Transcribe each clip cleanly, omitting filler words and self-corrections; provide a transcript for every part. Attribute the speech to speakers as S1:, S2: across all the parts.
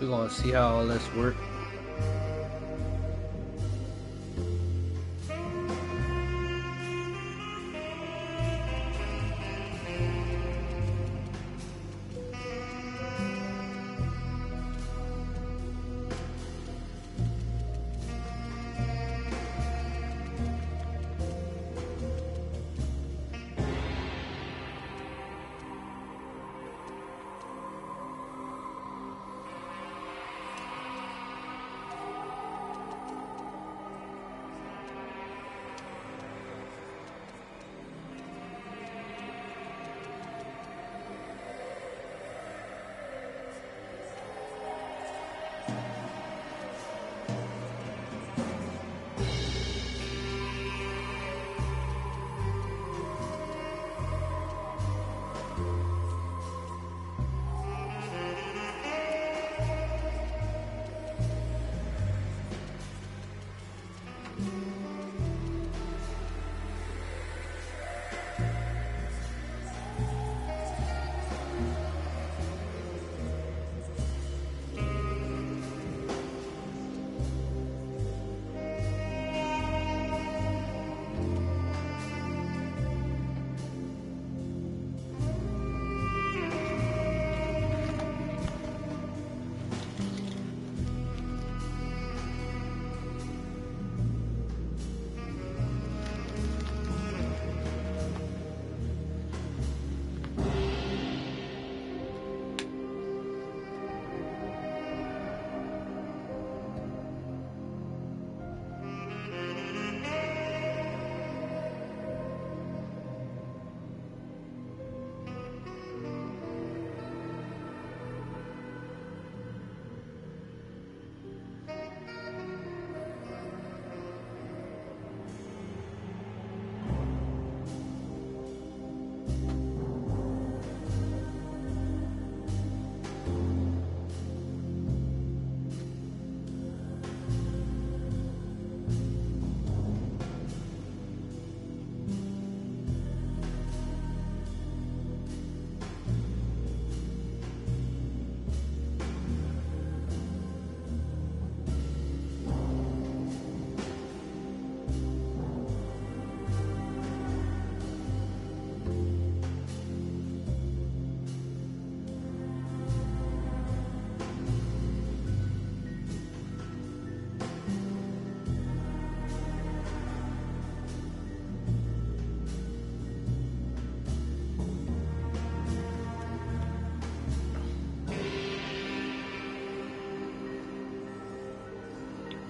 S1: We're gonna see how all this works.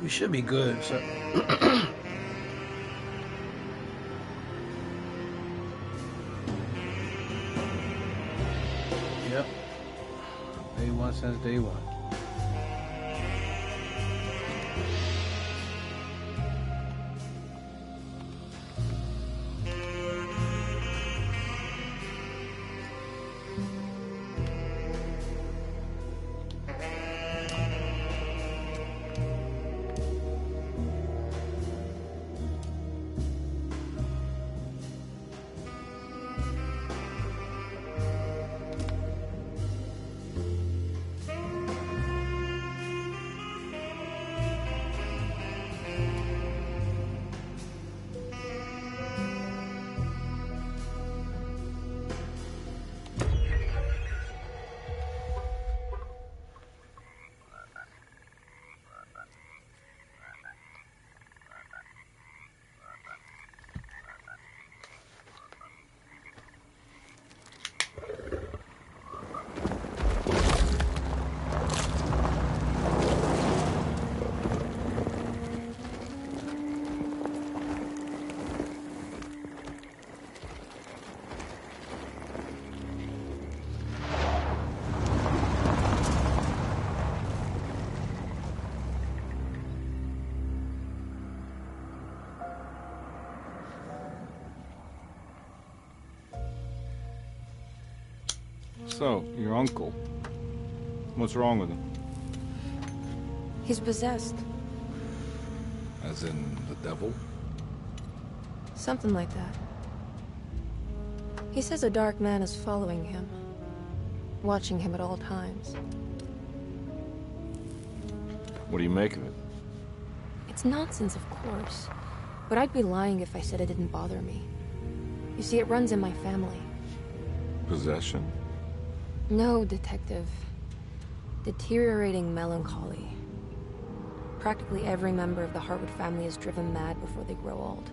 S1: We should be good. So. Yep. Day one since day one.
S2: So, your uncle. What's wrong with him?
S3: He's possessed.
S2: As in the devil?
S3: Something like that. He says a dark man is following him, watching him at all times.
S2: What do you make of it?
S3: It's nonsense, of course. But I'd be lying if I said it didn't bother me. You see, it runs in my family.
S2: Possession?
S3: No, Detective. Deteriorating melancholy. Practically every member of the Hartwood family is driven mad before they grow old.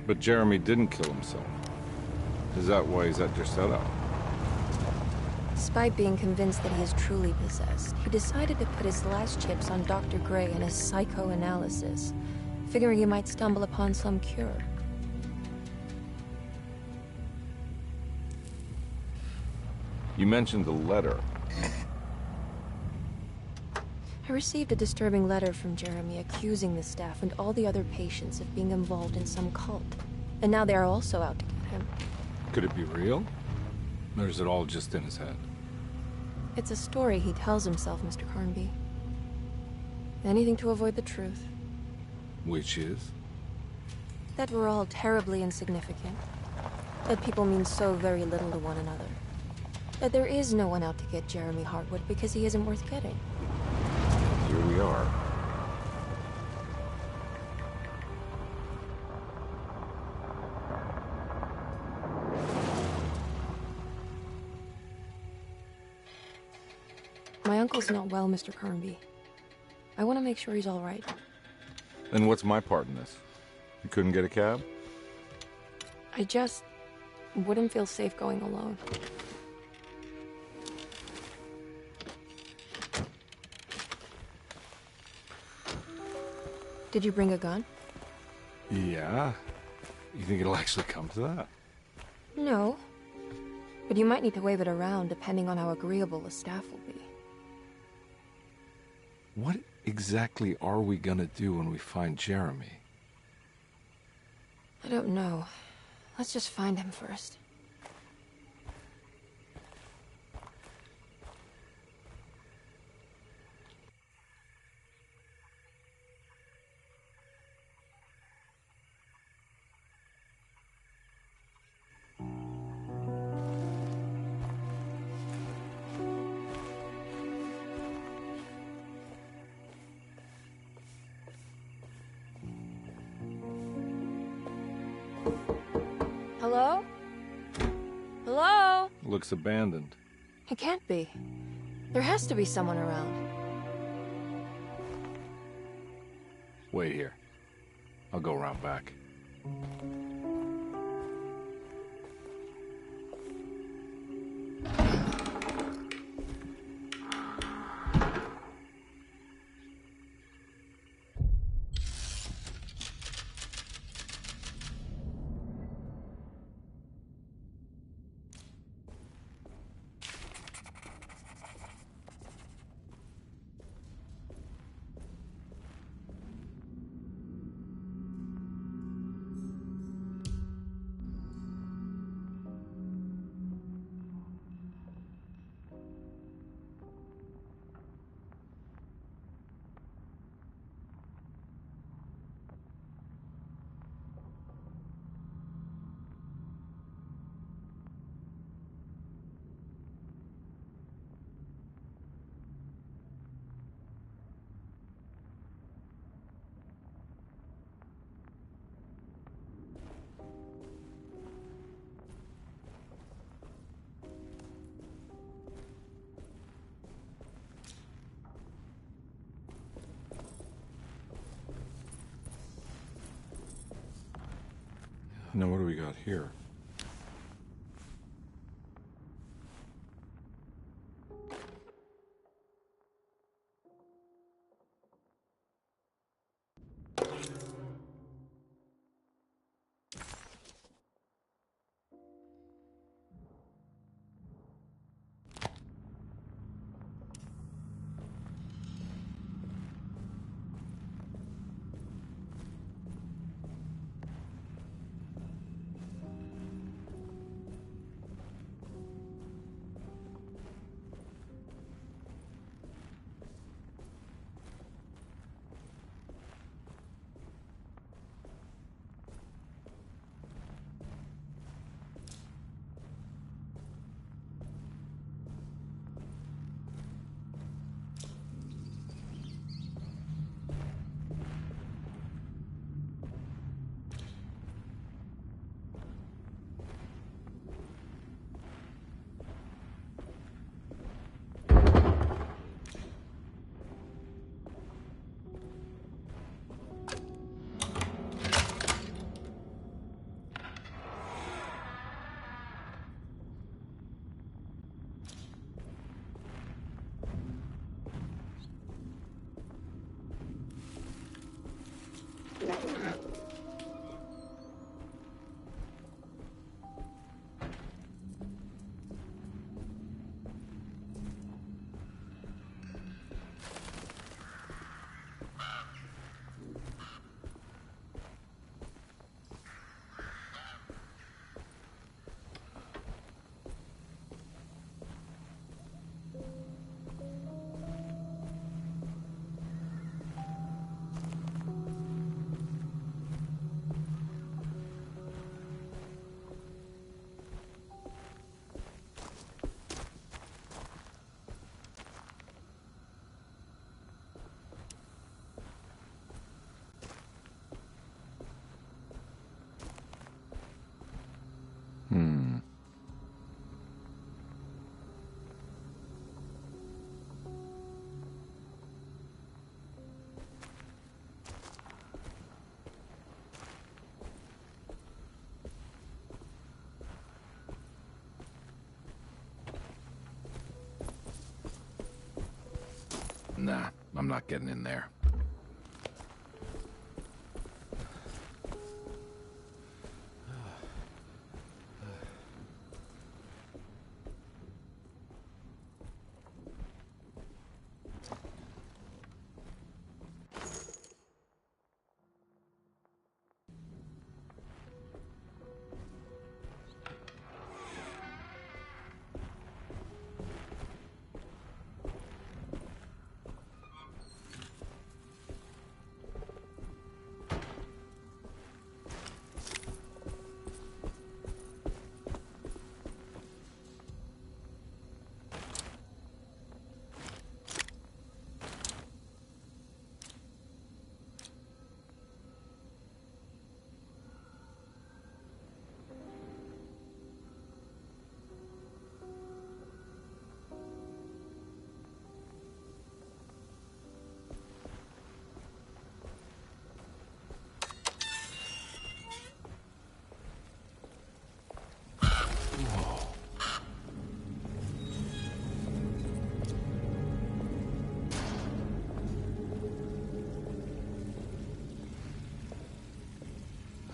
S2: But Jeremy didn't kill himself. Is that why he's at your setup?
S3: Despite being convinced that he is truly possessed, he decided to put his last chips on Dr. Gray and his psychoanalysis, figuring he might stumble upon some cure.
S2: You mentioned the letter.
S3: I received a disturbing letter from Jeremy accusing the staff and all the other patients of being involved in some cult. And now they are also out to get him.
S2: Could it be real? Or is it all just in his head?
S3: It's a story he tells himself, Mr. Carnby. Anything to avoid the truth.
S2: Which is?
S3: That we're all terribly insignificant. That people mean so very little to one another. That there is no one out to get Jeremy Hartwood because he isn't worth getting.
S2: Here we are.
S3: My uncle's not well, Mr. Carnby. I want to make sure he's all right.
S2: Then what's my part in this? You couldn't get a cab?
S3: I just wouldn't feel safe going alone. Did you bring a gun?
S2: Yeah. You think it'll actually come to that?
S3: No. But you might need to wave it around depending on how agreeable the staff will be.
S2: What exactly are we gonna do when we find Jeremy?
S3: I don't know. Let's just find him first. Hello? Hello?
S2: Looks abandoned.
S3: It can't be. There has to be someone around.
S2: Wait here. I'll go around back. Now what do we got here?
S4: Nah, I'm not getting in there.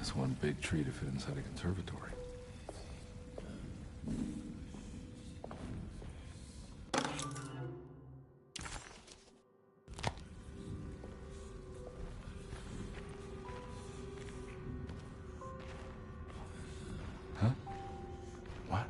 S4: That's one big tree to fit inside a conservatory. Huh? What?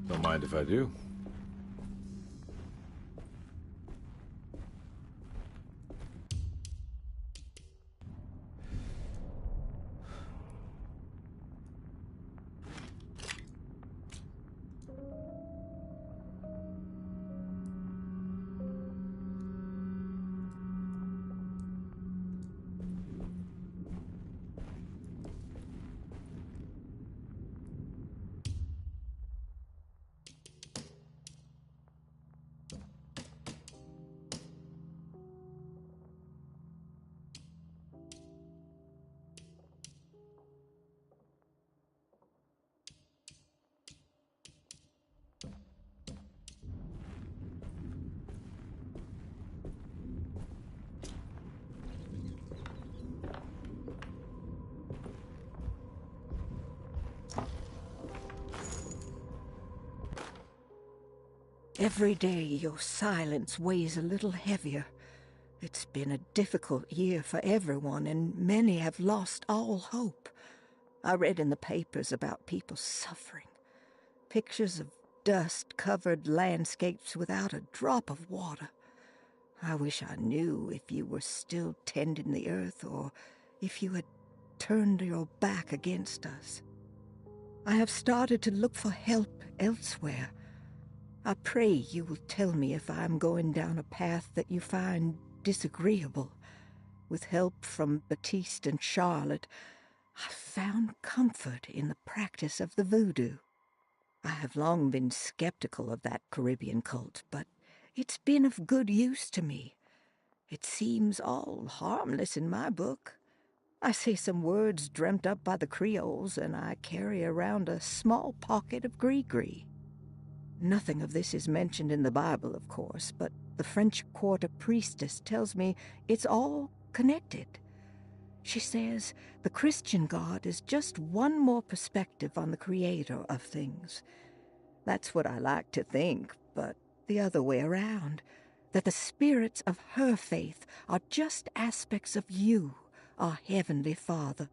S4: Don't mind if I do.
S5: Every day your silence weighs a little heavier. It's been a difficult year for everyone, and many have lost all hope. I read in the papers about people suffering. Pictures of dust-covered landscapes without a drop of water. I wish I knew if you were still tending the earth or if you had turned your back against us. I have started to look for help elsewhere. I pray you will tell me if I am going down a path that you find disagreeable. With help from Baptiste and Charlotte, I found comfort in the practice of the voodoo. I have long been skeptical of that Caribbean cult, but it's been of good use to me. It seems all harmless in my book. I say some words dreamt up by the Creoles, and I carry around a small pocket of gree-gree. Nothing of this is mentioned in the Bible, of course, but the French Quarter priestess tells me it's all connected. She says the Christian God is just one more perspective on the creator of things. That's what I like to think, but the other way around, that the spirits of her faith are just aspects of you, our Heavenly Father.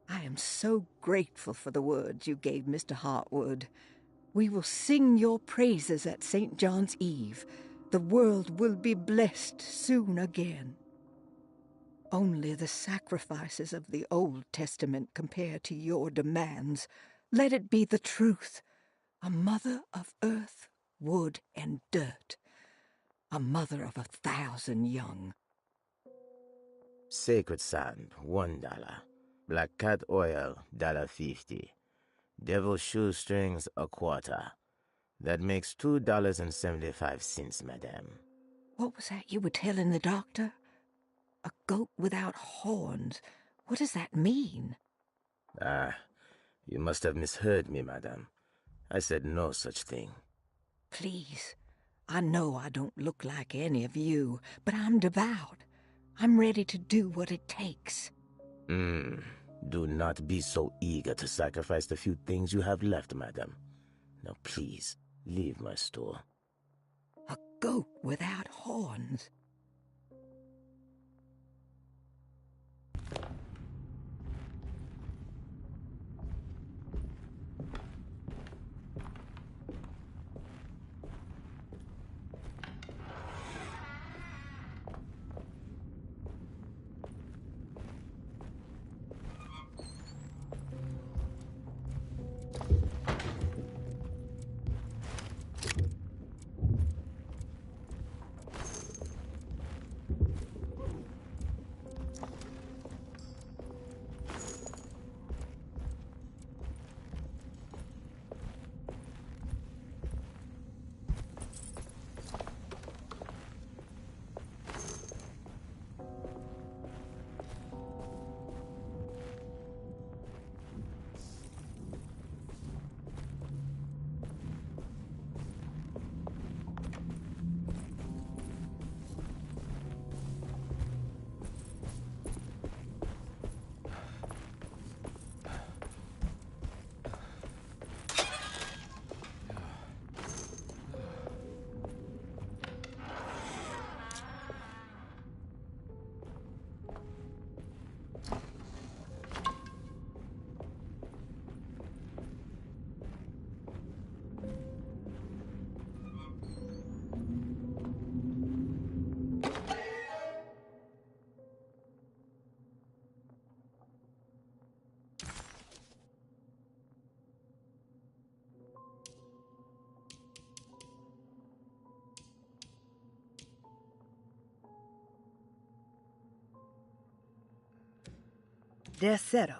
S5: I am so grateful for the words you gave Mr. Hartwood. We will sing your praises at St. John's Eve. The world will be blessed soon again. Only the sacrifices of the Old Testament compare to your demands. Let it be the truth. A mother of earth, wood, and dirt. A mother of 1,000 young.
S6: Sacred sand, $1. Black cat oil, $1.50. Devil shoestrings, a quarter. That makes $2.75, madame.
S5: What was that you were telling the doctor? A goat without horns. What does that mean?
S6: Ah, you must have misheard me, madame. I said no such thing.
S5: Please, I know I don't look like any of you, but I'm devout. I'm ready to do what it takes.
S6: Do not be so eager to sacrifice the few things you have left, madame. Now please, leave my store.
S5: A goat without horns.
S7: Deseto,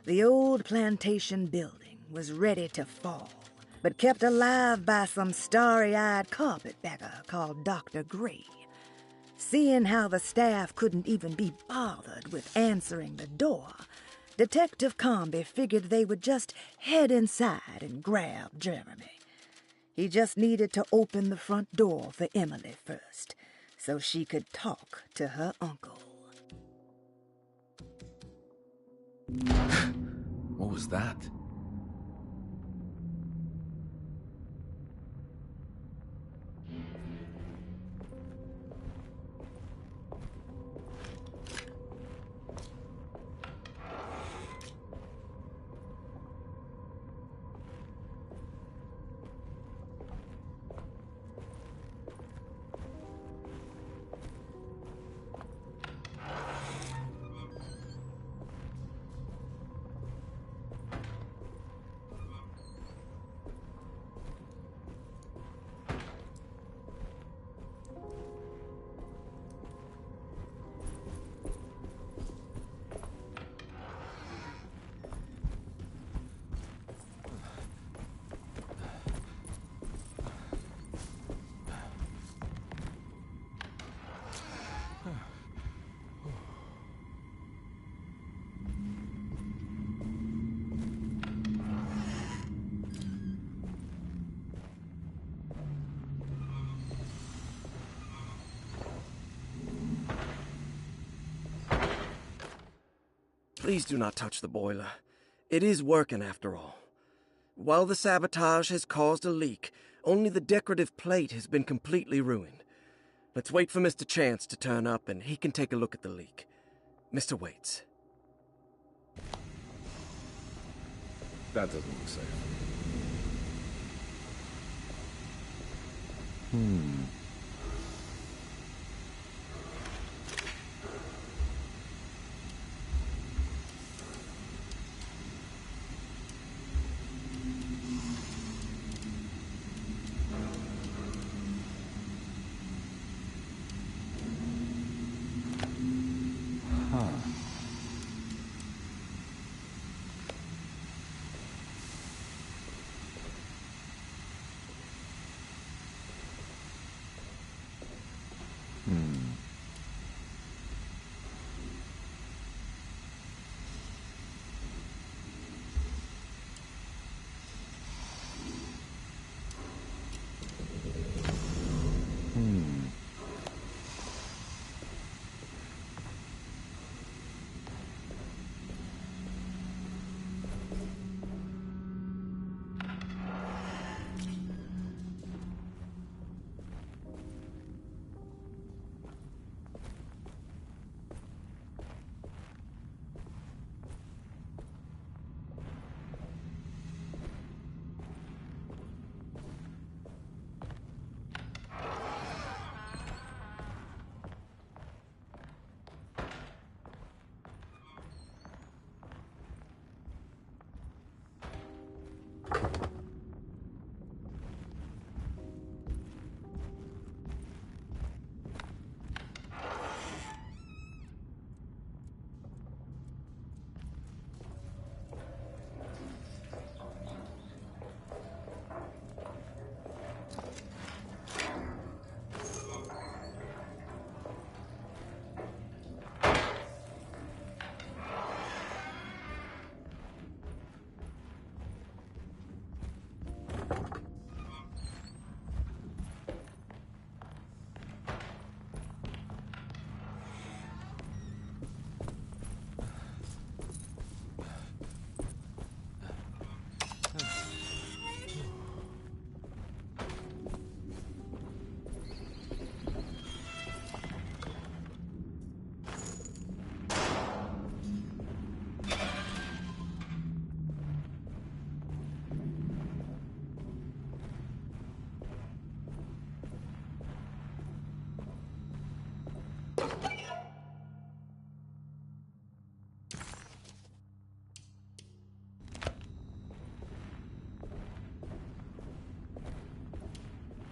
S7: the old plantation building, was ready to fall, but kept alive by some starry-eyed carpetbagger called Dr. Gray. Seeing how the staff couldn't even be bothered with answering the door, Detective Comby figured they would just head inside and grab Jeremy. He just needed to open the front door for Emily first, so she could talk to her uncle.
S4: What was that?
S8: Please do not touch the boiler. It is working after all. While the sabotage has caused a leak, only the decorative plate has been completely ruined. Let's wait for Mr. Chance to turn up and he can take a look at the leak. Mr. Waits.
S4: That doesn't look safe.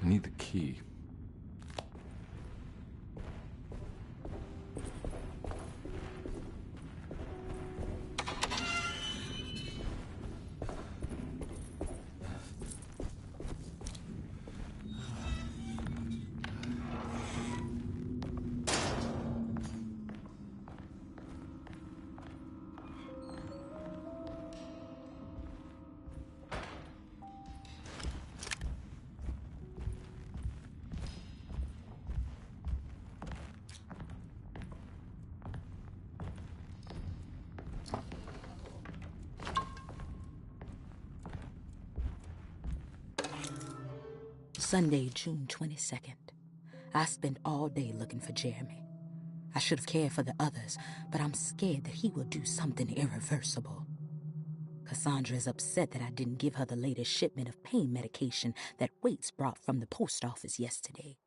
S4: I need the key.
S9: Sunday, June 22nd. I spent all day looking for Jeremy. I should have cared for the others, but I'm scared that he will do something irreversible. Cassandra is upset that I didn't give her the latest shipment of pain medication that Waits brought from the post office yesterday.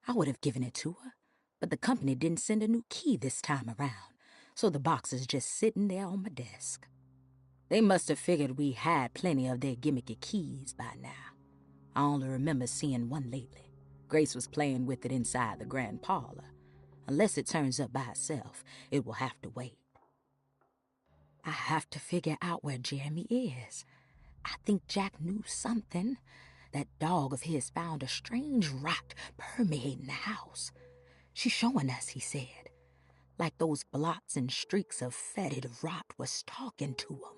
S9: I would have given it to her, but the company didn't send a new key this time around, so the box is just sitting there on my desk. They must have figured we had plenty of their gimmicky keys by now. I only remember seeing one lately. Grace was playing with it inside the grand parlor. Unless it turns up by itself, it will have to wait. I have to figure out where Jeremy is. I think Jack knew something. That dog of his found a strange rot permeating the house. She's showing us, he said. Like those blots and streaks of fetid rot was talking to him.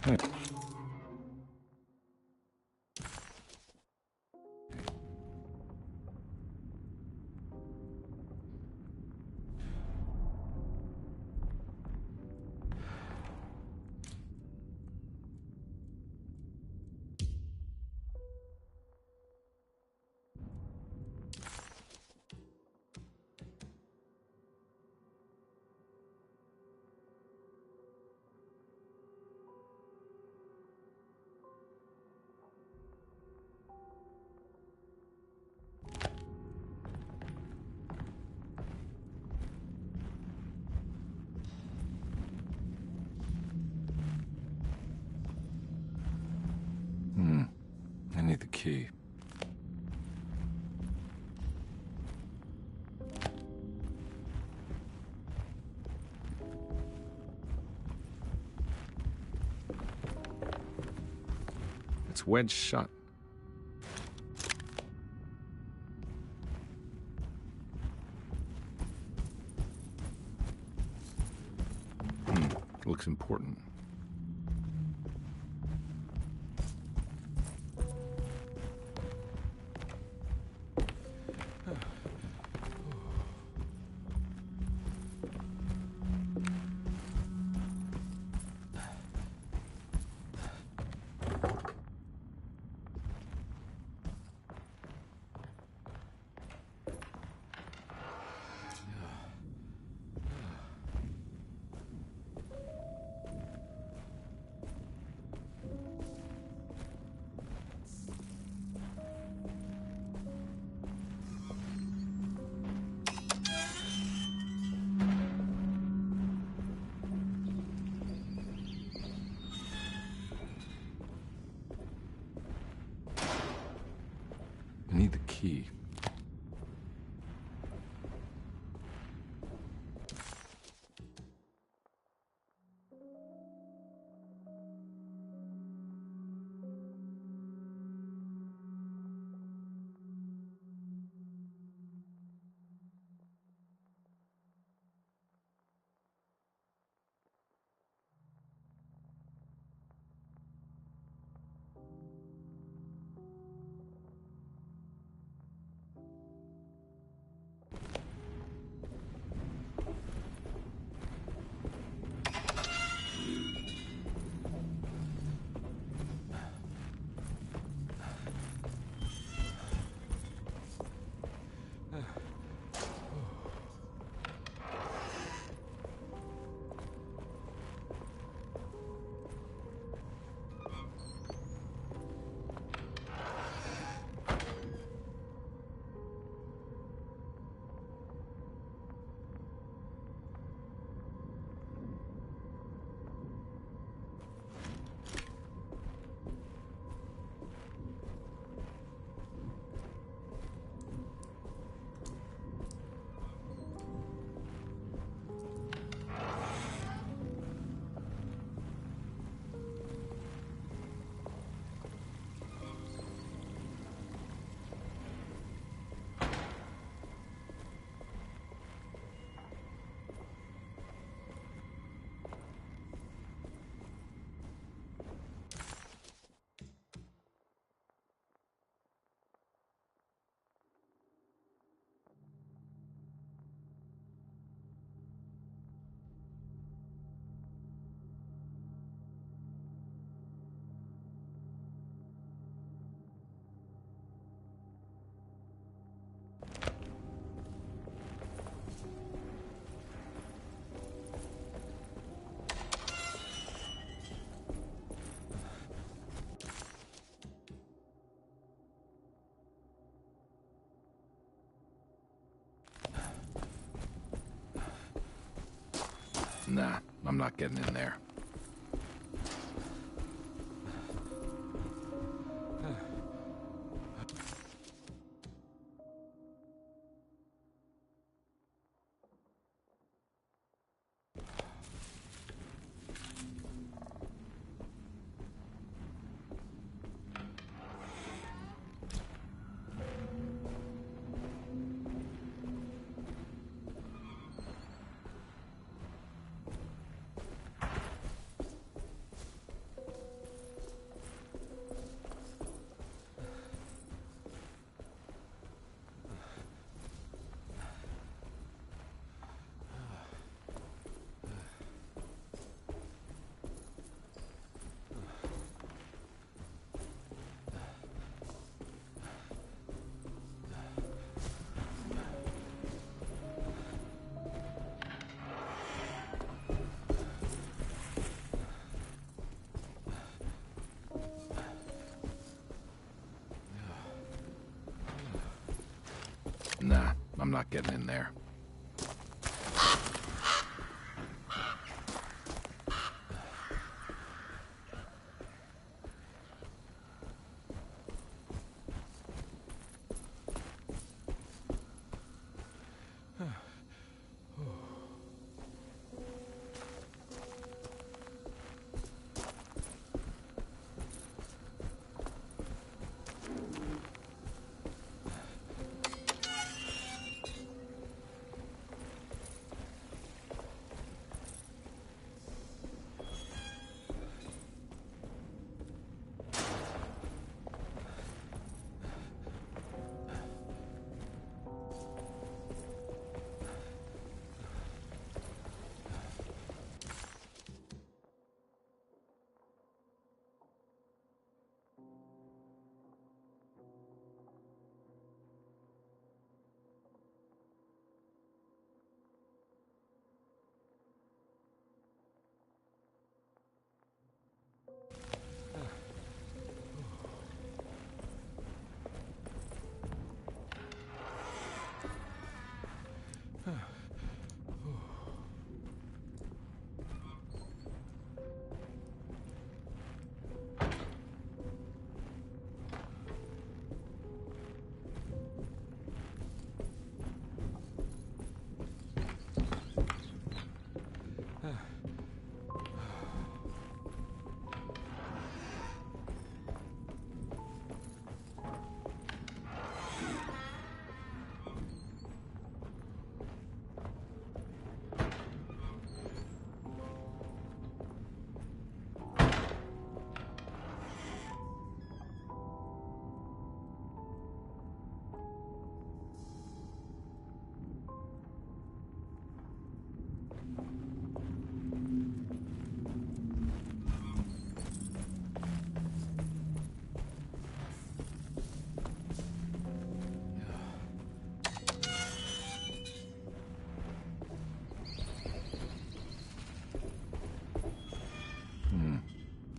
S4: Hey. I need the key. It's wedged shut. Looks important. I need the key. Nah, I'm not getting in there. Nah, I'm not getting in there.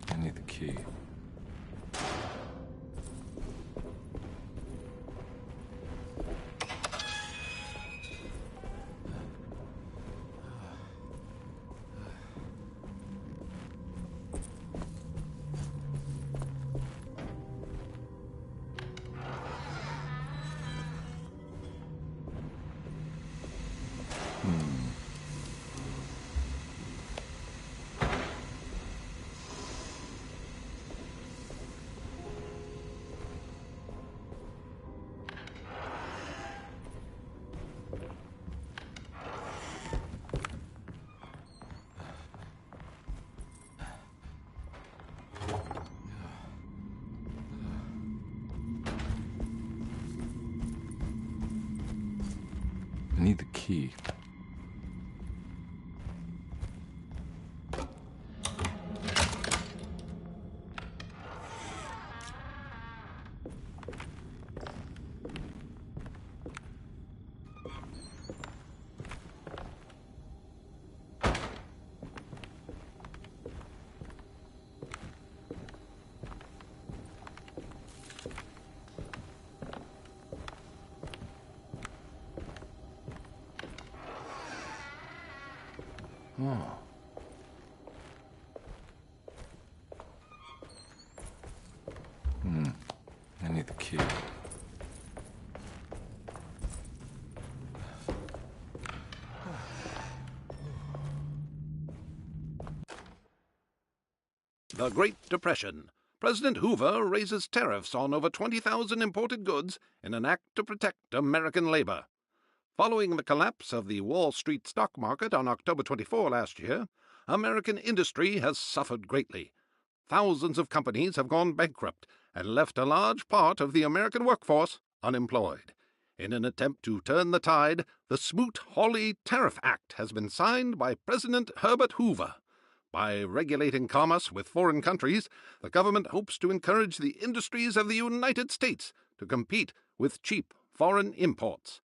S4: I need the key. I need the key. Oh. I need the key.
S10: The Great Depression. President Hoover raises tariffs on over 20,000 imported goods in an act to protect American labor. Following the collapse of the Wall Street stock market on October 24 last year, American industry has suffered greatly. Thousands of companies have gone bankrupt and left a large part of the American workforce unemployed. In an attempt to turn the tide, the Smoot-Hawley Tariff Act has been signed by President Herbert Hoover. By regulating commerce with foreign countries, the government hopes to encourage the industries of the United States to compete with cheap foreign imports.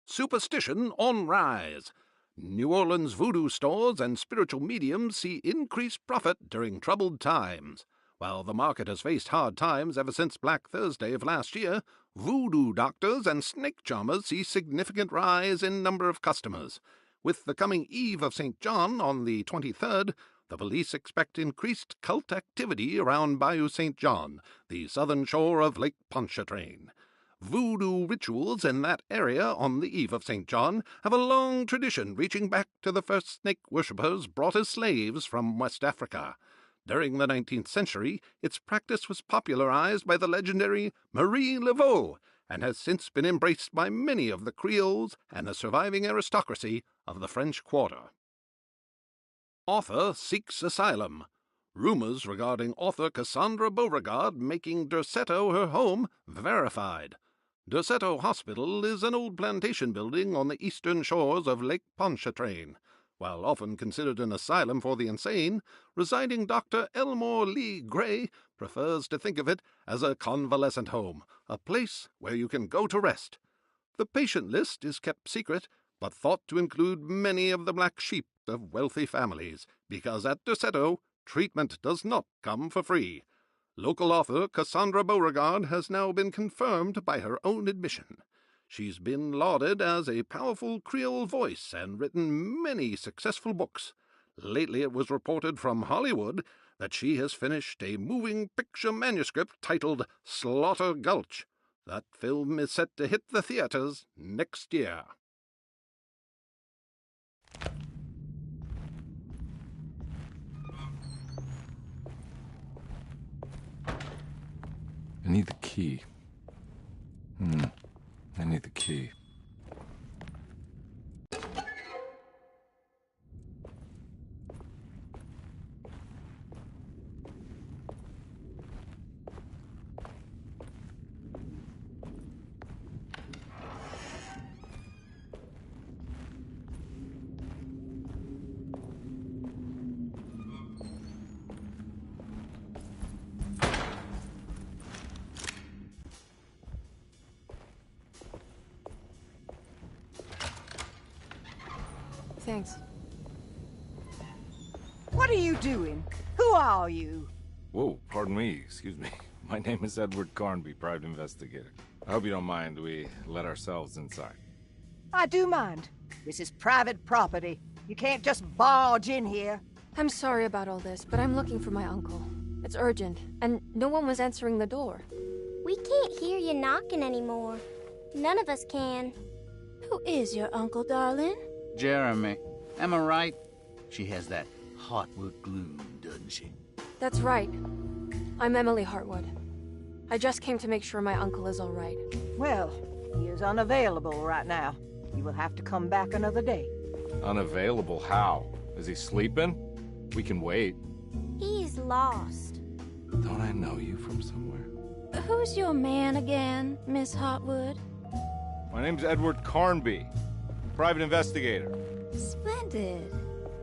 S10: Superstition on rise. New Orleans voodoo stores and spiritual mediums see increased profit during troubled times. While the market has faced hard times ever since Black Thursday of last year, voodoo doctors and snake charmers see significant rise in number of customers. With the coming Eve of St. John on the 23rd, the police expect increased cult activity around Bayou St. John, the southern shore of Lake Pontchartrain. Voodoo rituals in that area on the Eve of St. John have a long tradition reaching back to the first snake worshippers brought as slaves from West Africa. During the 19th century, its practice was popularized by the legendary Marie Laveau and has since been embraced by many of the Creoles and the surviving aristocracy of the French Quarter. Author seeks asylum. Rumors regarding author Cassandra Beauregard making Derceto her home verified. Derceto Hospital is an old plantation building on the eastern shores of Lake Pontchartrain. While often considered an asylum for the insane, residing Dr. Elmore Lee Gray prefers to think of it as a convalescent home, a place where you can go to rest. The patient list is kept secret, but thought to include many of the black sheep of wealthy families, because at Derceto, treatment does not come for free. Local author Cassandra Beauregard has now been confirmed by her own admission. She's been lauded as a powerful Creole voice and written many successful books. Lately it was reported from Hollywood that she has finished a moving picture manuscript titled Slaughter Gulch. That film is set to hit the theaters next year.
S4: I need the key. I need the key.
S3: Thanks.
S5: What are you doing? Who are you?
S4: Whoa, pardon me, excuse me. My name is Edward Carnby, private investigator. I hope you don't mind we let ourselves inside.
S5: I do mind. This is private property. You can't just barge in here.
S3: I'm sorry about all this, but I'm looking for my uncle. It's urgent, and no one was answering the door.
S11: We can't hear you knocking anymore. None of us can.
S12: Who is your uncle, darling?
S13: Jeremy. Am I right? She has that Hartwood gloom, doesn't she?
S3: That's right. I'm Emily Hartwood. I just came to make sure my uncle is all right.
S5: Well, he is unavailable right now. You will have to come back another day.
S4: Unavailable how? Is he sleeping? We can wait.
S11: He's lost.
S4: Don't I know you from somewhere?
S12: Who's your man again, Miss Hartwood?
S2: My name's Edward Carnby, private investigator.
S12: Splendid.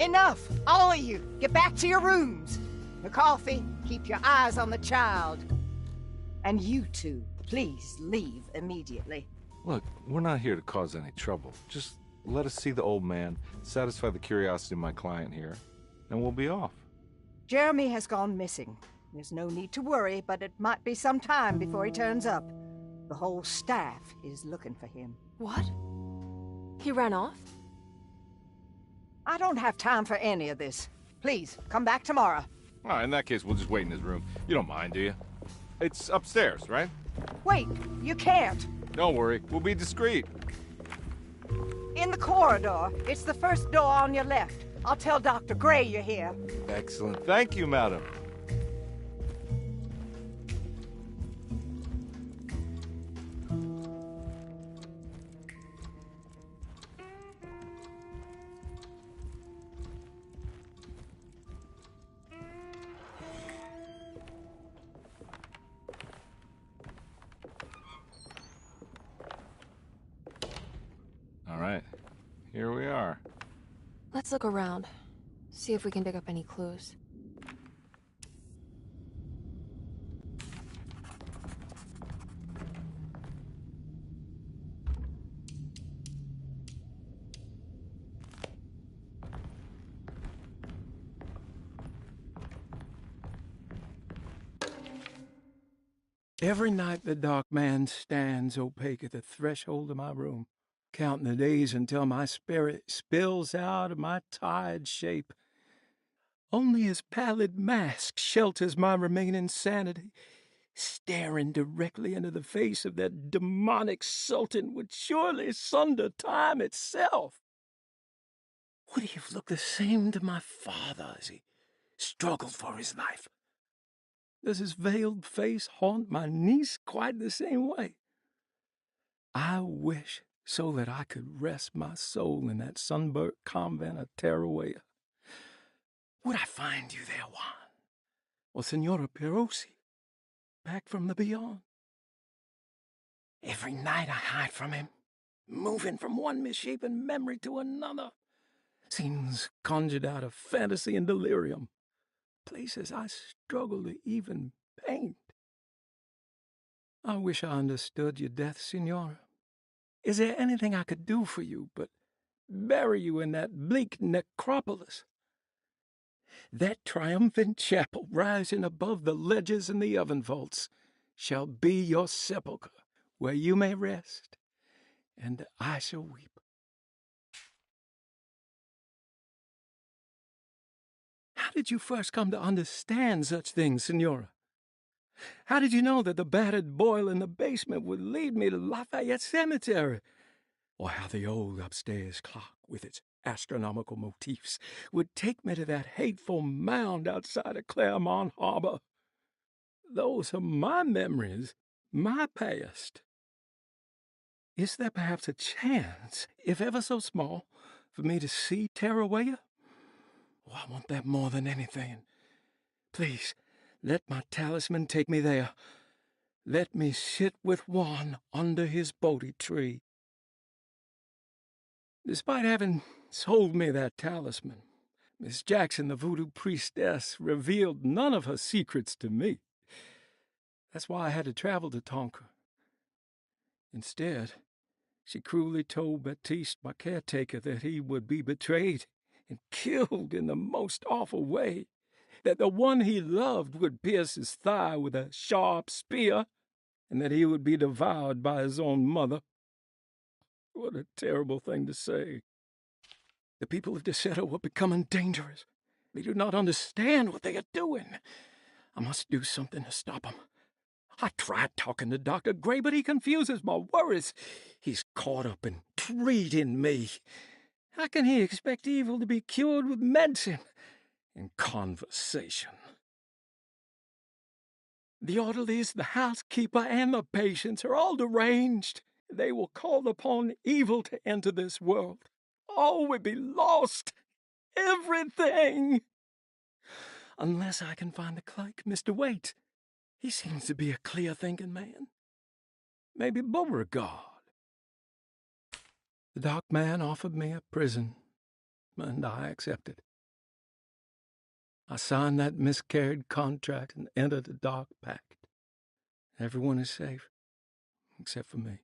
S5: Enough! All of you! Get back to your rooms! McCarthy, keep your eyes on the child. And you two, please leave immediately.
S4: Look, we're not here to cause any trouble. Just let us see the old man, satisfy the curiosity of my client here, and we'll be off.
S5: Jeremy has gone missing. There's no need to worry, but it might be some time before he turns up. The whole staff is looking for him.
S3: What? He ran off?
S5: I don't have time for any of this. Please, come back tomorrow.
S2: All right, in that case, we'll just wait in his room. You don't mind, do you? It's upstairs, right?
S5: Wait, you can't.
S2: Don't worry, we'll be discreet.
S5: In the corridor. It's the first door on your left. I'll tell Dr. Gray you're here.
S2: Excellent. Thank you, madam.
S4: All right, here we are.
S3: Let's look around. See if we can dig up any clues.
S14: Every night the dark man stands opaque at the threshold of my room, counting the days until my spirit spills out of my tired shape. Only his pallid mask shelters my remaining sanity. Staring directly into the face of that demonic sultan would surely sunder time itself. Would he have looked the same to my father as he struggled for his life? Does his veiled face haunt my niece quite the same way? I wish so that I could rest my soul in that sunburnt convent of Tarawea. Would I find you there, Juan? Or Senora Perosi, back from the beyond? Every night I hide from him, moving from one misshapen memory to another. Scenes conjured out of fantasy and delirium. Places I struggle to even paint. I wish I understood your death, Senora. Is there anything I could do for you but bury you in that bleak necropolis? That triumphant chapel rising above the ledges and the oven vaults shall be your sepulchre, where you may rest, and I shall weep. How did you first come to understand such things, Senora? How did you know that the battered boiler in the basement would lead me to Lafayette Cemetery? Or how the old upstairs clock, with its astronomical motifs, would take me to that hateful mound outside of Claremont Harbor? Those are my memories, my past. Is there perhaps a chance, if ever so small, for me to see Tarawea? Oh, I want that more than anything. Please, let my talisman take me there. Let me sit with Juan under his Bodhi tree. Despite having sold me that talisman, Miss Jackson, the voodoo priestess, revealed none of her secrets to me. That's why I had to travel to Tonka. Instead, she cruelly told Baptiste, my caretaker, that he would be betrayed and killed in the most awful way, that the one he loved would pierce his thigh with a sharp spear, and that he would be devoured by his own mother. What a terrible thing to say. The people of Deseto are becoming dangerous. They do not understand what they are doing. I must do something to stop them. I tried talking to Dr. Gray, but he confuses my worries. He's caught up in treating me. How can he expect evil to be cured with medicine and conversation? The orderlies, the housekeeper, and the patients are all deranged. They will call upon evil to enter this world. All will be lost. Everything. Unless I can find the clerk, Mr. Waite. He seems to be a clear-thinking man. Maybe Beauregard. The dark man offered me a prison, and I accepted. I signed that miscarried contract and entered the dark pact. Everyone is safe, except for me.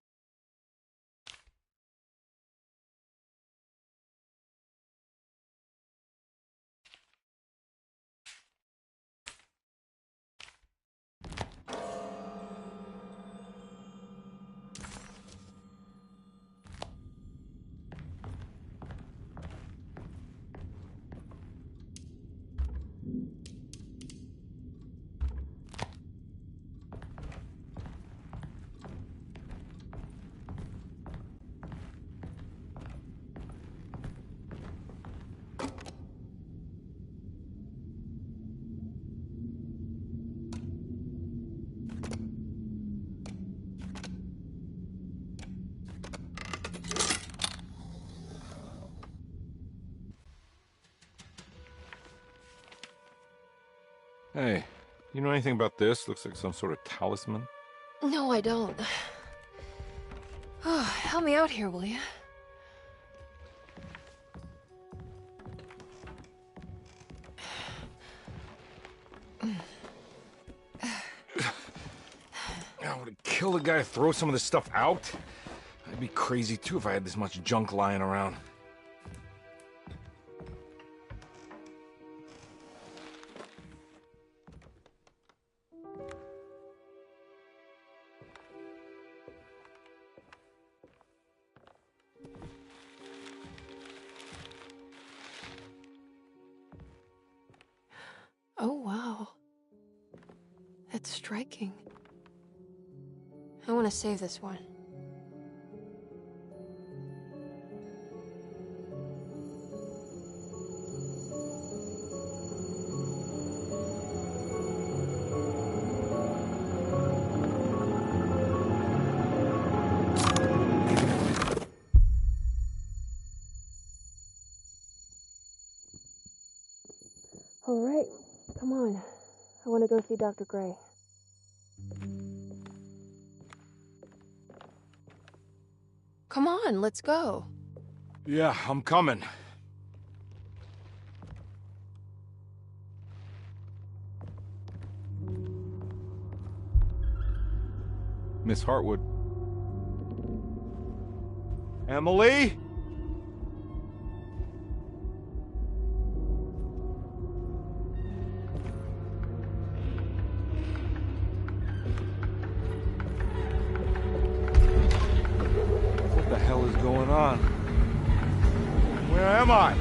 S4: Hey, you know anything about this? Looks like some sort of talisman.
S3: No, I don't. Oh, help me out here, will you?
S4: I would have killed a guy to throw some of this stuff out. I'd be crazy too if I had this much junk lying around.
S3: That's striking. I want to save this one. All right, come on. I want to go see Dr. Gray. Come on, let's go.
S2: Yeah, I'm coming. Miss Hartwood. Emily? What the hell is going on? Where am I?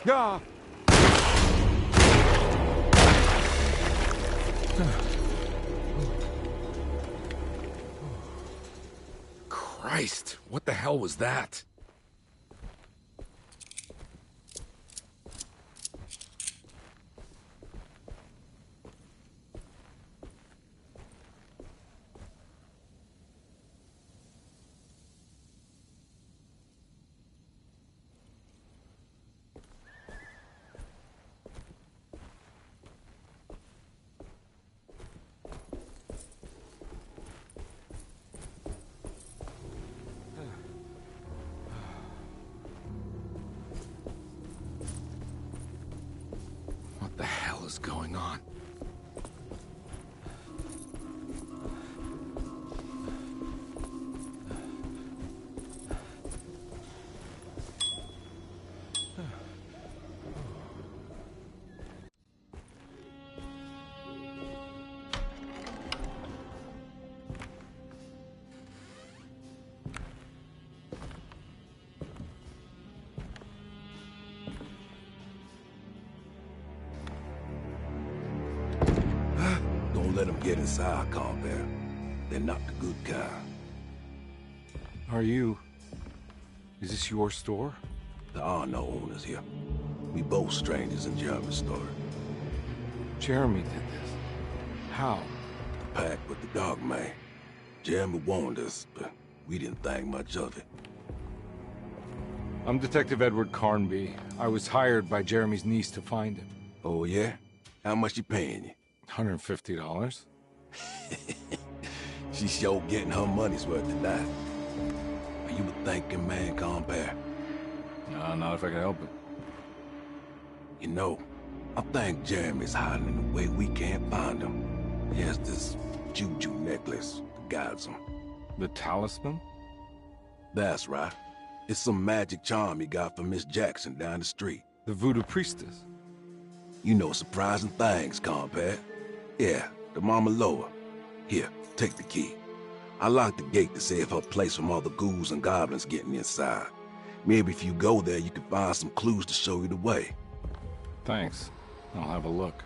S2: Yeah.
S15: Christ, what the hell was that? What the hell is going on?
S16: Don't let them get inside, Colbert. They're not the good kind.
S2: Is this your store?
S16: There are no owners here. We both strangers in Jeremy's story.
S2: Jeremy did this. How?
S16: The pact with the dog man. Jeremy warned us, but we didn't think much of it.
S2: I'm Detective Edward Carnby. I was hired by Jeremy's niece to find him.
S16: Oh, yeah? How much you paying you?
S2: $150.
S16: She She's sure getting her money's worth tonight. Are you a thinking man, compare?
S2: No, not if I can help it.
S16: You know, I think Jeremy's hiding in a way we can't find him. He has this juju necklace that guides him.
S2: The talisman?
S16: That's right. It's some magic charm he got from Miss Jackson down the street.
S2: The voodoo priestess?
S16: You know surprising things, compare. Yeah, the Mama Loa. Here, take the key. I locked the gate to save her place from all the ghouls and goblins getting inside. Maybe if you go there, you can find some clues to show you the way.
S2: Thanks. I'll have a look.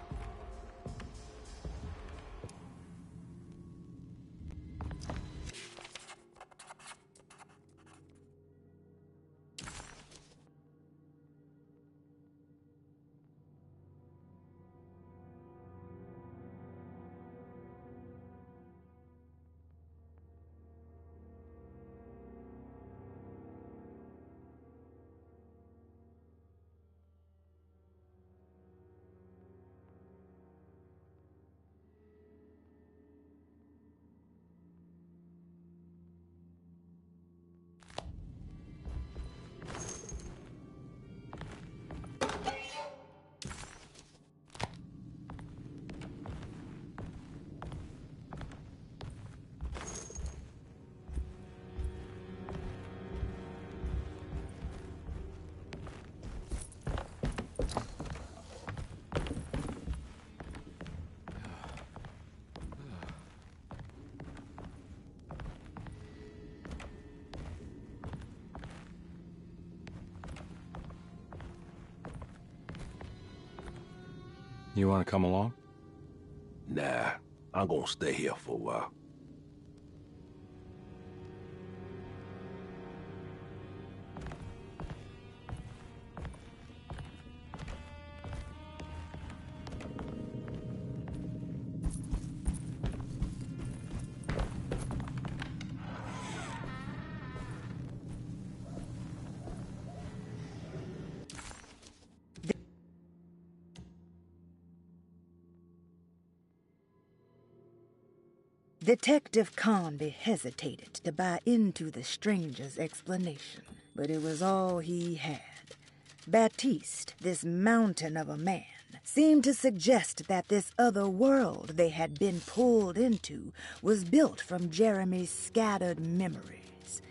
S2: You want to come along?
S16: Nah, I'm gonna stay here for a while.
S7: Detective Conby hesitated to buy into the stranger's explanation, but it was all he had. Baptiste, this mountain of a man, seemed to suggest that this other world they had been pulled into was built from Jeremy's scattered memories.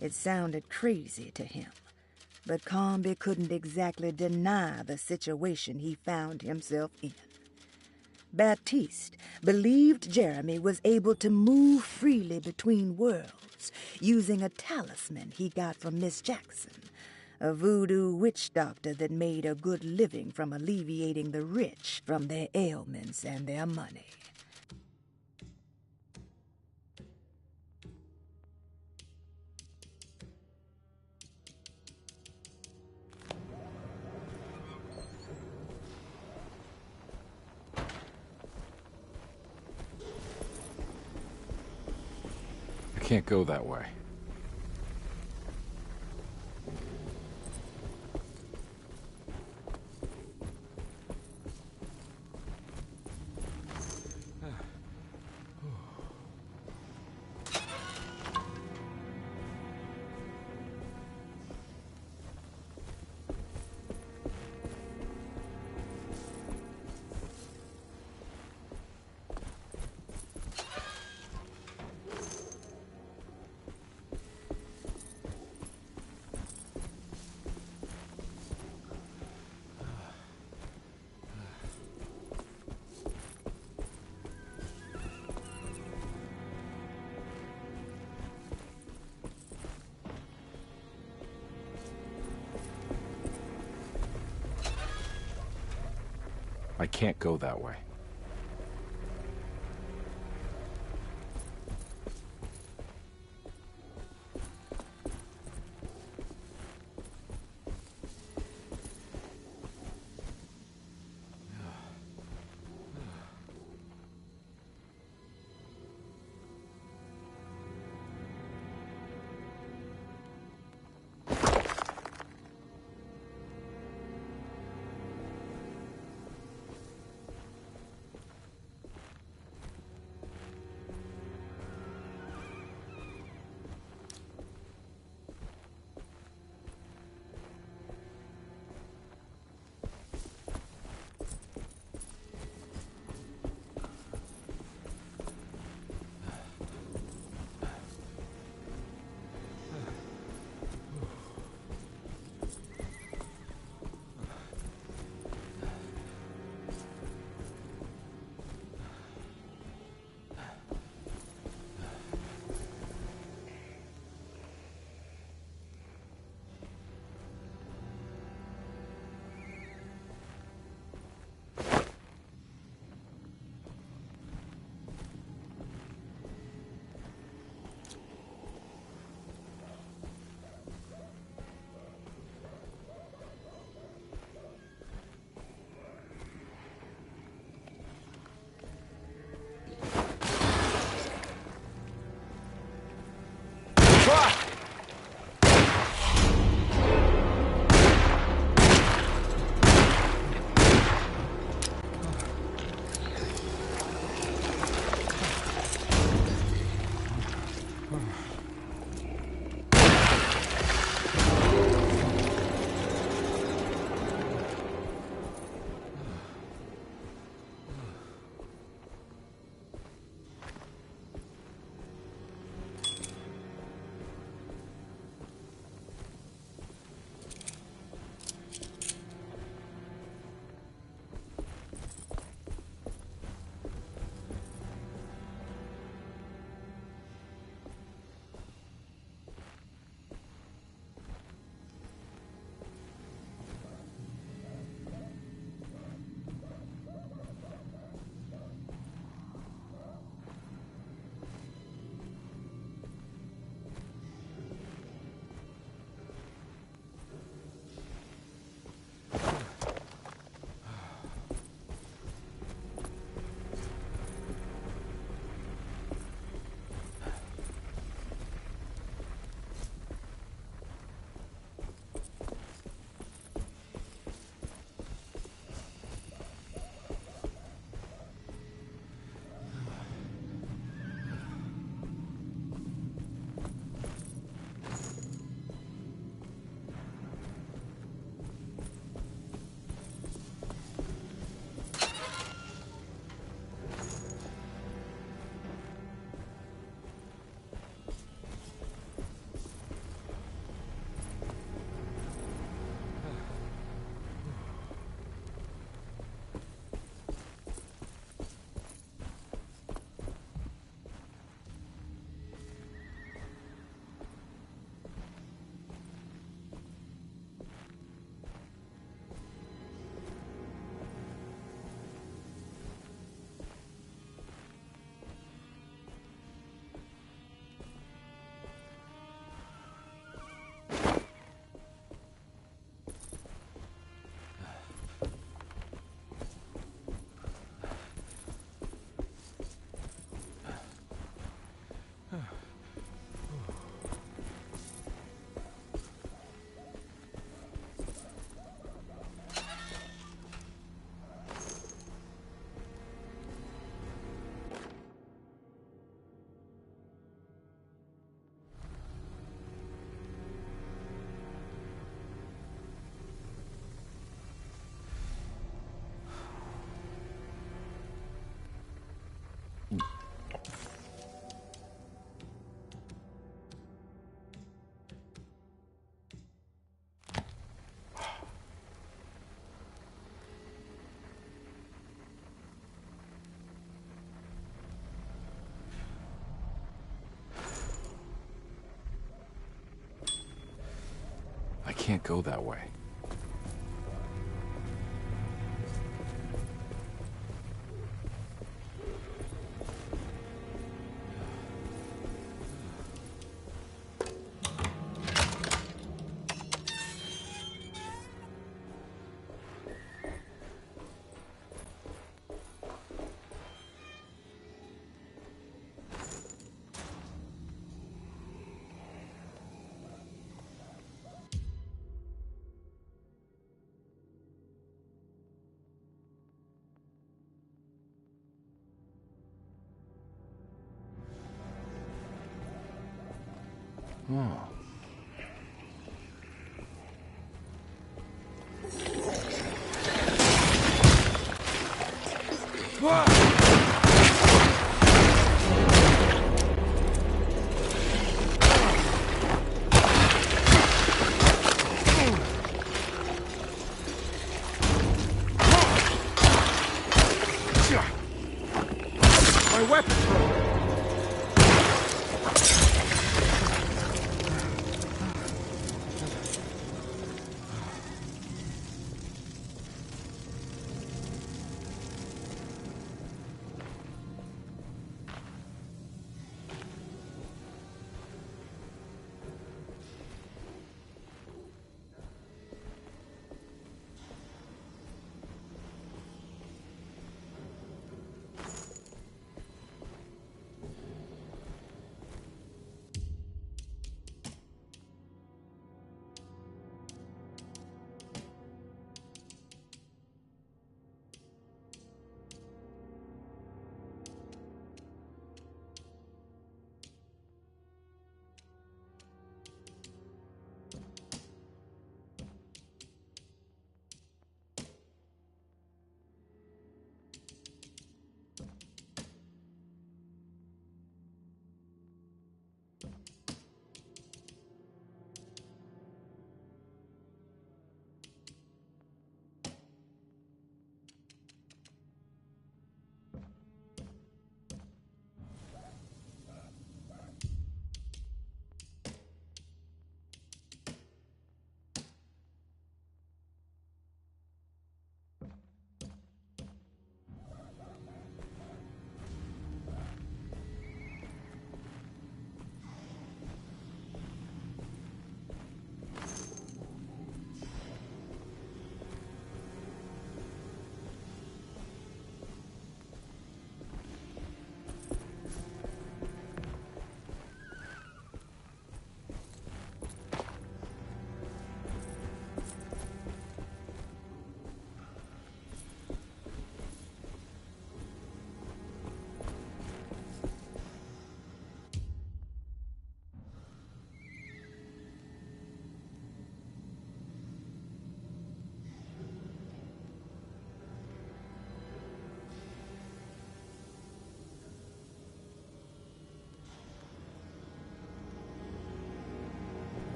S7: It sounded crazy to him, but Conby couldn't exactly deny the situation he found himself in. Baptiste believed Jeremy was able to move freely between worlds using a talisman he got from Miss Jackson, a voodoo witch doctor that made a good living from alleviating the rich from their ailments and their money.
S2: I can't go that way. I can't go that way. can't go that way. Oh.
S14: My weapons broke.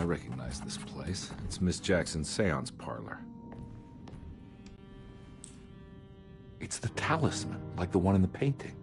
S2: I recognize this place. It's Miss Jackson's seance parlor.
S15: talisman, like the one in the painting.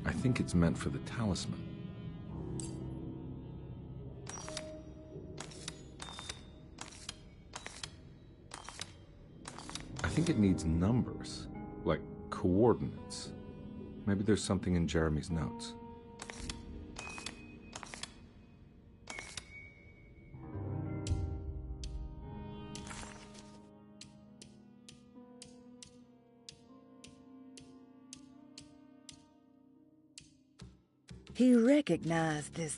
S15: I think it's meant for the talisman. I think it needs numbers, like coordinates. Maybe there's something in Jeremy's notes.
S7: He recognized this.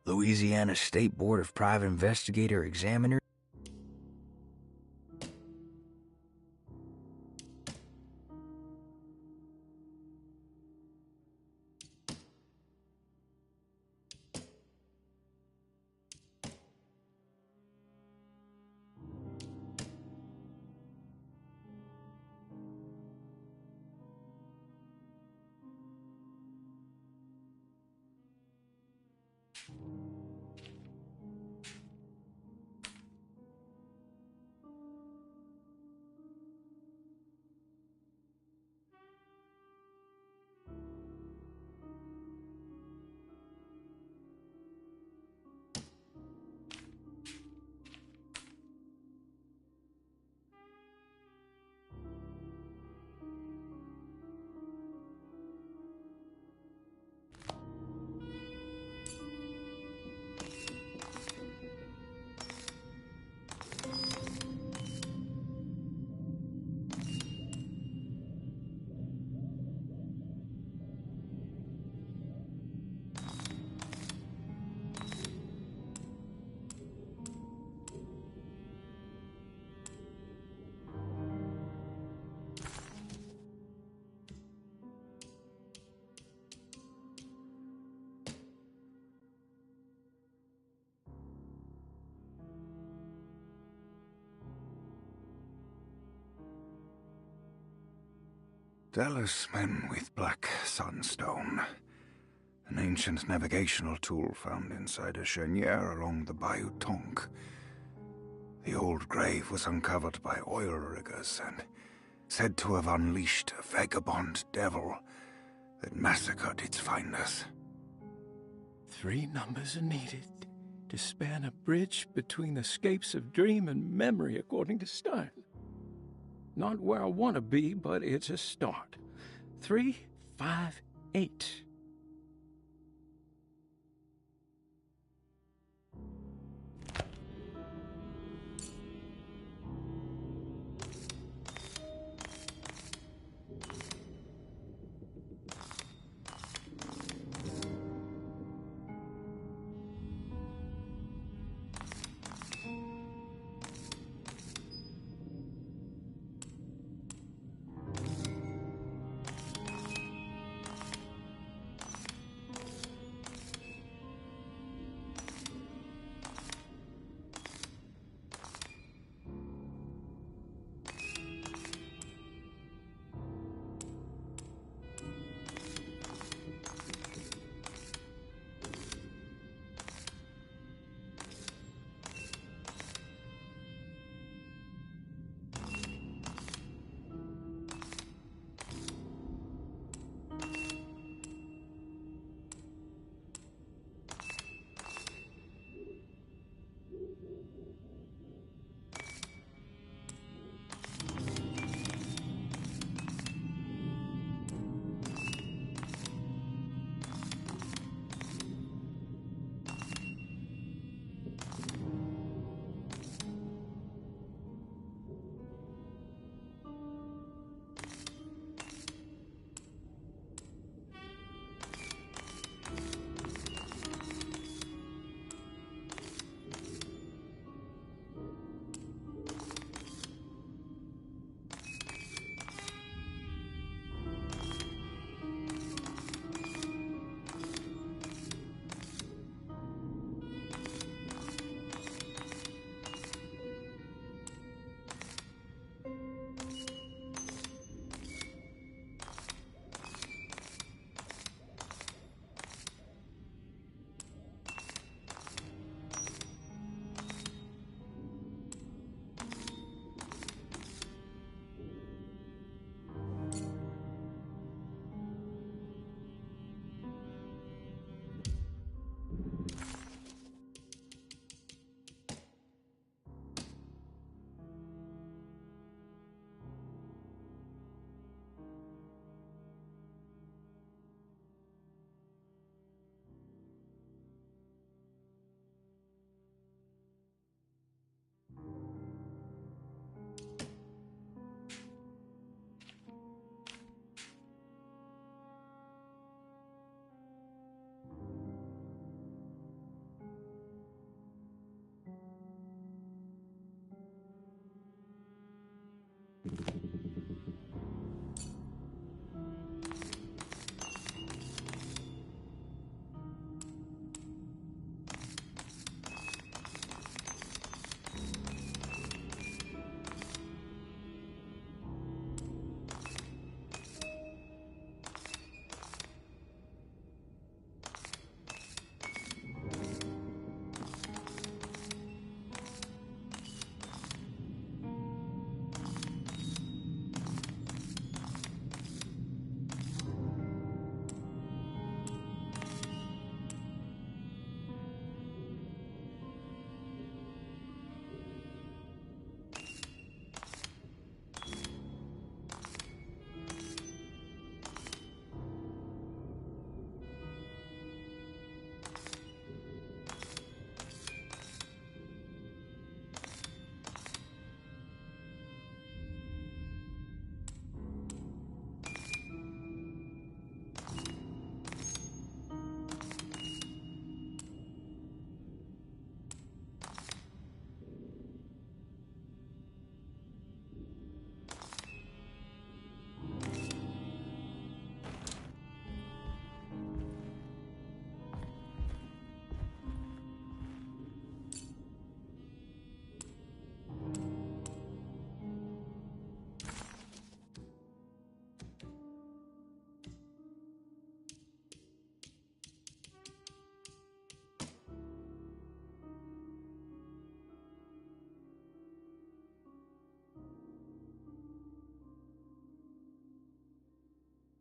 S17: Louisiana State Board of Private Investigator Examiner.
S18: Talisman with black sunstone. An ancient navigational tool found inside a cheniere along the Bayou Tonk. The old grave was uncovered by oil riggers and said to have unleashed a vagabond devil that massacred its finders.
S14: 3 numbers are needed to span a bridge between the scapes of dream and memory, according to Stein. Not where I want to be, but it's a start. 3, 5, 8.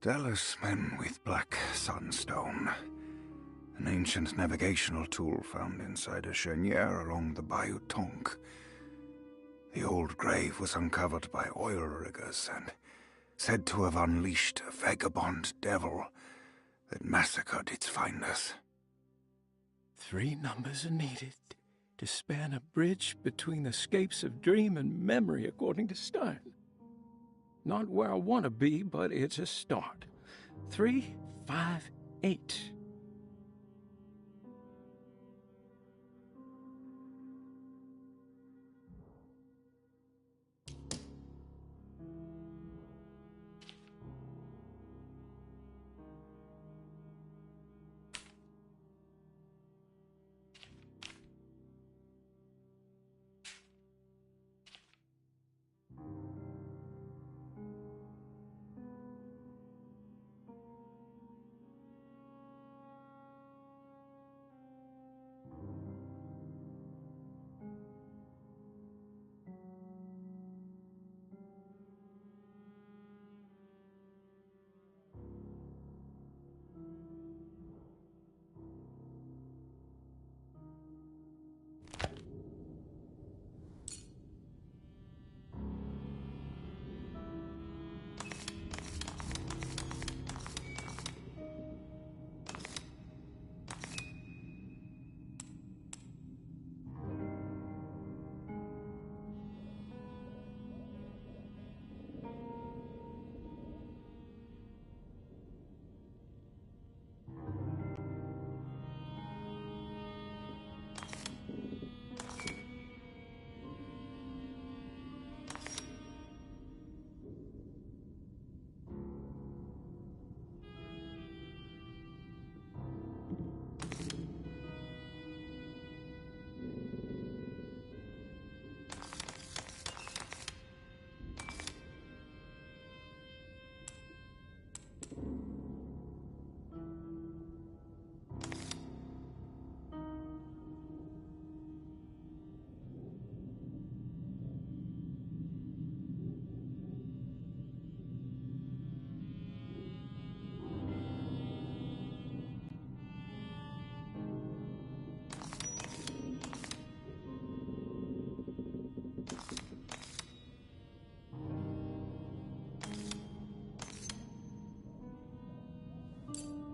S18: Talisman with black sunstone. An ancient navigational tool found inside a cheniere along the Bayou Tonk. The old grave was uncovered by oil riggers and said to have unleashed a vagabond devil that massacred its finders.
S14: 3 numbers are needed to span a bridge between the scapes of dream and memory, according to Stein. Not where I want to be, but it's a start. 3, 5, 8.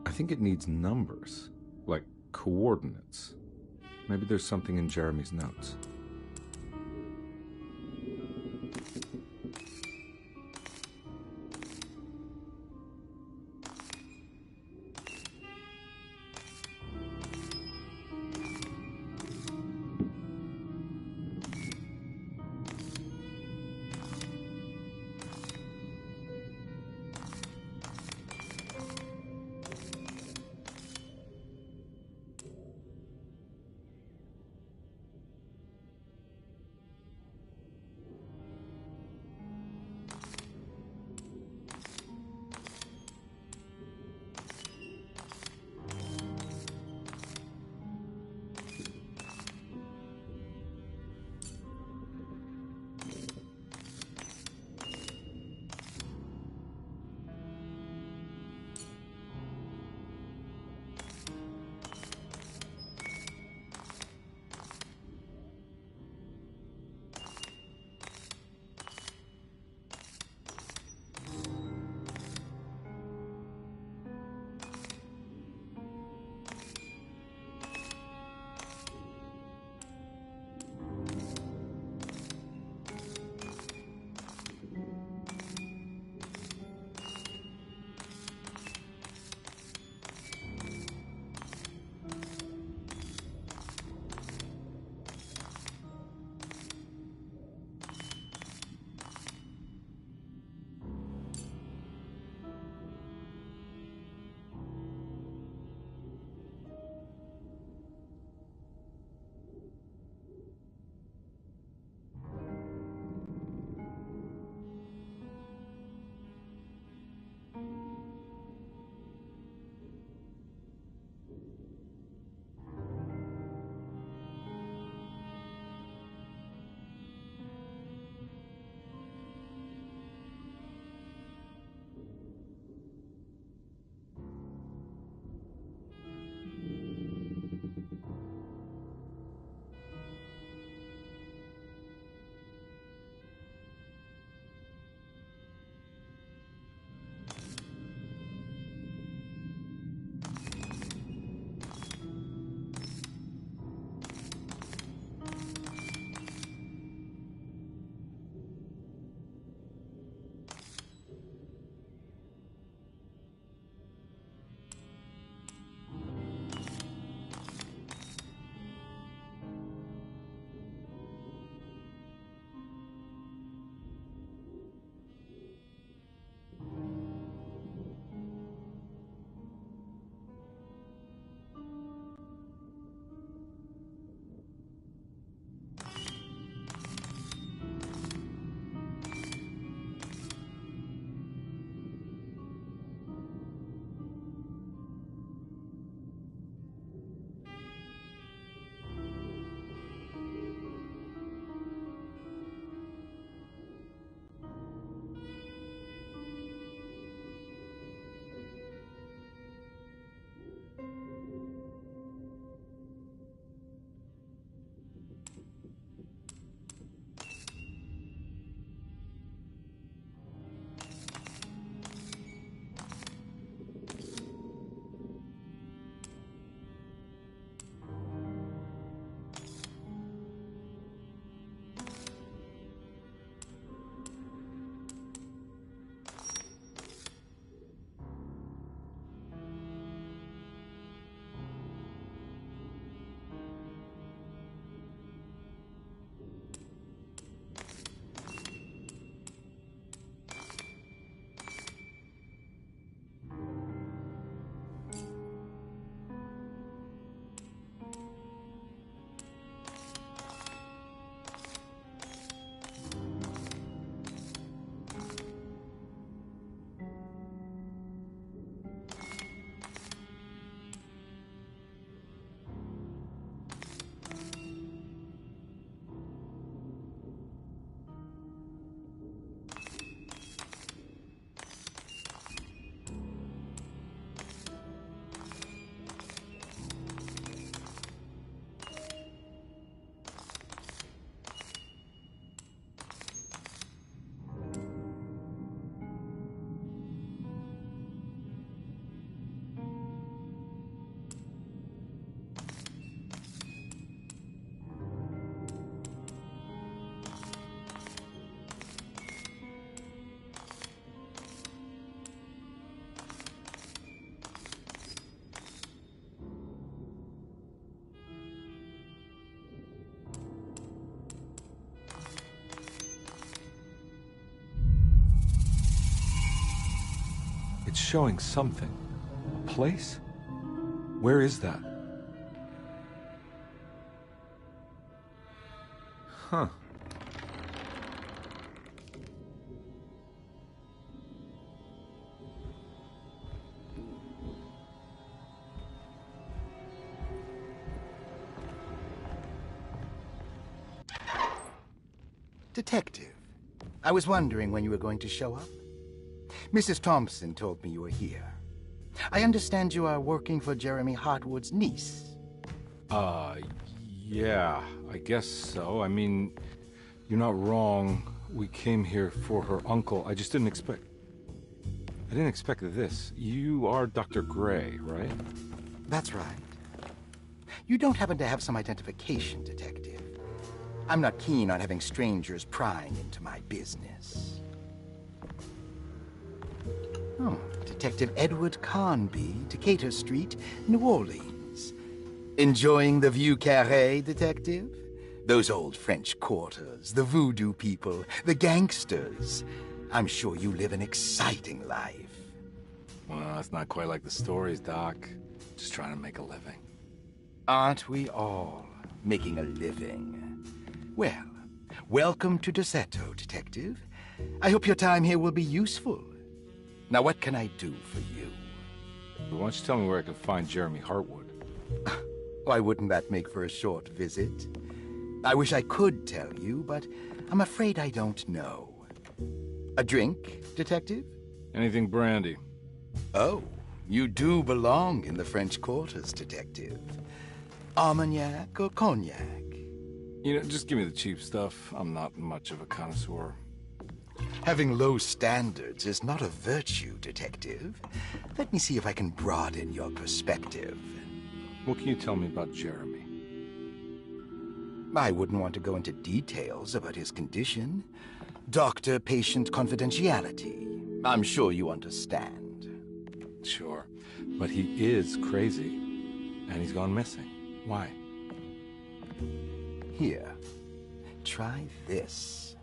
S15: I think it needs numbers, like coordinates. Maybe there's something in Jeremy's notes. showing something. A place? Where is that? Huh.
S19: Detective, I was wondering when you were going to show up. Mrs. Thompson told me you were here. I understand you are working for Jeremy Hartwood's niece.
S15: Yeah, I guess so. I mean, you're not wrong. We came here for her uncle. I just didn't expect... I didn't expect this. You are Dr. Gray, right?
S19: That's right. You don't happen to have some identification, Detective. I'm not keen on having strangers prying into my business. Oh, Detective Edward Carnby, Decatur Street, New Orleans. Enjoying the Vieux Carré, Detective? Those old French quarters, the voodoo people, the gangsters. I'm sure you live an exciting life.
S15: Well, it's not quite like the stories, Doc. Just trying to make a living.
S19: Aren't we all making a living? Well, welcome to Deseto, Detective. I hope your time here will be useful. Now, what can I do for you?
S15: Why don't you tell me where I can find Jeremy Hartwood?
S19: Why wouldn't that make for a short visit? I wish I could tell you, but I'm afraid I don't know. A drink, Detective?
S15: Anything brandy.
S19: Oh, you do belong in the French quarters, Detective. Armagnac or cognac?
S15: You know, just give me the cheap stuff. I'm not much of a connoisseur.
S19: Having low standards is not a virtue, Detective. Let me see if I can broaden your perspective.
S15: What can you tell me about Jeremy?
S19: I wouldn't want to go into details about his condition. Doctor-patient confidentiality. I'm sure you understand.
S15: Sure, but he is crazy, and he's gone missing. Why?
S19: Here, try this.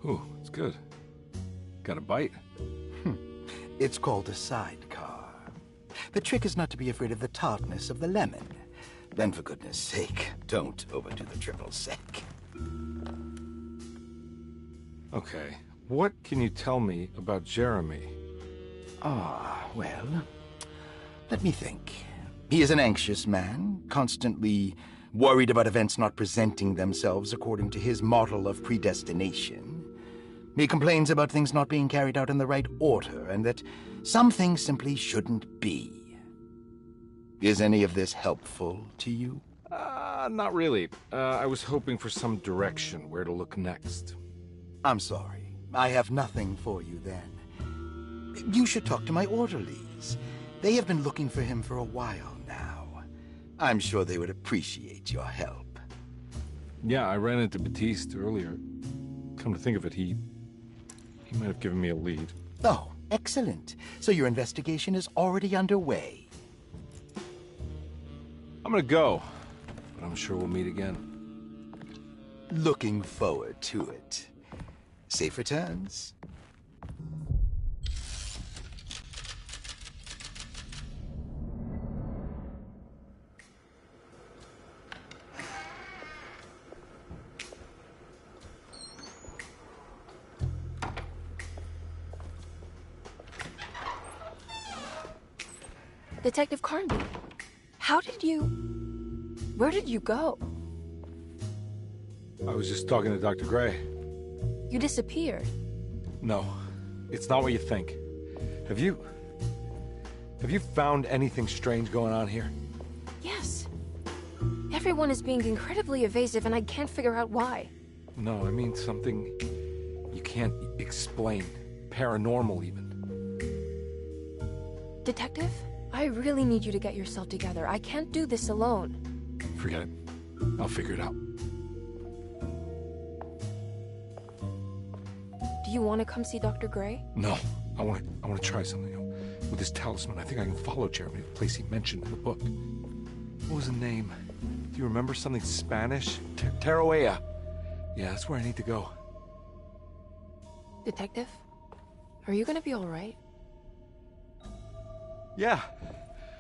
S15: Ooh, it's good. Got a bite?
S19: It's called a sidecar. The trick is not to be afraid of the tartness of the lemon. Then, for goodness sake, don't overdo the triple sec.
S15: Okay, what can you tell me about Jeremy?
S19: Well, let me think. He is an anxious man, constantly worried about events not presenting themselves according to his model of predestination. He complains about things not being carried out in the right order, and that some things simply shouldn't be. Is any of this helpful to you?
S15: Not really. I was hoping for some direction, where to look next.
S19: I'm sorry. I have nothing for you then. You should talk to my orderlies. They have been looking for him for a while now. I'm sure they would appreciate your help.
S15: Yeah, I ran into Batiste earlier. Come to think of it, he might have given me a lead.
S19: Oh, excellent. So your investigation is already underway.
S15: I'm gonna go, but I'm sure we'll meet again.
S19: Looking forward to it. Safe returns.
S3: Detective Carnby, where did you go?
S15: I was just talking to Dr. Gray.
S3: You disappeared.
S15: No, it's not what you think. Have you found anything strange going on here?
S3: Yes. Everyone is being incredibly evasive and I can't figure out why.
S15: No, I mean something you can't explain. Paranormal, even.
S3: Detective, I really need you to get yourself together. I can't do this alone.
S15: Forget it. I'll figure it out.
S3: Do you want to come see Dr. Gray?
S15: No, I want to try something. With this talisman, I think I can follow Jeremy to the place he mentioned in the book. What was the name? Do you remember something Spanish? Teruella. Yeah, that's where I need to go.
S3: Detective? Are you gonna be alright?
S4: Yeah,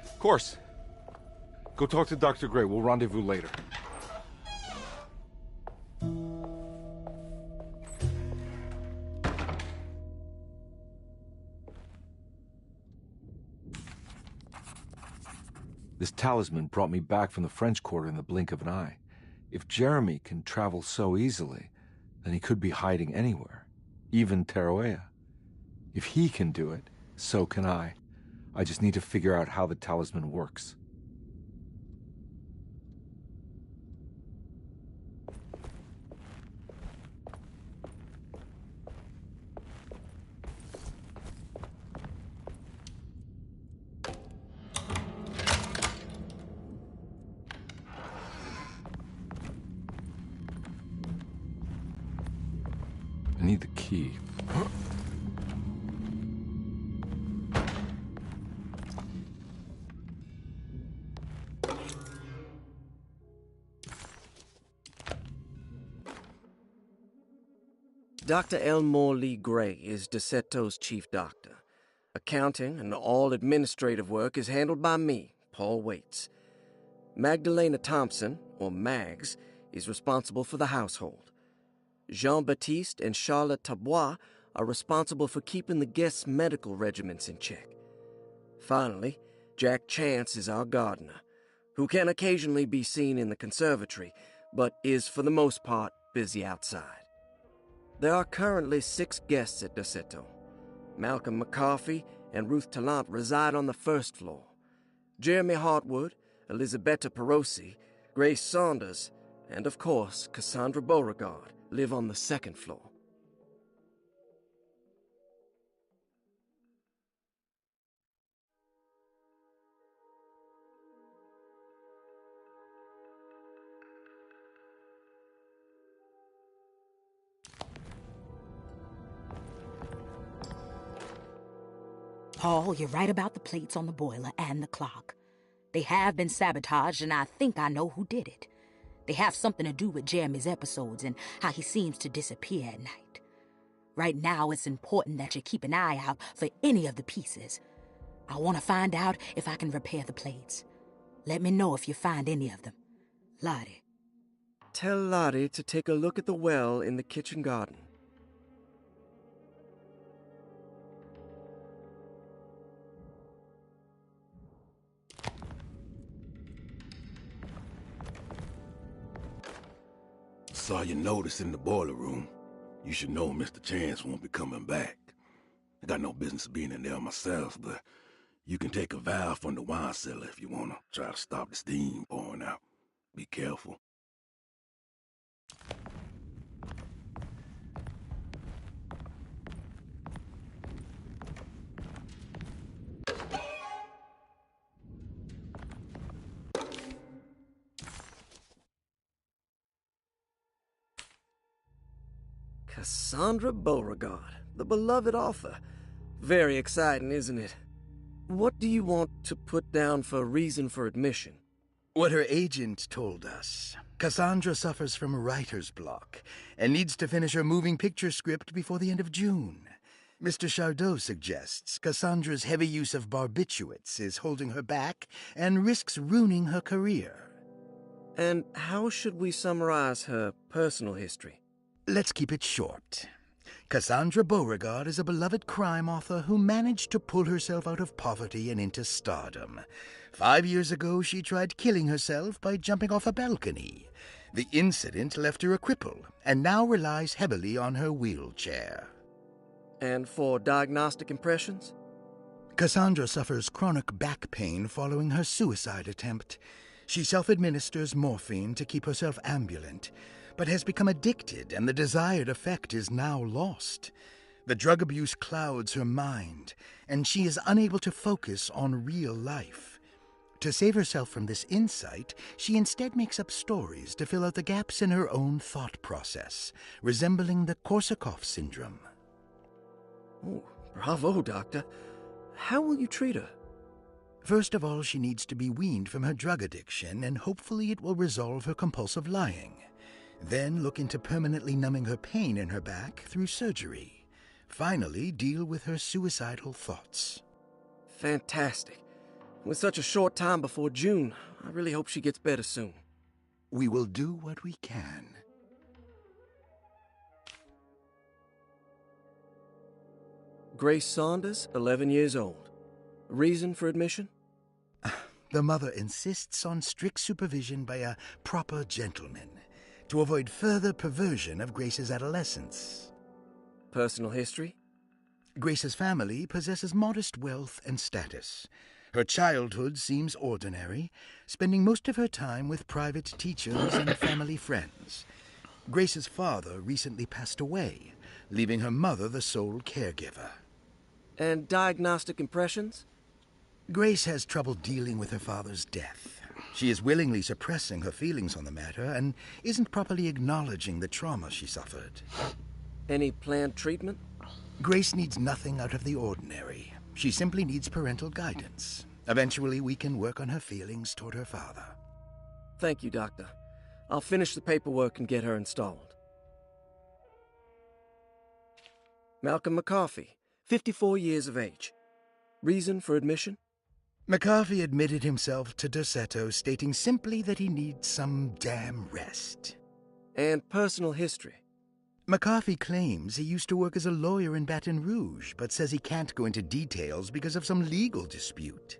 S4: of course. Go talk to Dr. Gray. We'll rendezvous later. This talisman brought me back from the French Quarter in the blink of an eye. If Jeremy can travel so easily, then he could be hiding anywhere, even Tarawea. If he can do it, so can I. I just need to figure out how the talisman works. I need the key.
S8: Dr. Elmore Lee Gray is DeSeto's chief doctor. Accounting and all administrative work is handled by me, Paul Waits. Magdalena Thompson, or Mags, is responsible for the household. Jean-Baptiste and Charlotte Tabois are responsible for keeping the guests' medical regimens in check. Finally, Jack Chance is our gardener, who can occasionally be seen in the conservatory, but is for the most part busy outside. There are currently 6 guests at DeSeto. Malcolm McCarthy and Ruth Tallant reside on the first floor. Jeremy Hartwood, Elisabetta Perosi, Grace Saunders, and of course Cassandra Beauregard live on the second floor.
S9: Paul, you're right about the plates on the boiler and the clock. They have been sabotaged, and I think I know who did it. They have something to do with Jeremy's episodes and how he seems to disappear at night. Right now, it's important that you keep an eye out for any of the pieces. I want to find out if I can repair the plates. Let me know if you find any of them. Lottie.
S8: Tell Lottie to take a look at the well in the kitchen garden.
S16: Saw your notice in the boiler room. You should know Mr. Chance won't be coming back. I got no business being in there myself, but you can take a valve from the wine cellar if you want to try to stop the steam pouring out. Be careful.
S8: Cassandra Beauregard, the beloved author. Very exciting, isn't it? What do you want to put down for reason for admission?
S20: What her agent told us. Cassandra suffers from writer's block and needs to finish her moving picture script before the end of June. Mr. Chardot suggests Cassandra's heavy use of barbiturates is holding her back and risks ruining her career.
S8: And how should we summarize her personal history?
S20: Let's keep it short. Cassandra Beauregard is a beloved crime author who managed to pull herself out of poverty and into stardom. 5 years ago, she tried killing herself by jumping off a balcony. The incident left her a cripple, and now relies heavily on her wheelchair.
S8: And for diagnostic impressions?
S20: Cassandra suffers chronic back pain following her suicide attempt. She self-administers morphine to keep herself ambulant, but has become addicted, and the desired effect is now lost. The drug abuse clouds her mind, and she is unable to focus on real life. To save herself from this insight, she instead makes up stories to fill out the gaps in her own thought process, resembling the Korsakoff syndrome.
S8: Oh, bravo, Doctor. How will you treat her?
S20: First of all, she needs to be weaned from her drug addiction, and hopefully it will resolve her compulsive lying. Then look into permanently numbing her pain in her back through surgery. finally deal with her suicidal thoughts.
S8: Fantastic. With such a short time before June, I really hope she gets better soon.
S20: We will do what we can.
S8: Grace Saunders, 11 years old. Reason for admission?
S20: The mother insists on strict supervision by a proper gentleman to avoid further perversion of Grace's adolescence.
S8: Personal history?
S20: Grace's family possesses modest wealth and status. Her childhood seems ordinary, spending most of her time with private teachers and family friends. Grace's father recently passed away, leaving her mother the sole caregiver.
S8: And diagnostic impressions?
S20: Grace has trouble dealing with her father's death. She is willingly suppressing her feelings on the matter and isn't properly acknowledging the trauma she suffered.
S8: Any planned treatment?
S20: Grace needs nothing out of the ordinary. She simply needs parental guidance. Eventually, we can work on her feelings toward her father.
S8: Thank you, Doctor. I'll finish the paperwork and get her installed. Malcolm McCarthy, 54 years of age. Reason for admission?
S20: McCarthy admitted himself to Derceto, stating simply that he needs some damn rest.
S8: And personal history?
S20: McCarthy claims he used to work as a lawyer in Baton Rouge, but says he can't go into details because of some legal dispute.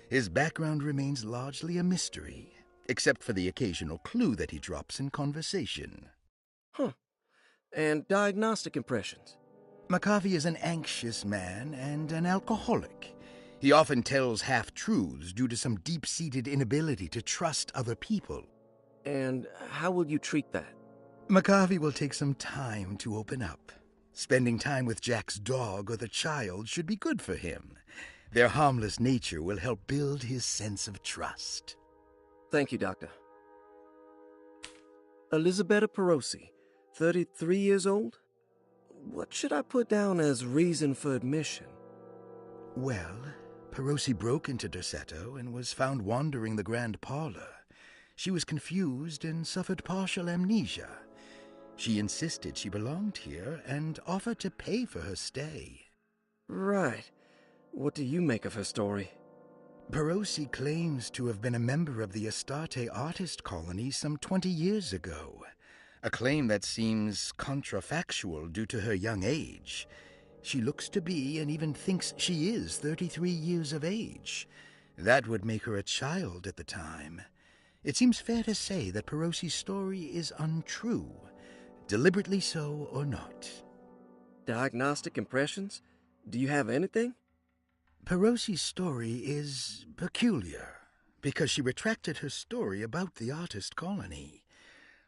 S20: His background remains largely a mystery, except for the occasional clue that he drops in conversation.
S8: Huh. And diagnostic impressions?
S20: McCarthy is an anxious man and an alcoholic. He often tells half-truths due to some deep-seated inability to trust other people.
S8: And how will you treat that?
S20: McCarthy will take some time to open up. Spending time with Jack's dog or the child should be good for him. Their harmless nature will help build his sense of trust.
S8: Thank you, Doctor. Elisabetta Perosi, 33 years old? What should I put down as reason for admission?
S20: Well, Perosi broke into Derceto and was found wandering the grand parlor. She was confused and suffered partial amnesia. She insisted she belonged here and offered to pay for her stay.
S8: Right. What do you make of her story?
S20: Perosi claims to have been a member of the Astarte artist colony some 20 years ago. A claim that seems contrafactual due to her young age. She looks to be and even thinks she is 33 years of age. That would make her a child at the time. It seems fair to say that Perosi's story is untrue, deliberately so or not.
S8: Diagnostic impressions? Do you have anything?
S20: Perosi's story is peculiar, because she retracted her story about the artist colony.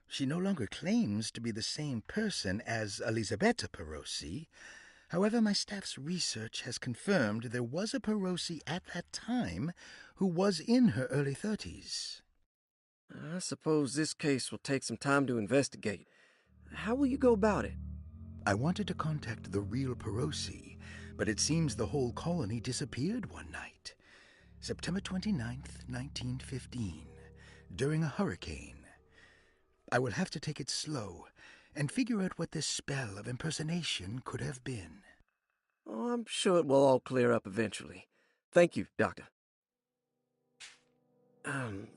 S20: She no longer claims to be the same person as Elisabetta Perosi. However, my staff's research has confirmed there was a Perosi at that time who was in her early 30s.
S8: I suppose this case will take some time to investigate. How will you go about it?
S20: I wanted to contact the real Perosi, but it seems the whole colony disappeared one night. September 29th, 1915, during a hurricane. I will have to take it slow and figure out what this spell of impersonation could have been.
S8: Oh, I'm sure it will all clear up eventually. Thank you, Doctor.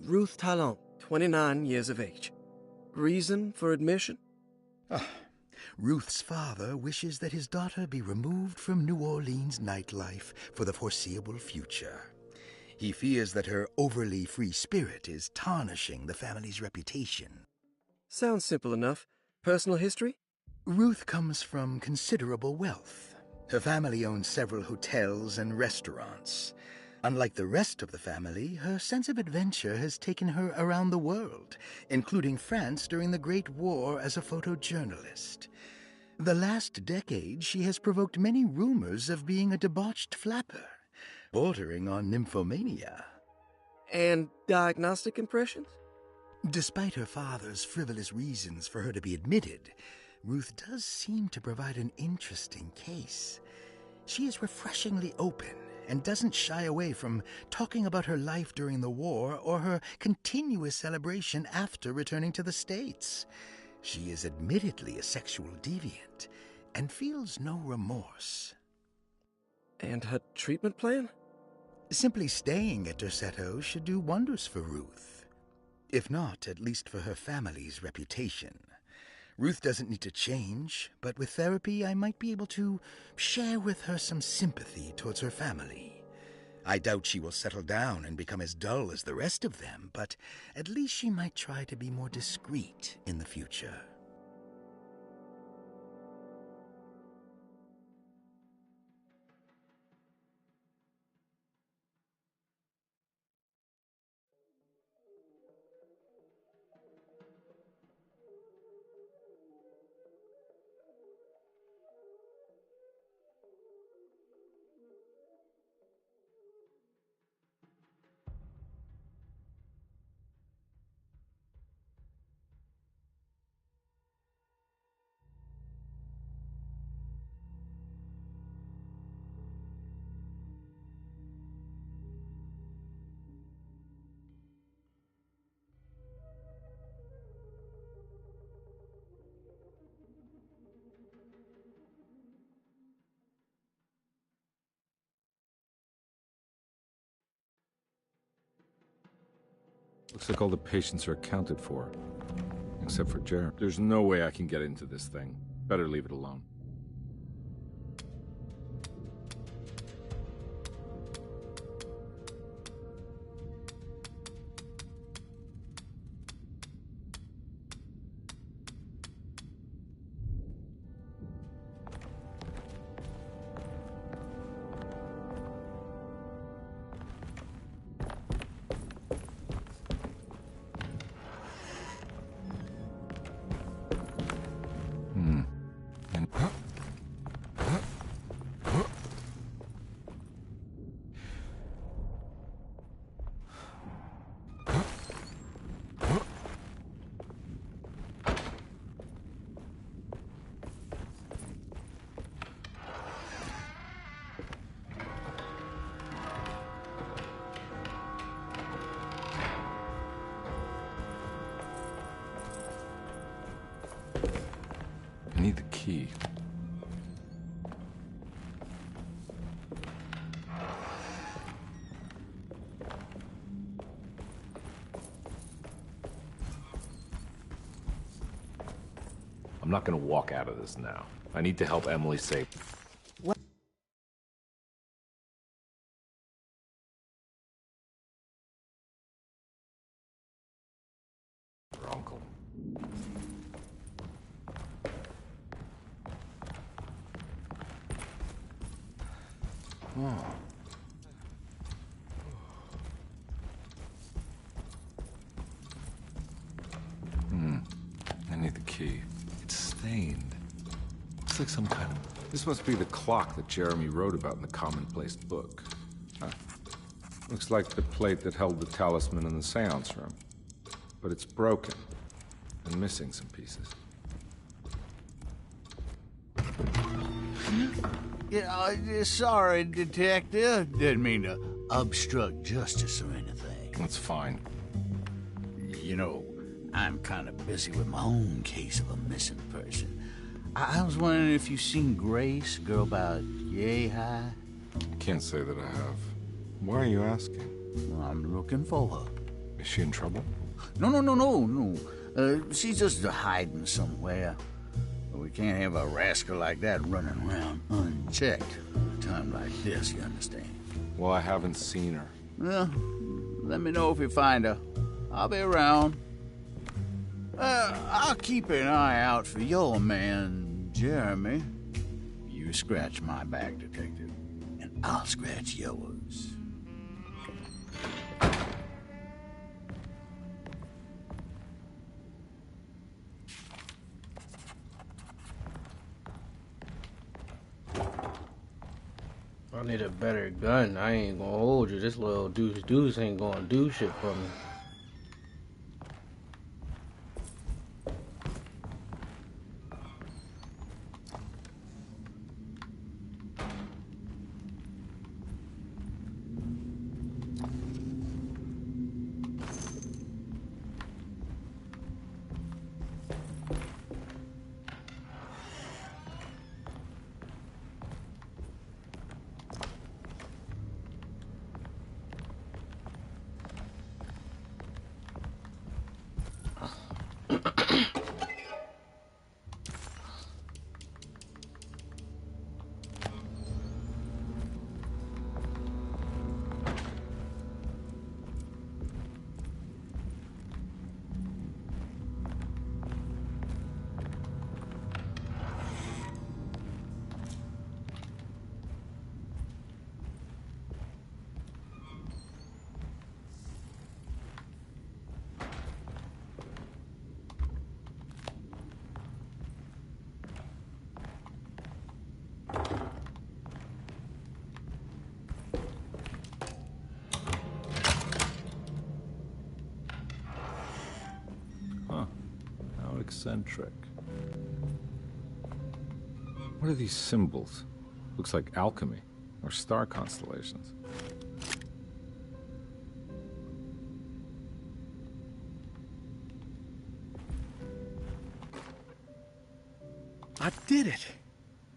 S8: Ruth Talon, 29 years of age. Reason for admission?
S20: Ruth's father wishes that his daughter be removed from New Orleans nightlife for the foreseeable future. He fears that her overly free spirit is tarnishing the family's reputation.
S8: Sounds simple enough. Personal history?
S20: Ruth comes from considerable wealth. Her family owns several hotels and restaurants. Unlike the rest of the family, her sense of adventure has taken her around the world, including France during the Great War as a photojournalist. The last decade, she has provoked many rumors of being a debauched flapper, bordering on nymphomania.
S8: And diagnostic impressions?
S20: Despite her father's frivolous reasons for her to be admitted, Ruth does seem to provide an interesting case. She is refreshingly open and doesn't shy away from talking about her life during the war or her continuous celebration after returning to the States. She is admittedly a sexual deviant, and feels no remorse.
S8: And her treatment plan?
S20: Simply staying at Derceto should do wonders for Ruth. If not, at least for her family's reputation. Ruth doesn't need to change, but with therapy I might be able to share with her some sympathy towards her family. I doubt she will settle down and become as dull as the rest of them, but at least she might try to be more discreet in the future.
S15: Looks like all the patients are accounted for. Except for Jeremy. There's no way I can get into this thing. Better leave it alone. I need the key. I'm not gonna walk out of this now. I need to help Emily save.
S7: What?
S15: Her uncle. Oh. I need the key. It's stained. Looks like some kind of... This must be the clock that Jeremy wrote about in the commonplace book. Huh. Looks like the plate that held the talisman in the seance room. But it's broken and missing some pieces.
S13: Yeah, sorry, Detective. Didn't mean to obstruct justice or anything.
S15: That's fine.
S13: You know, I'm kind of busy with my own case of a missing person. I was wondering if you've seen Grace, girl about yay high?
S15: Can't say that I have. Why are you asking?
S13: Well, I'm looking for her.
S15: Is she in trouble?
S13: No. She's just hiding somewhere. We can't have a rascal like that running around unchecked at a time like this, you understand?
S15: Well, I haven't seen her.
S13: Well, let me know if you find her. I'll be around. I'll keep an eye out for your man, Jeremy. You scratch my back, Detective, and I'll scratch yours.
S1: I need a better gun. I ain't gonna hold you. This little deuce ain't gonna do shit for me.
S15: eccentric. What are these symbols? Looks like alchemy, or star constellations.
S14: I did it!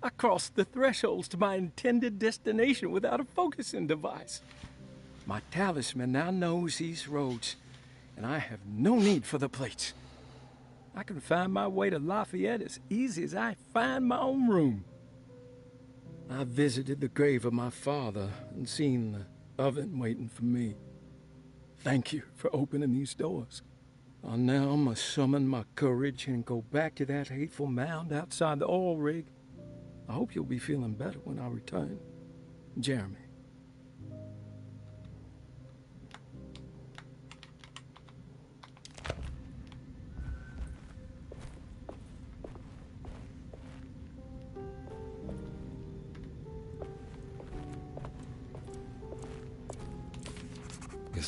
S14: I crossed the thresholds to my intended destination without a focusing device. My talisman now knows these roads, and I have no need for the plates. I can find my way to Lafayette as easy as I find my own room. I visited the grave of my father and seen the oven waiting for me. Thank you for opening these doors. I now must summon my courage and go back to that hateful mound outside the oil rig. I hope you'll be feeling better when I return. Jeremy.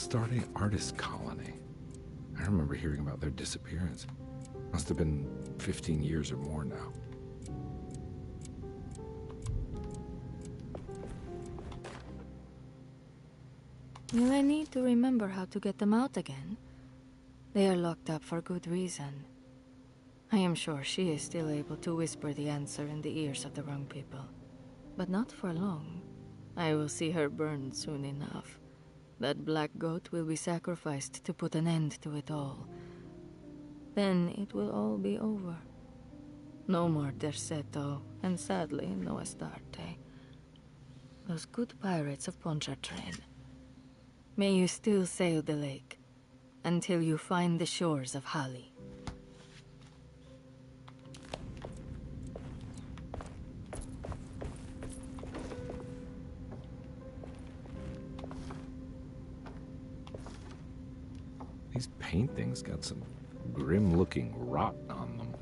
S15: Astarte Artist Colony. I remember hearing about their disappearance. Must have been 15 years or more now.
S12: Will I need to remember how to get them out again? They are locked up for good reason. I am sure she is still able to whisper the answer in the ears of the wrong people. But not for long. I will see her burned soon enough. That black goat will be sacrificed to put an end to it all. Then it will all be over. No more Derceto, and sadly, no Astarte. Those good pirates of Pontchartrain. May you still sail the lake, until you find the shores of Hali.
S15: These paintings got some grim-looking rot on them.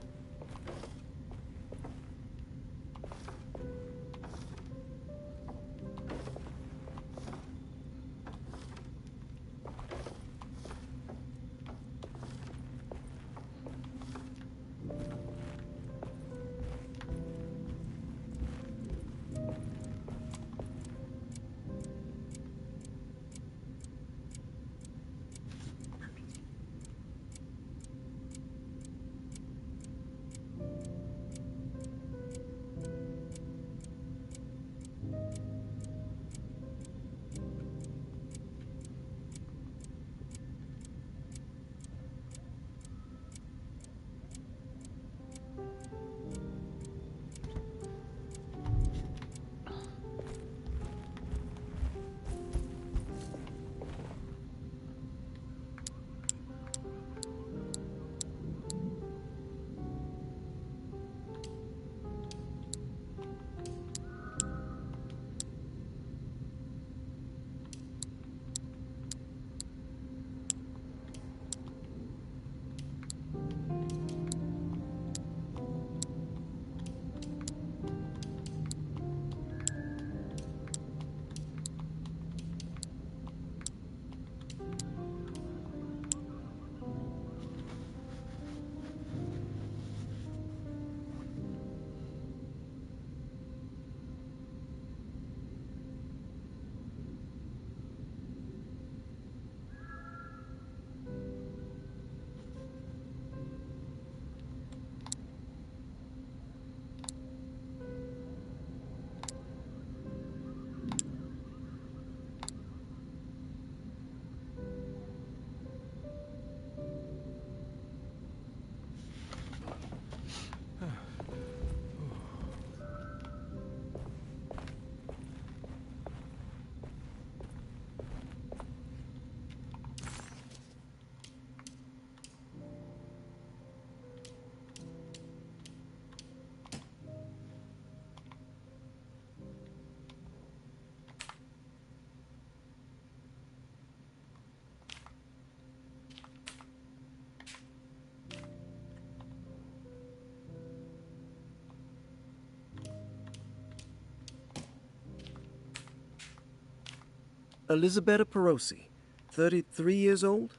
S8: Elisabetta Perosi, 33 years old?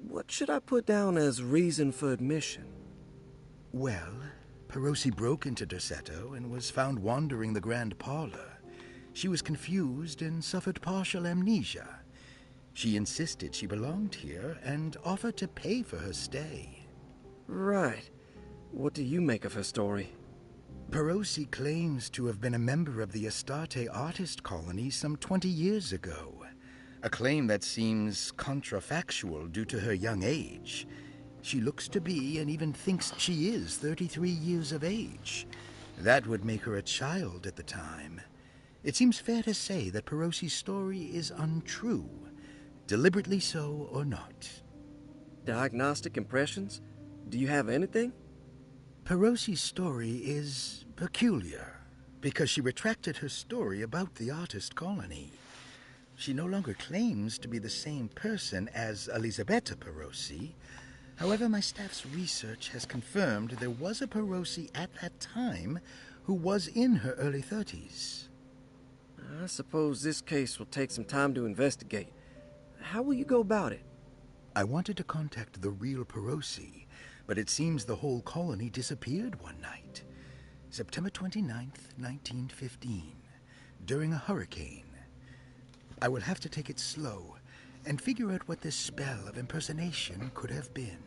S8: What should I put down as reason for admission?
S20: Well, Perosi broke into Derceto and was found wandering the grand parlor. She was confused and suffered partial amnesia. She insisted she belonged here and offered to pay for her stay.
S8: Right. What do you make of her story?
S20: Perosi claims to have been a member of the Astarte artist colony some 20 years ago. A claim that seems contrafactual due to her young age. She looks to be, and even thinks she is, 33 years of age. That would make her a child at the time. It seems fair to say that Perosi's story is untrue, deliberately so or not.
S8: Diagnostic impressions? Do you have anything?
S20: Perosi's story is peculiar, because she retracted her story about the artist colony. She no longer claims to be the same person as Elisabetta Perosi. However, my staff's research has confirmed there was a Perosi at that time who was in her early 30s.
S8: I suppose this case will take some time to investigate. How will you go about it?
S20: I wanted to contact the real Perosi, but it seems the whole colony disappeared one night. September 29th, 1915, during a hurricane. I will have to take it slow and figure out what this spell of impersonation could have been.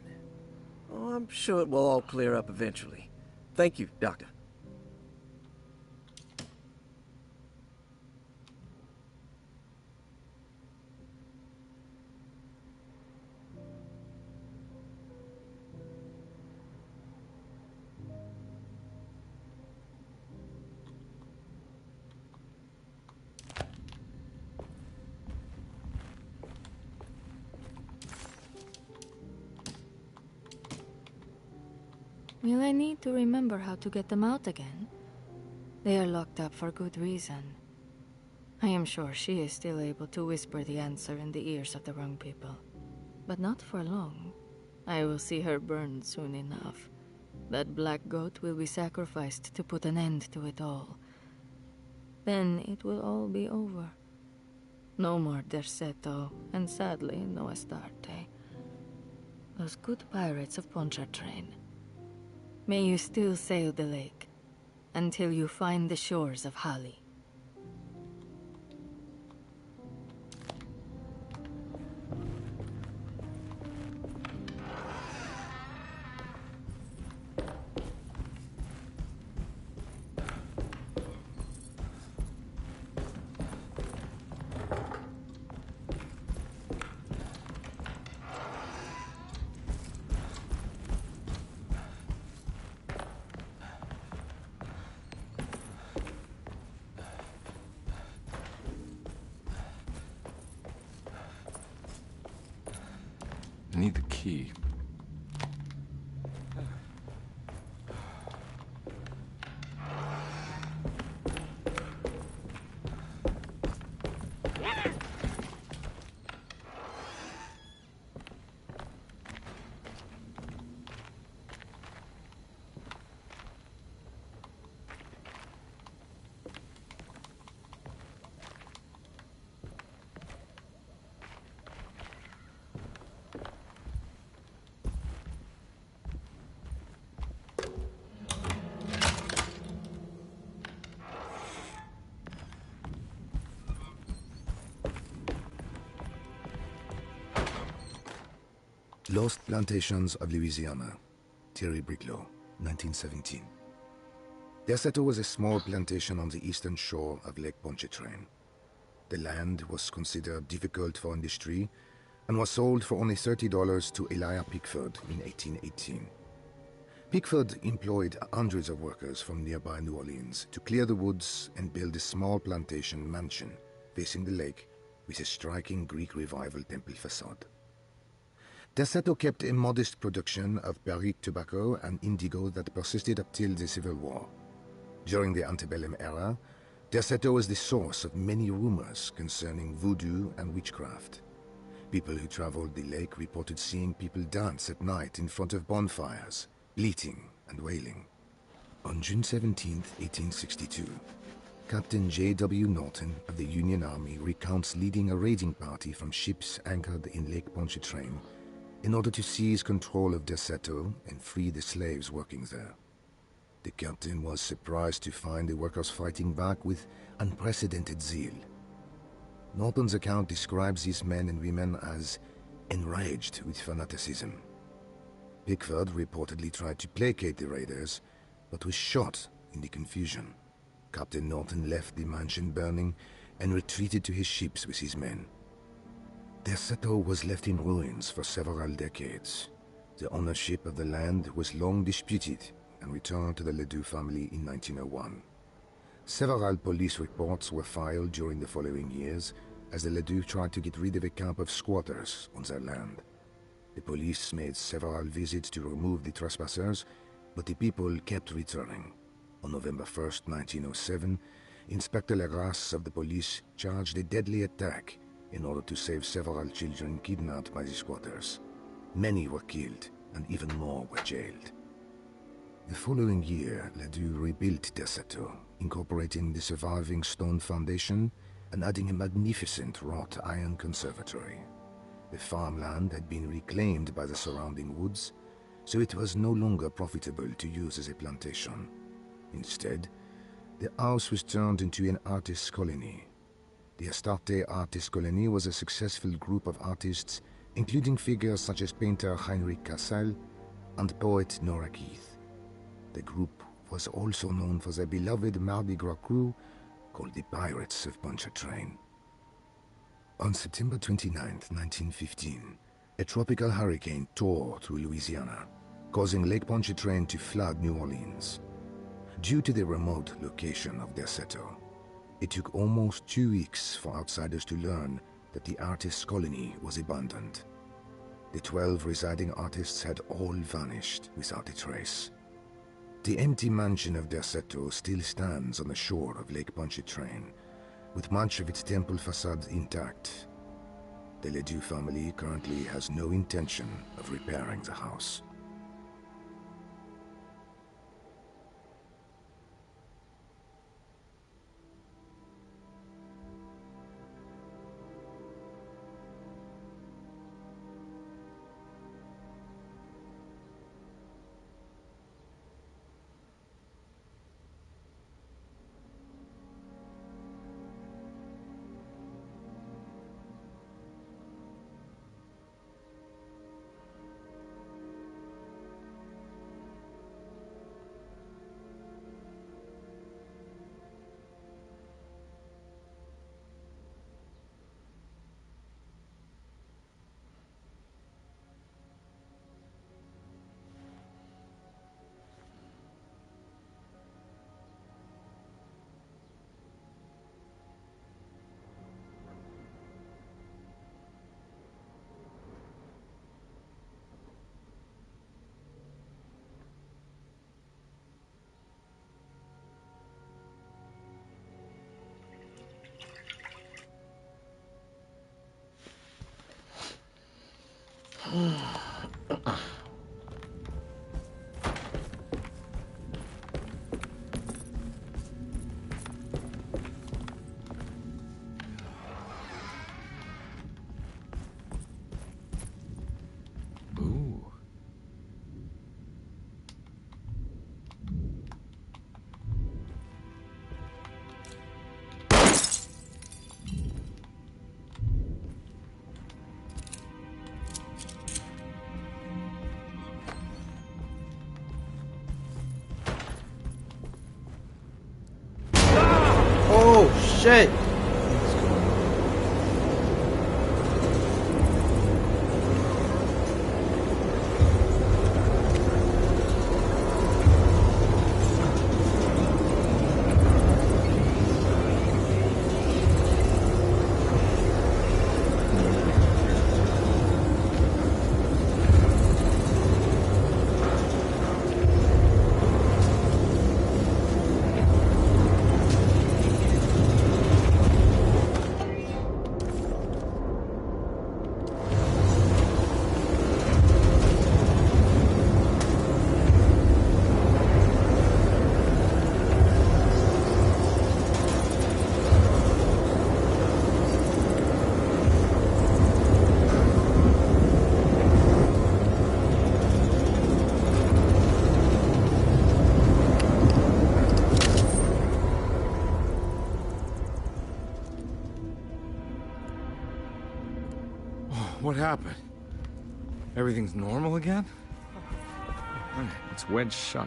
S8: Oh, I'm sure it will all clear up eventually. Thank you, Doctor.
S12: Will I need to remember how to get them out again? They are locked up for good reason. I am sure she is still able to whisper the answer in the ears of the wrong people. But not for long. I will see her burned soon enough. That black goat will be sacrificed to put an end to it all. Then it will all be over. No more Derceto, and sadly, no Astarte. Those good pirates of Pontchartrain. May you still sail the lake, until you find the shores of Hali.
S15: I need the key.
S18: Lost Plantations of Louisiana, Thierry Briclot, 1917. Derceto was a small plantation on the eastern shore of Lake Pontchartrain. The land was considered difficult for industry and was sold for only $30 to Elijah Pickford in 1818. Pickford employed hundreds of workers from nearby New Orleans to clear the woods and build a small plantation mansion facing the lake with a striking Greek Revival temple facade. Derceto kept a modest production of barrique tobacco and indigo that persisted up till the Civil War. During the antebellum era, Derceto was the source of many rumors concerning voodoo and witchcraft. People who traveled the lake reported seeing people dance at night in front of bonfires, bleating and wailing. On June 17, 1862, Captain J.W. Norton of the Union Army recounts leading a raiding party from ships anchored in Lake Pontchartrain
S16: in order to seize control of Derceto and free the slaves working there. The captain was surprised to find the workers fighting back with unprecedented zeal. Norton's account describes these men and women as enraged with fanaticism. Pickford reportedly tried to placate the raiders, but was shot in the confusion. Captain Norton left the mansion burning and retreated to his ships with his men. Derceto was left in ruins for several decades. The ownership of the land was long disputed and returned to the Ledoux family in 1901. Several police reports were filed during the following years as the Ledoux tried to get rid of a camp of squatters on their land. The police made several visits to remove the trespassers, but the people kept returning. On November 1st, 1907, Inspector Legrasse of the police charged a deadly attack in order to save several children kidnapped by the squatters. Many were killed, and even more were jailed. The following year, Ledoux rebuilt Derceto, incorporating the surviving stone foundation and adding a magnificent wrought iron conservatory. The farmland had been reclaimed by the surrounding woods, so it was no longer profitable to use as a plantation. Instead, the house was turned into an artist's colony. The Astarte Artist Colony was a successful group of artists, including figures such as painter Heinrich Cassel and poet Nora Keith. The group was also known for their beloved Mardi Gras crew called the Pirates of Pontchartrain. On September 29, 1915, a tropical hurricane tore through Louisiana, causing Lake Pontchartrain to flood New Orleans. Due to the remote location of Derceto, it took almost 2 weeks for outsiders to learn that the artists' colony was abandoned. The 12 residing artists had all vanished without a trace. The empty mansion of Derceto still stands on the shore of Lake Pontchartrain, with much of its temple facade intact. The Ledoux family currently has no intention of repairing the house.
S1: Shit!
S2: What happened? Everything's normal again? It's wedged shut.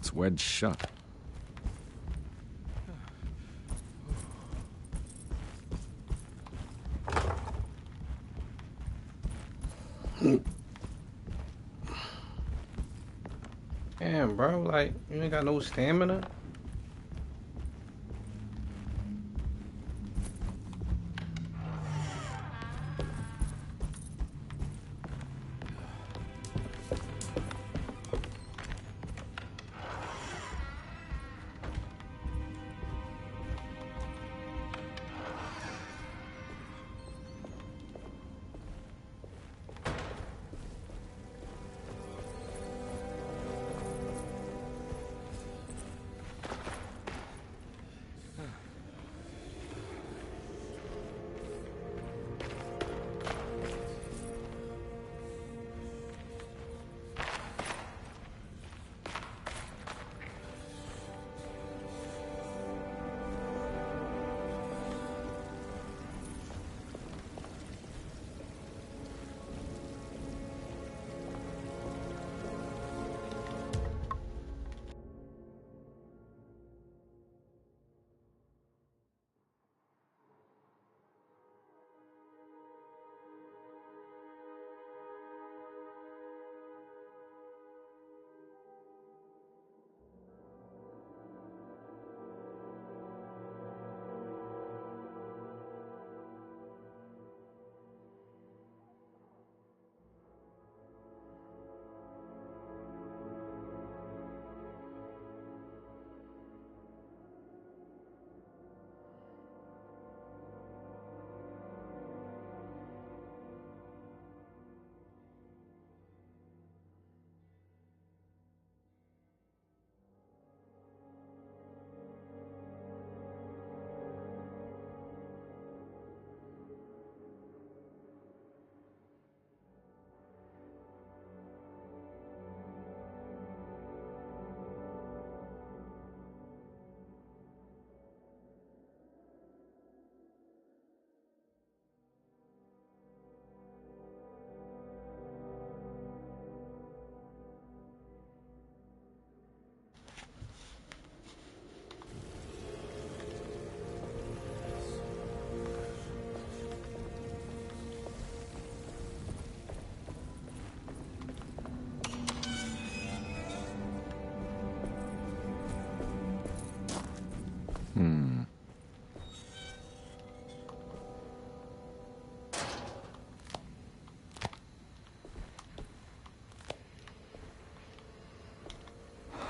S2: It's wedged shut.
S1: Damn, bro, like, you ain't got no stamina?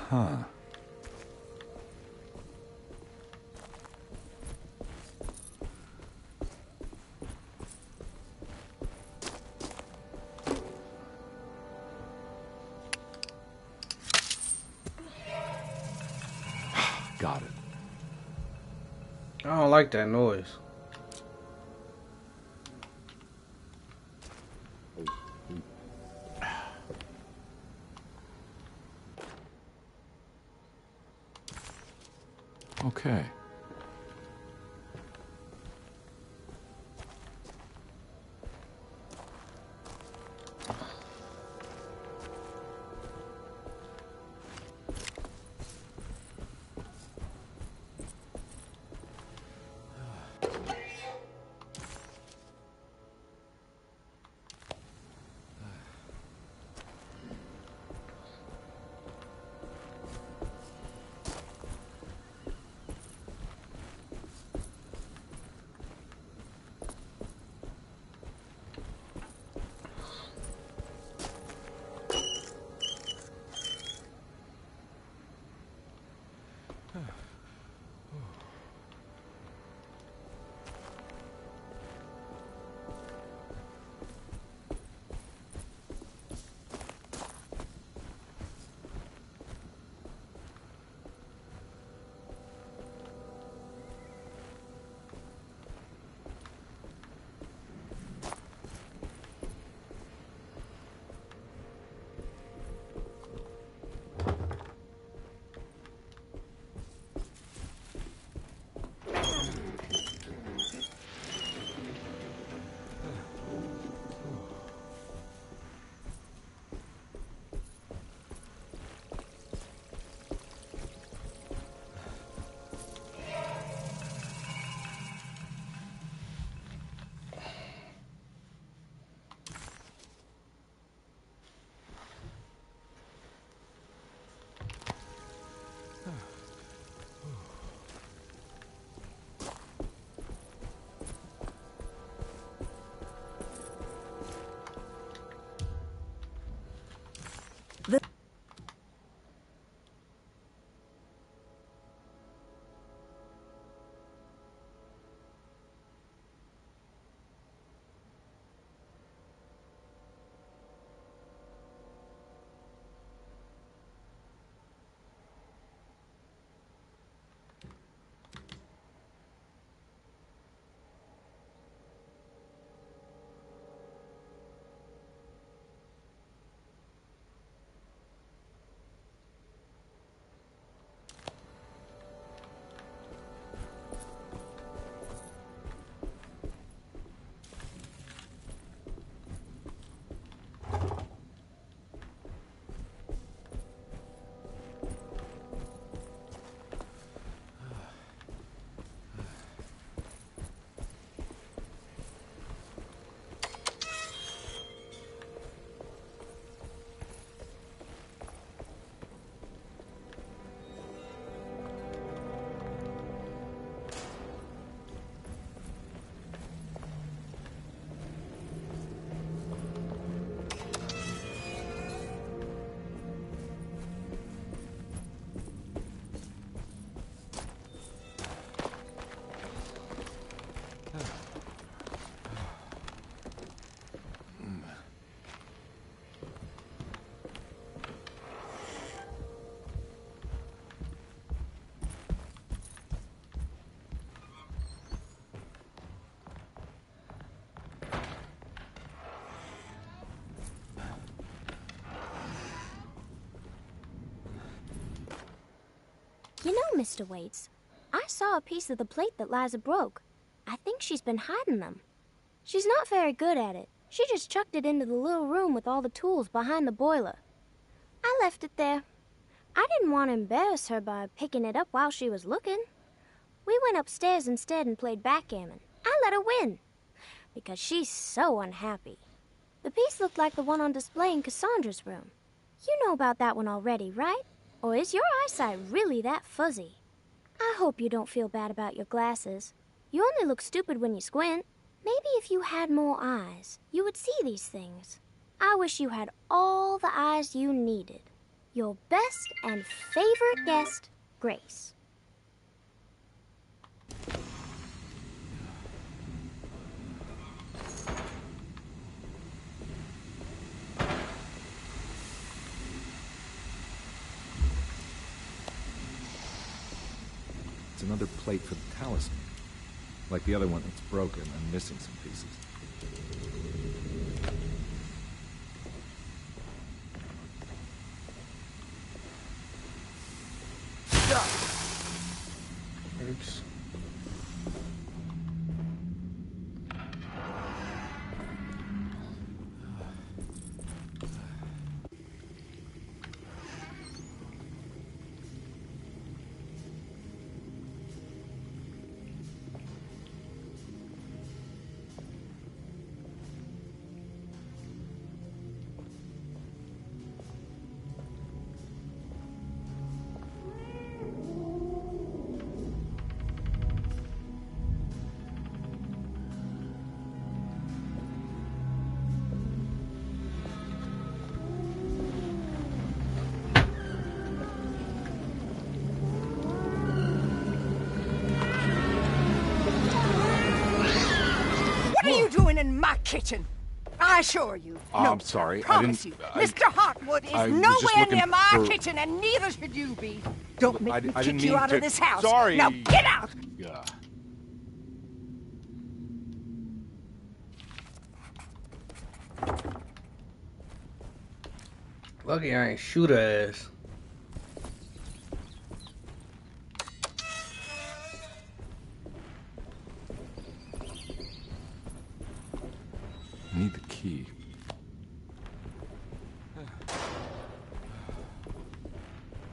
S4: Huh. Got it.
S1: I don't like that noise.
S15: Okay.
S11: You know, Mr. Waits, I saw a piece of the plate that Liza broke. I think she's been hiding them. She's not very good at it. She just chucked it into the little room with all the tools behind the boiler. I left it there. I didn't want to embarrass her by picking it up while she was looking. We went upstairs instead and played backgammon. I let her win, because she's so unhappy. The piece looked like the one on display in Cassandra's room. You know about that one already, right? Or is your eyesight really that fuzzy? I hope you don't feel bad about your glasses. You only look stupid when you squint. Maybe if you had more eyes, you would see these things. I wish you had all the eyes you needed. Your best and favorite guest, Grace.
S15: It's another plate for the talisman. like the other one that's broken and missing some pieces.
S1: Oops.
S5: What are you doing in my kitchen? I assure you.
S15: Oh,
S5: no,
S15: I'm sorry.
S5: Promise you. Mr. Hartwood is
S15: I was just
S5: nowhere
S15: looking
S5: near my
S15: for-
S5: kitchen, and neither should you be. Don't make me
S15: I didn't
S5: kick you
S15: mean
S5: out
S15: to-
S5: of this house.
S15: Sorry.
S5: Now get out!
S15: Yeah.
S1: Lucky I ain't shoot her ass.
S15: I need the key.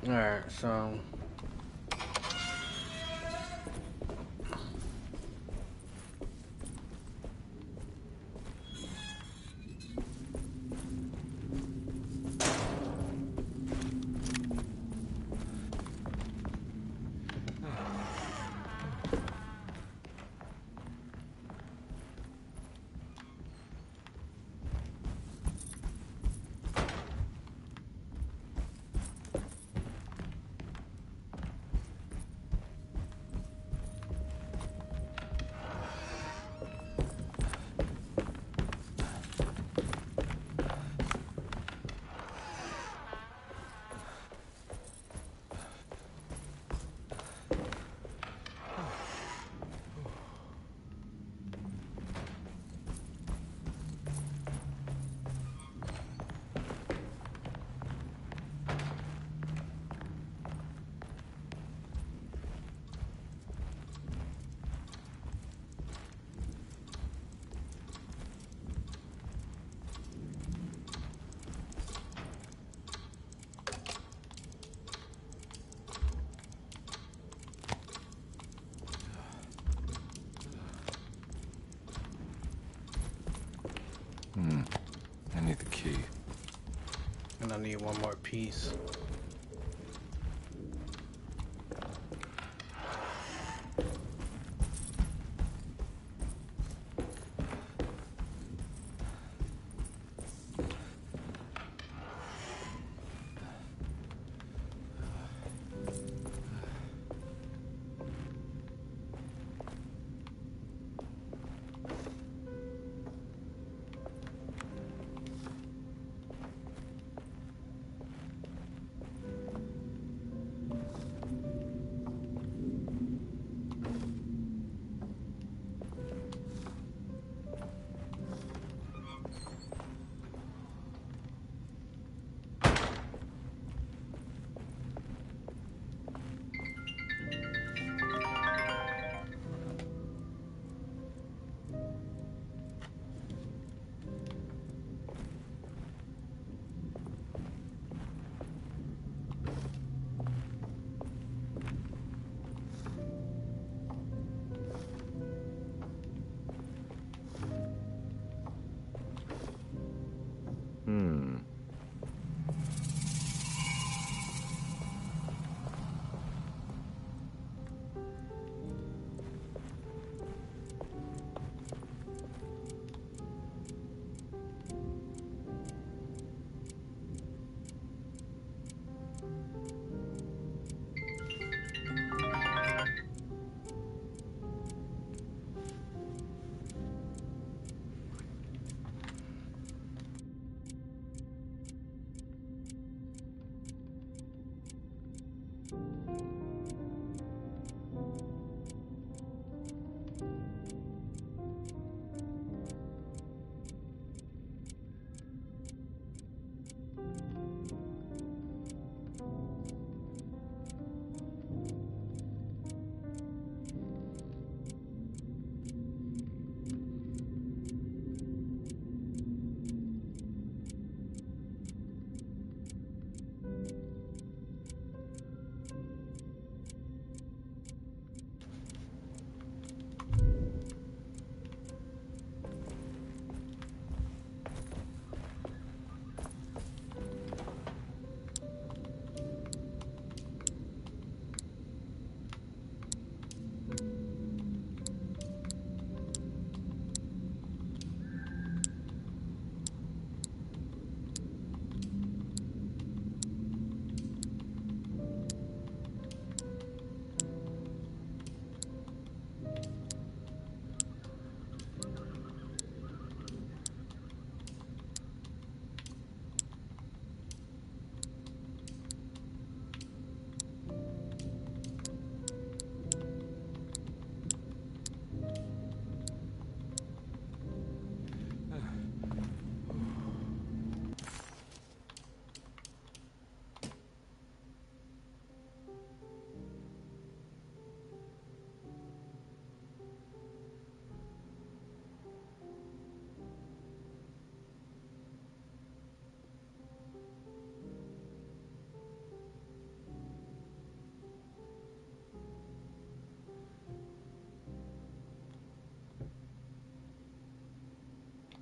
S1: Alright, so...
S15: I need the key.
S1: And I need one more piece.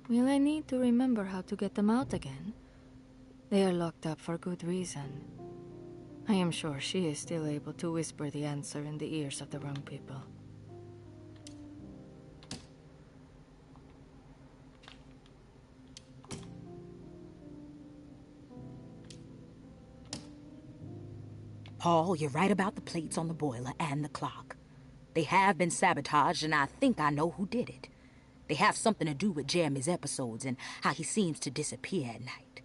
S12: Will I need to remember how to get them out again? They are locked up for good reason. I am sure she is still able to whisper the answer in the ears of the wrong people.
S9: Paul, you're right about the plates on the boiler and the clock. They have been sabotaged, and I think I know who did it. They have something to do with Jeremy's episodes and how he seems to disappear at night.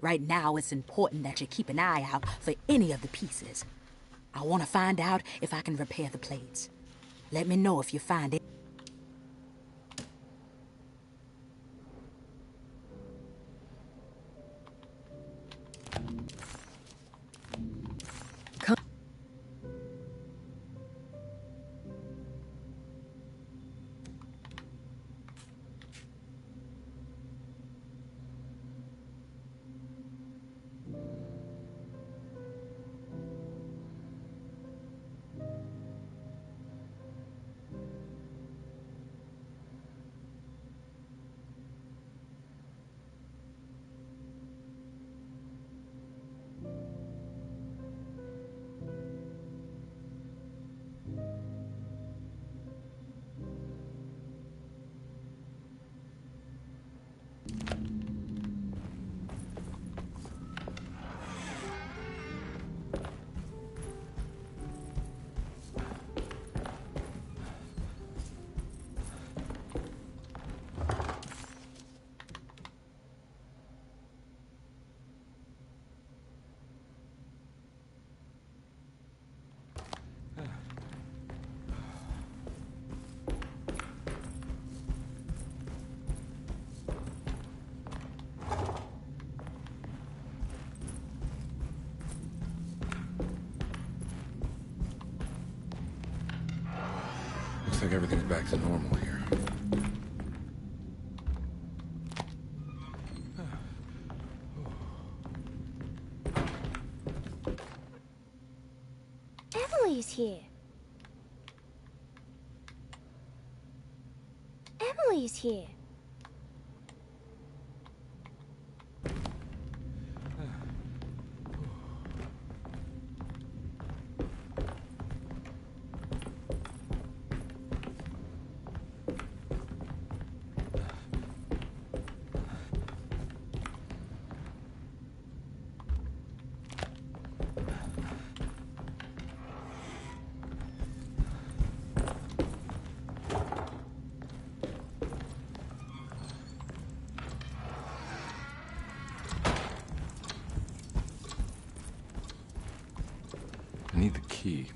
S9: Right now, it's important that you keep an eye out for any of the pieces. I want to find out if I can repair the plates. Let me know if you find it.
S15: Looks like everything's back to normal here.
S11: Emily's here. Emily's here.
S15: I need the key.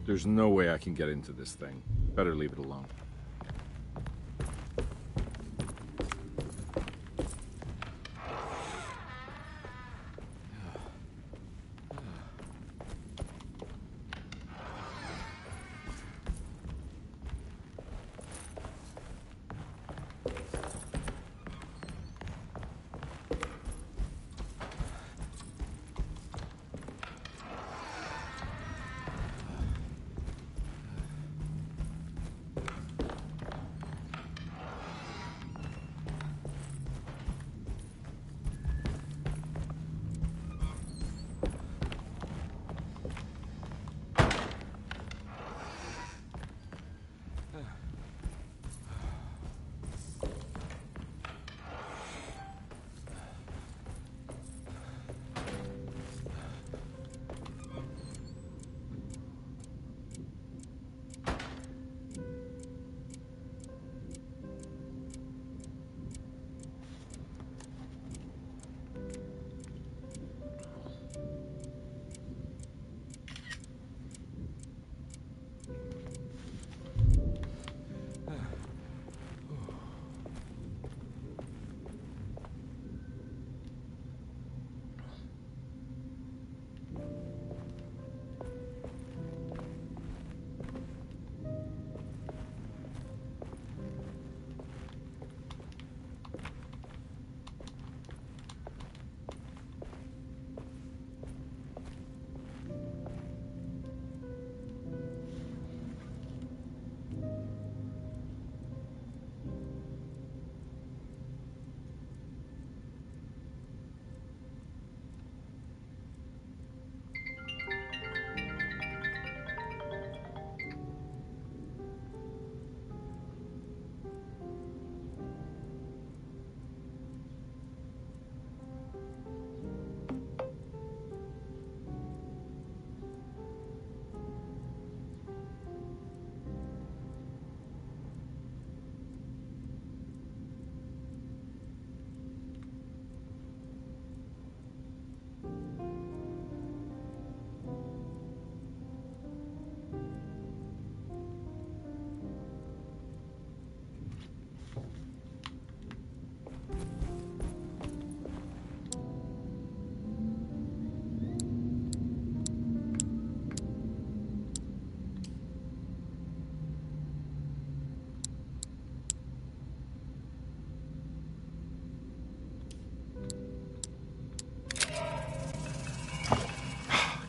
S15: There's no way I can get into this thing. Better leave it alone.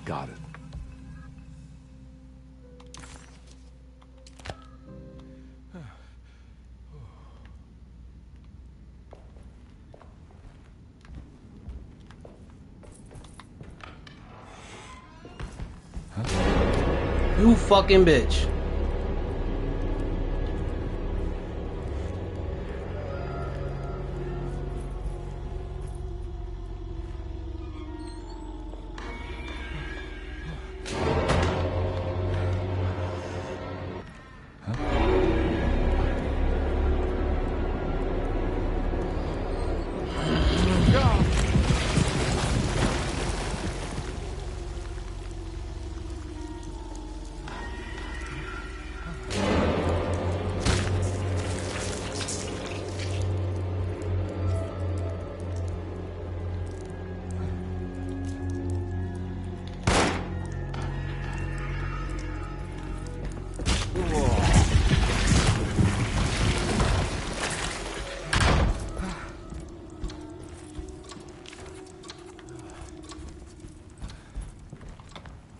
S4: Got it.
S1: You fucking bitch.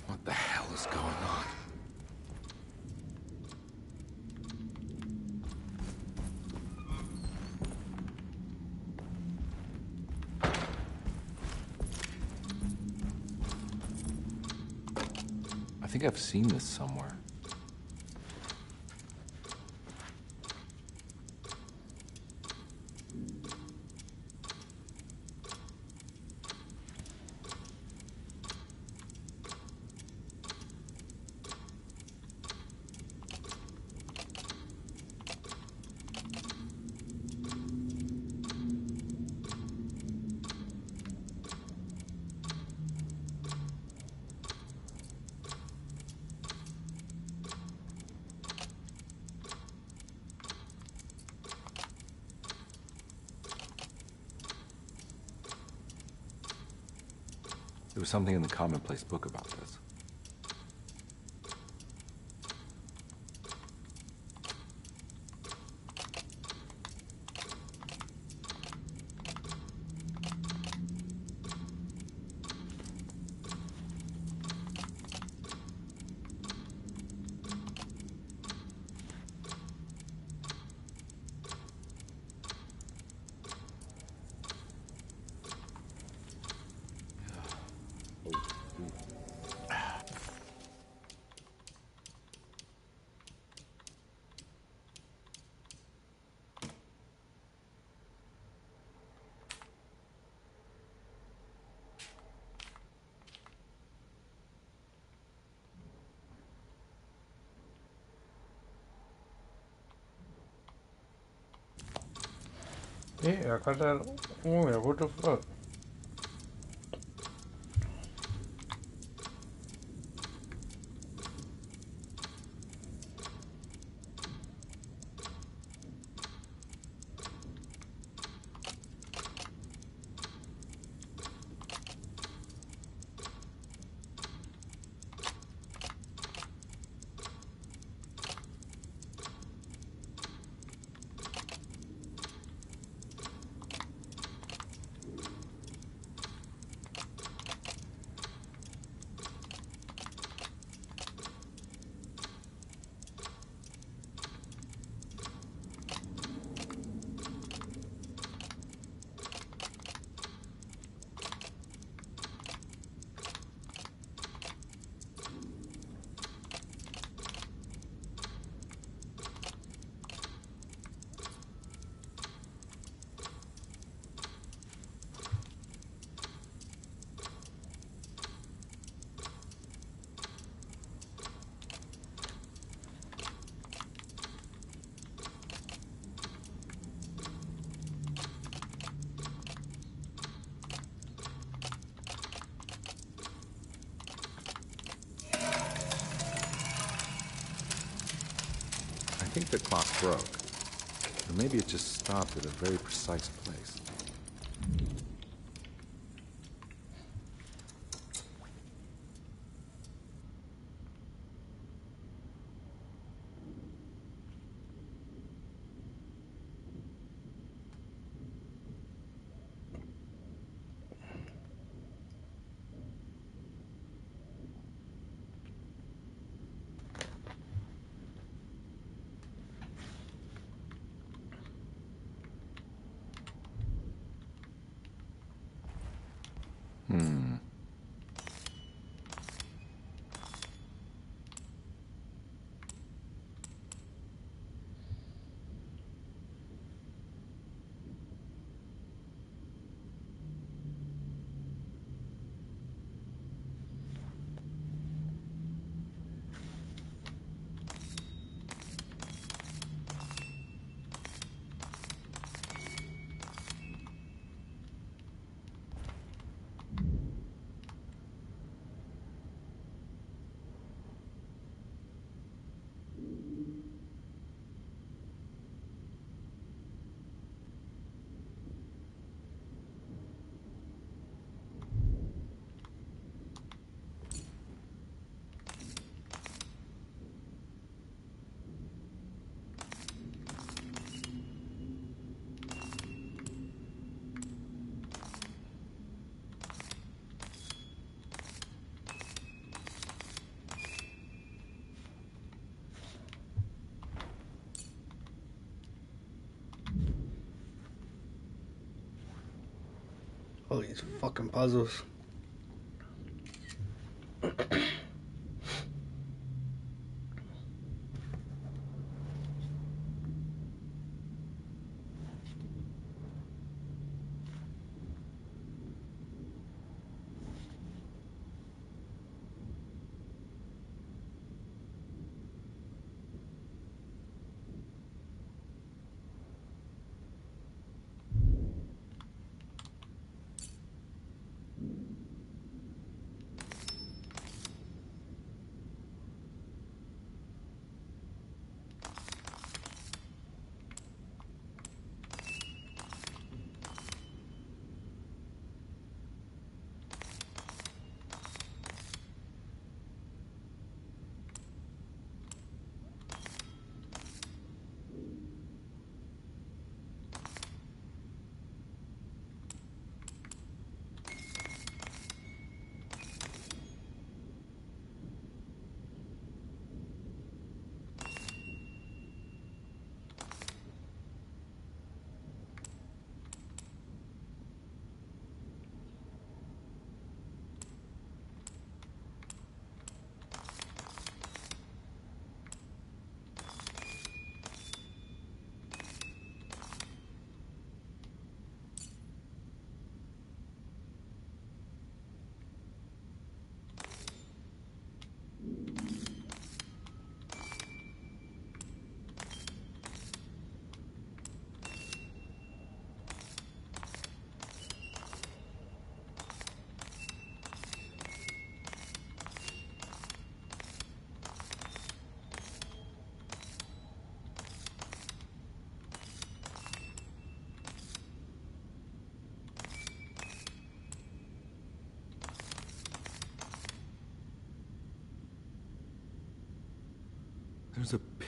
S4: What the hell is going on? I think I've seen this somewhere. There was something in the commonplace book about this.
S1: Yeah, I got that. Oh, yeah, what the fuck?
S4: I think the clock broke. Or maybe it just stopped at a very precise place.
S1: All these fucking puzzles.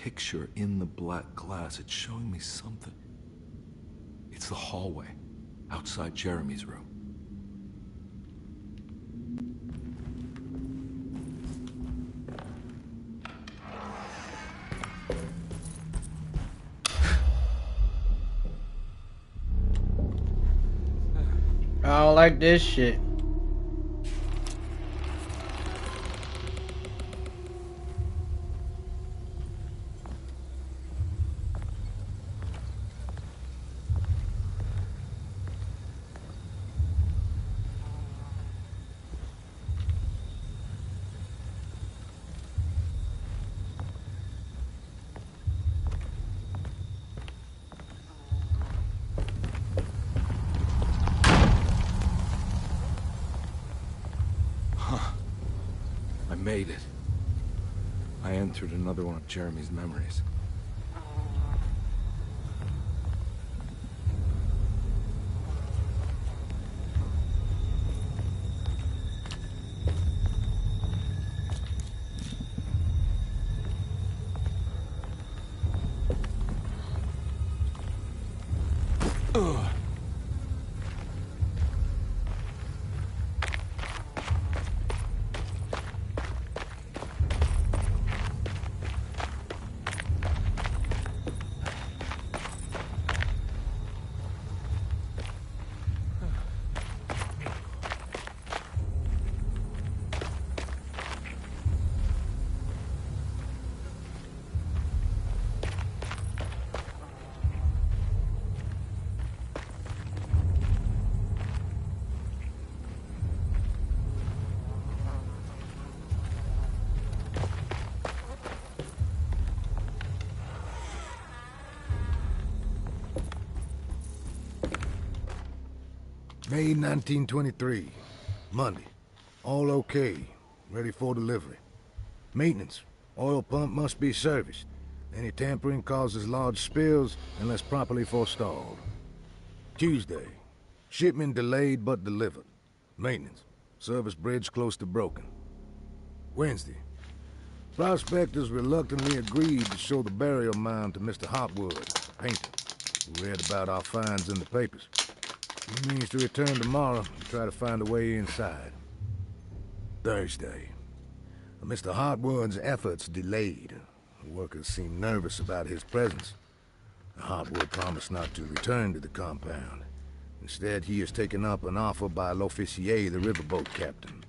S4: picture in the black glass. It's showing me something. It's the hallway outside Jeremy's room.
S1: I don't like this shit.
S4: Made it. I entered another one of Jeremy's memories.
S18: May 1923, Monday. All okay, ready for delivery. Maintenance, oil pump must be serviced. Any tampering causes large spills unless properly forestalled. Tuesday, shipment delayed but delivered. Maintenance, service bridge close to broken. Wednesday, prospectors reluctantly agreed to show the burial mound to Mr. Hotwood, painter, who read about our finds in the papers. He means to return tomorrow and try to find a way inside. Thursday. Mr. Hotwood's efforts delayed. The workers seemed nervous about his presence. Hotwood promised not to return to the compound. Instead, he has taken up an offer by L'Officier, the riverboat captain.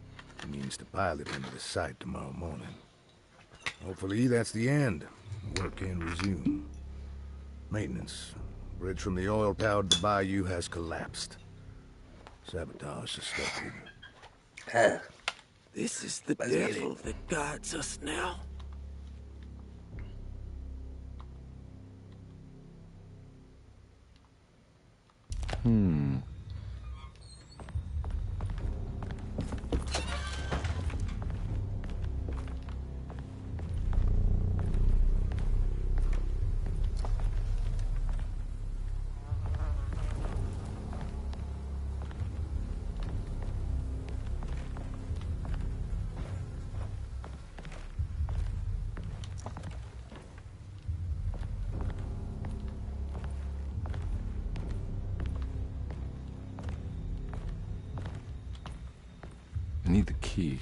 S18: He means to pilot him to the site tomorrow morning. Hopefully, that's the end. Work can resume. Maintenance. Bridge from the oil tower to the bayou has collapsed. Sabotage suspected.
S8: This is the devil that guides us now.
S4: I need the key.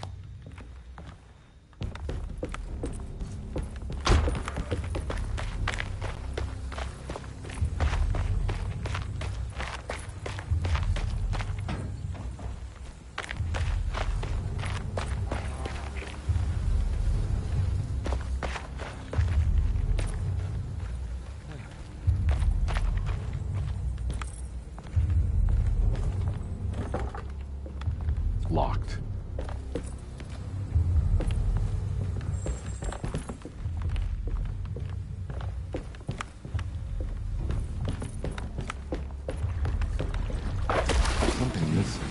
S4: Locked. Something missing.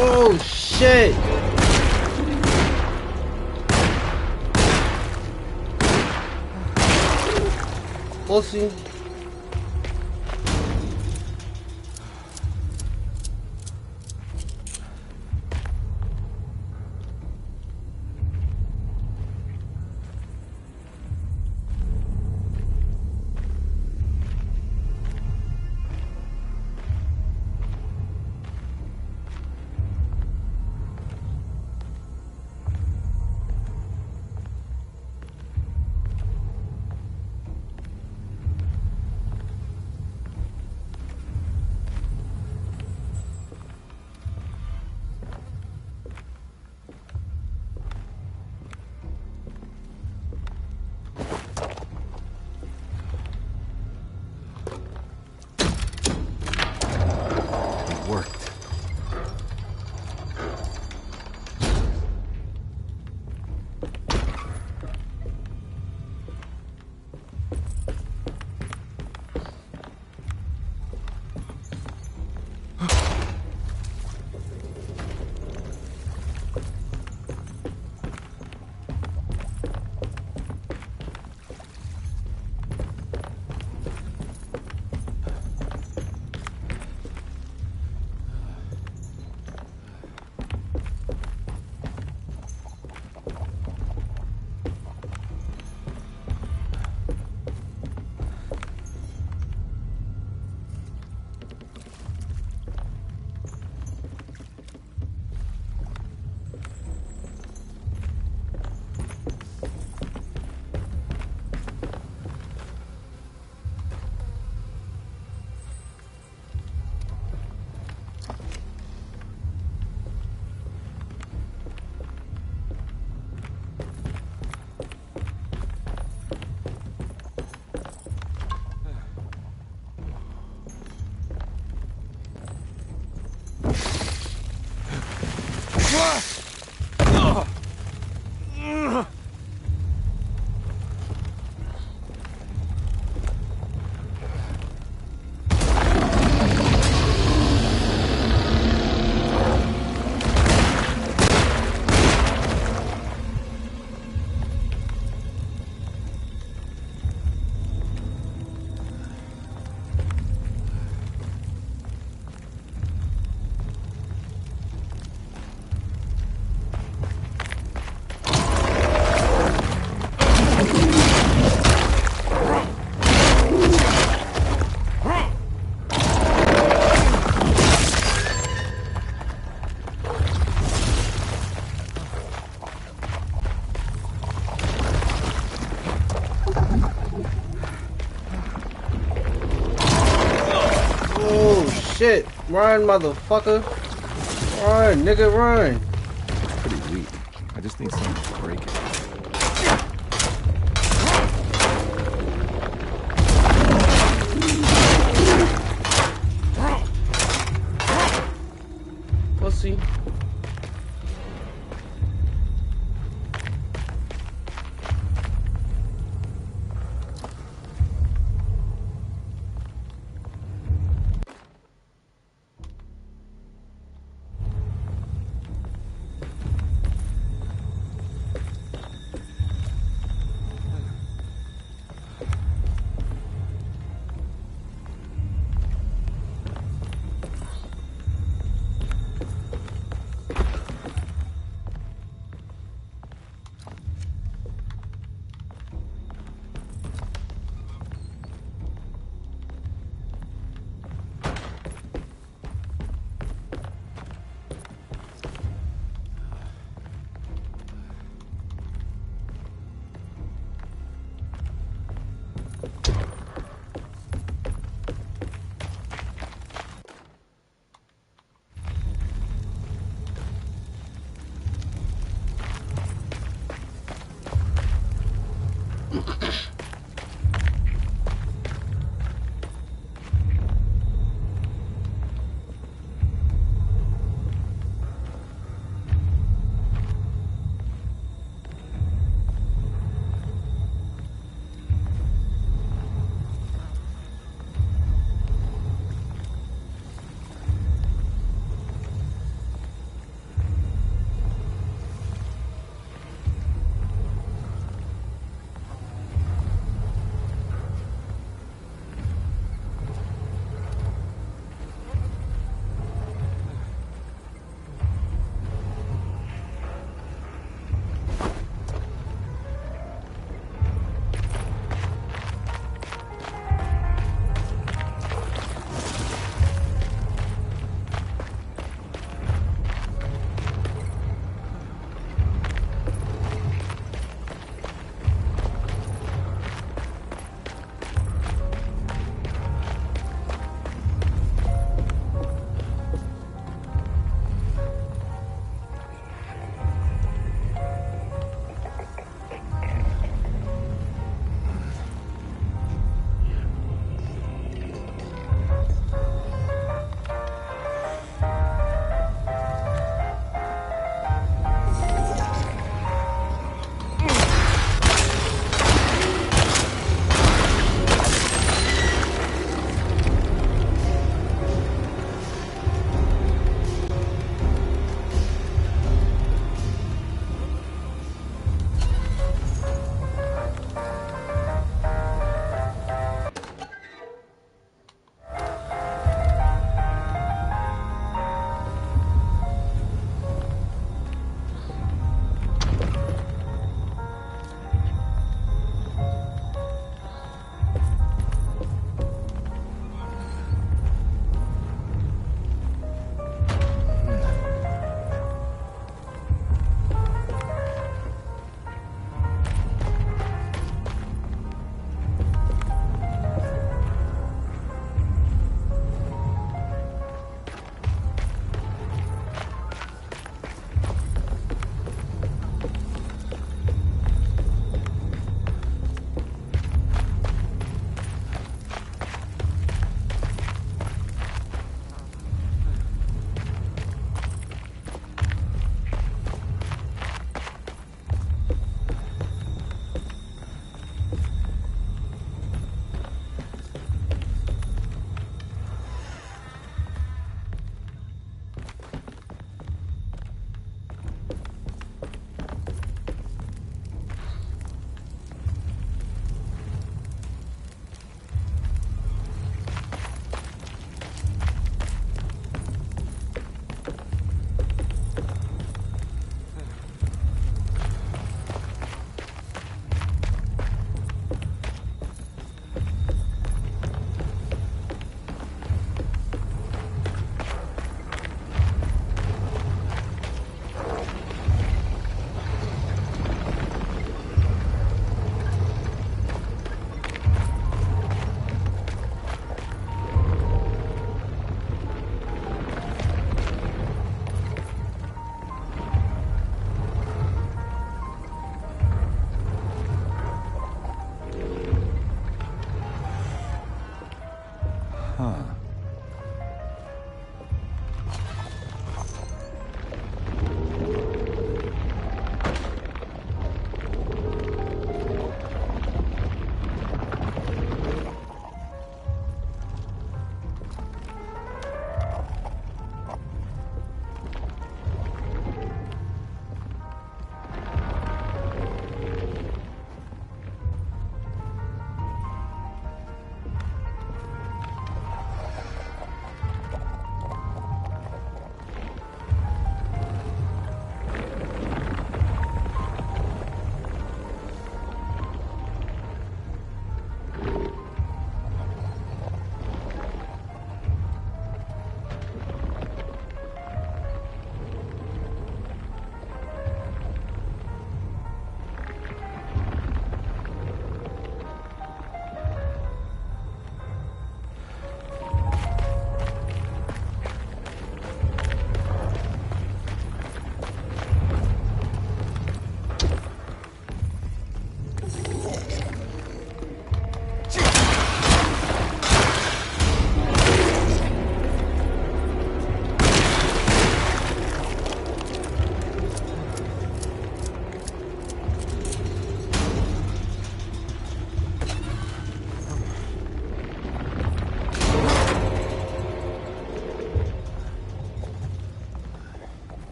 S1: Oh shit! Pussy. Shit, run, motherfucker. Run, nigga, run.
S4: It's pretty weak. I just need something to break it.
S1: Pussy.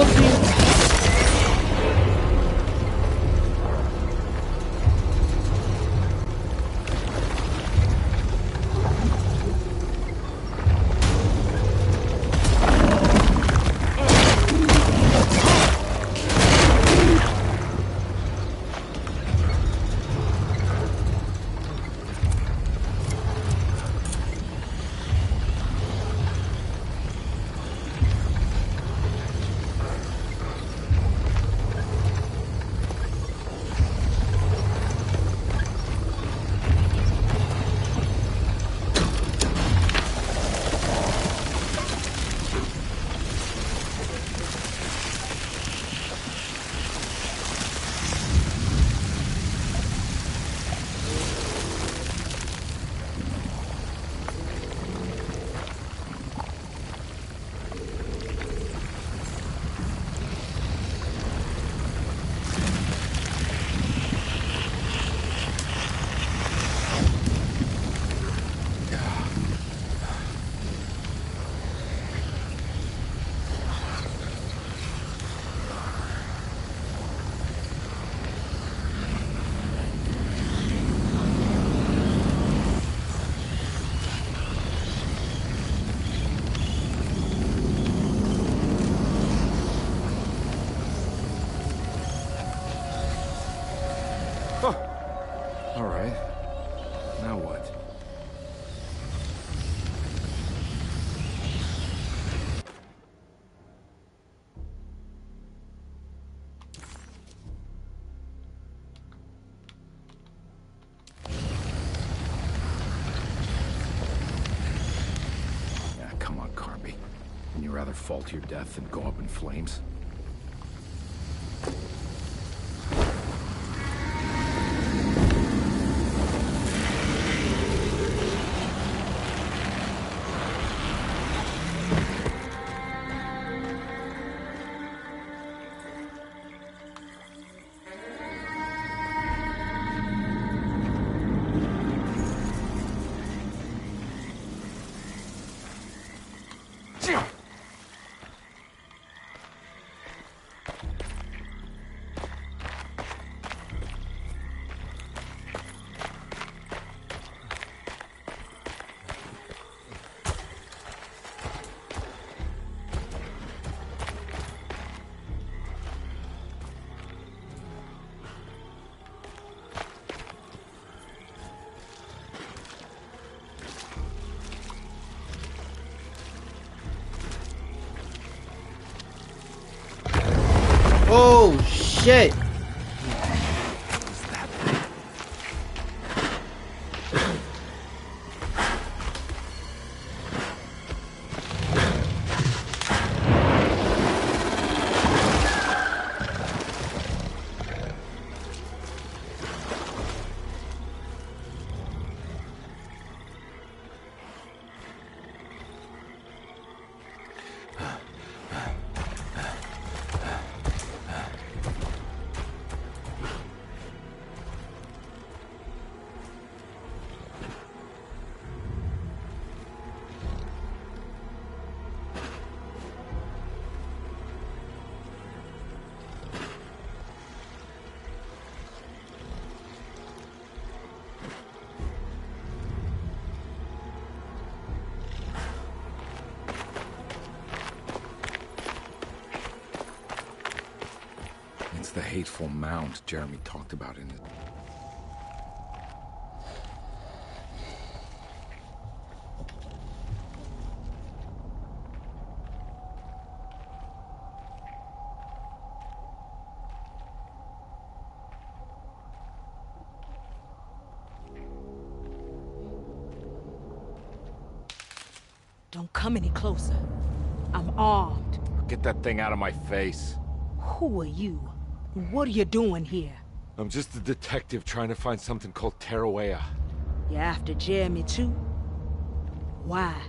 S1: pussy.
S4: All right. Now what?
S15: Yeah, come on, Carnby. Wouldn't you rather fall to your death than go up in flames?
S1: Oh shit!
S15: It's the hateful mound Jeremy talked about in it.
S9: Don't come any closer. I'm armed.
S15: Get that thing out of my face.
S9: Who are you? What are you doing here?
S15: I'm just a detective trying to find something called Tarawea.
S9: You're after Jeremy too? Why?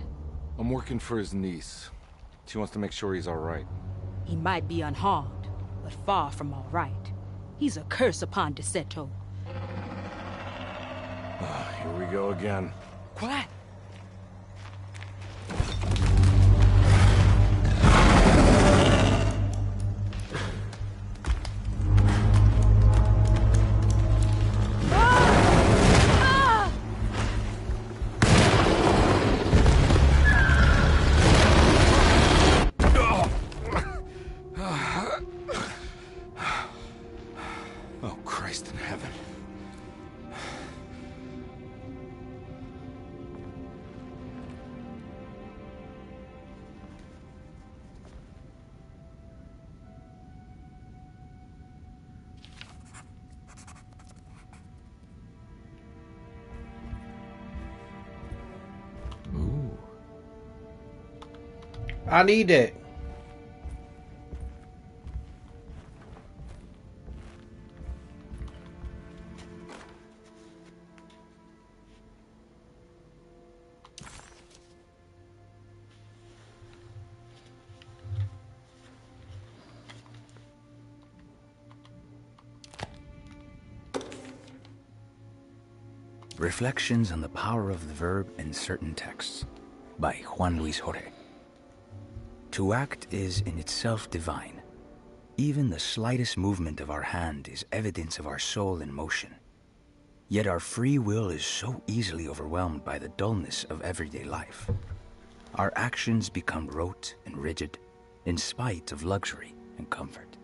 S15: I'm working for his niece. She wants to make sure he's all right.
S9: He might be unharmed, but far from all right. He's a curse upon Deseto.
S15: Here we go again.
S9: Quiet.
S1: I need that.
S17: Reflections on the Power of the Verb in Certain Texts by Juan Luis Jorge. To act is in itself divine. Even the slightest movement of our hand is evidence of our soul in motion. Yet our free will is so easily overwhelmed by the dullness of everyday life. Our actions become rote and rigid in spite of luxury and comfort.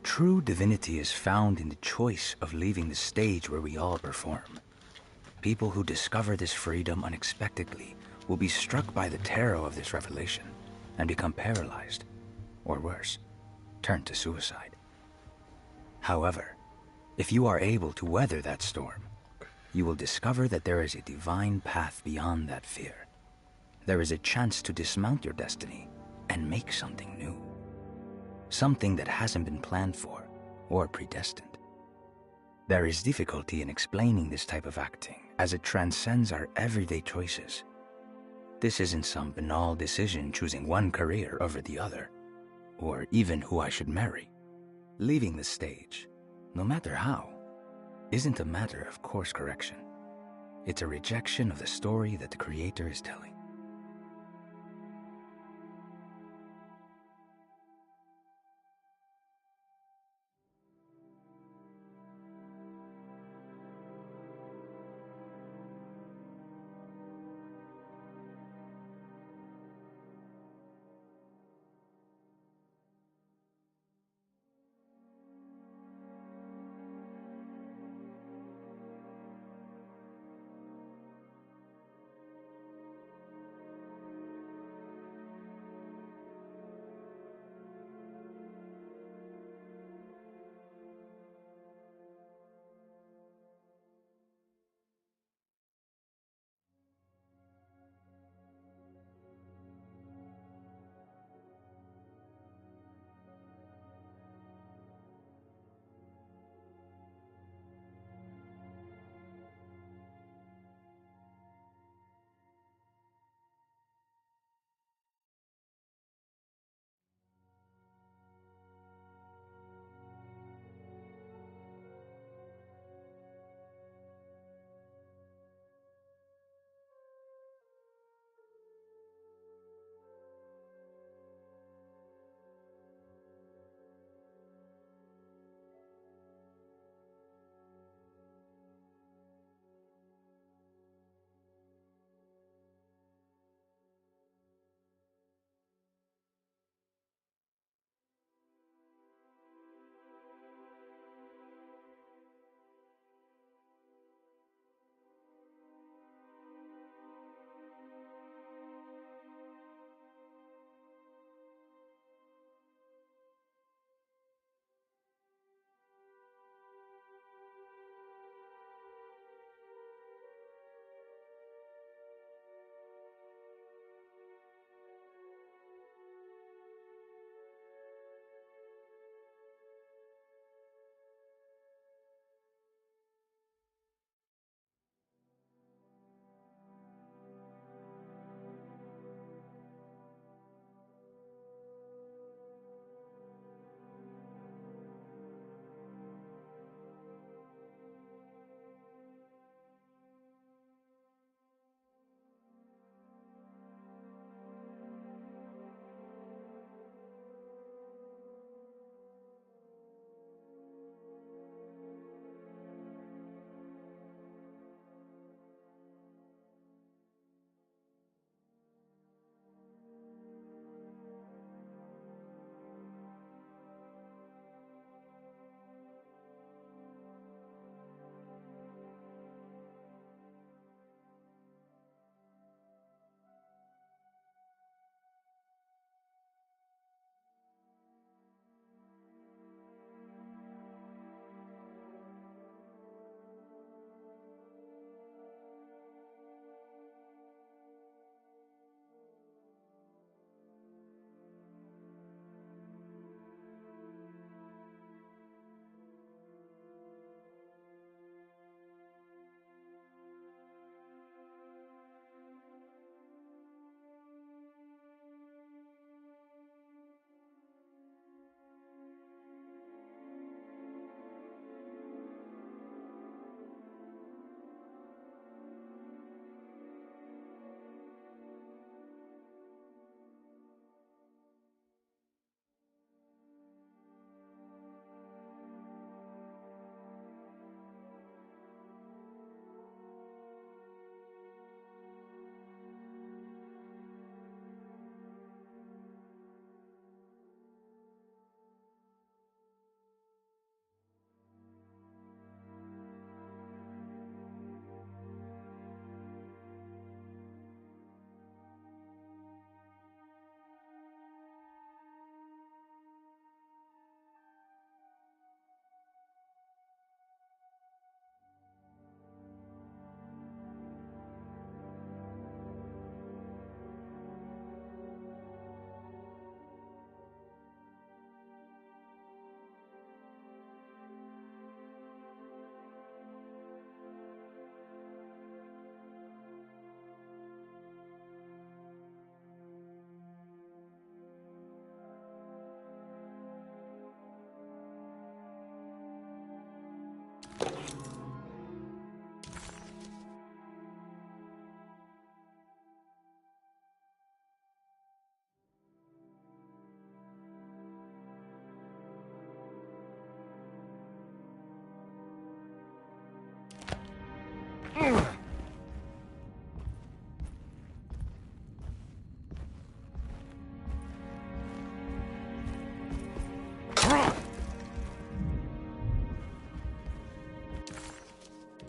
S17: True divinity is found in the choice of leaving the stage where we all perform. People who discover this freedom unexpectedly will be struck by the terror of this revelation and become paralyzed, or worse, turn to suicide. However, if you are able to weather that storm, you will discover that there is a divine path beyond that fear. There is a chance to dismount your destiny and make something new. Something that hasn't been planned for or predestined. There is difficulty in explaining this type of acting, as it transcends our everyday choices. This isn't some banal decision choosing one career over the other, or even who I should marry. Leaving the stage, no matter how, isn't a matter of course correction. It's a rejection of the story that the Creator is telling.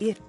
S7: It...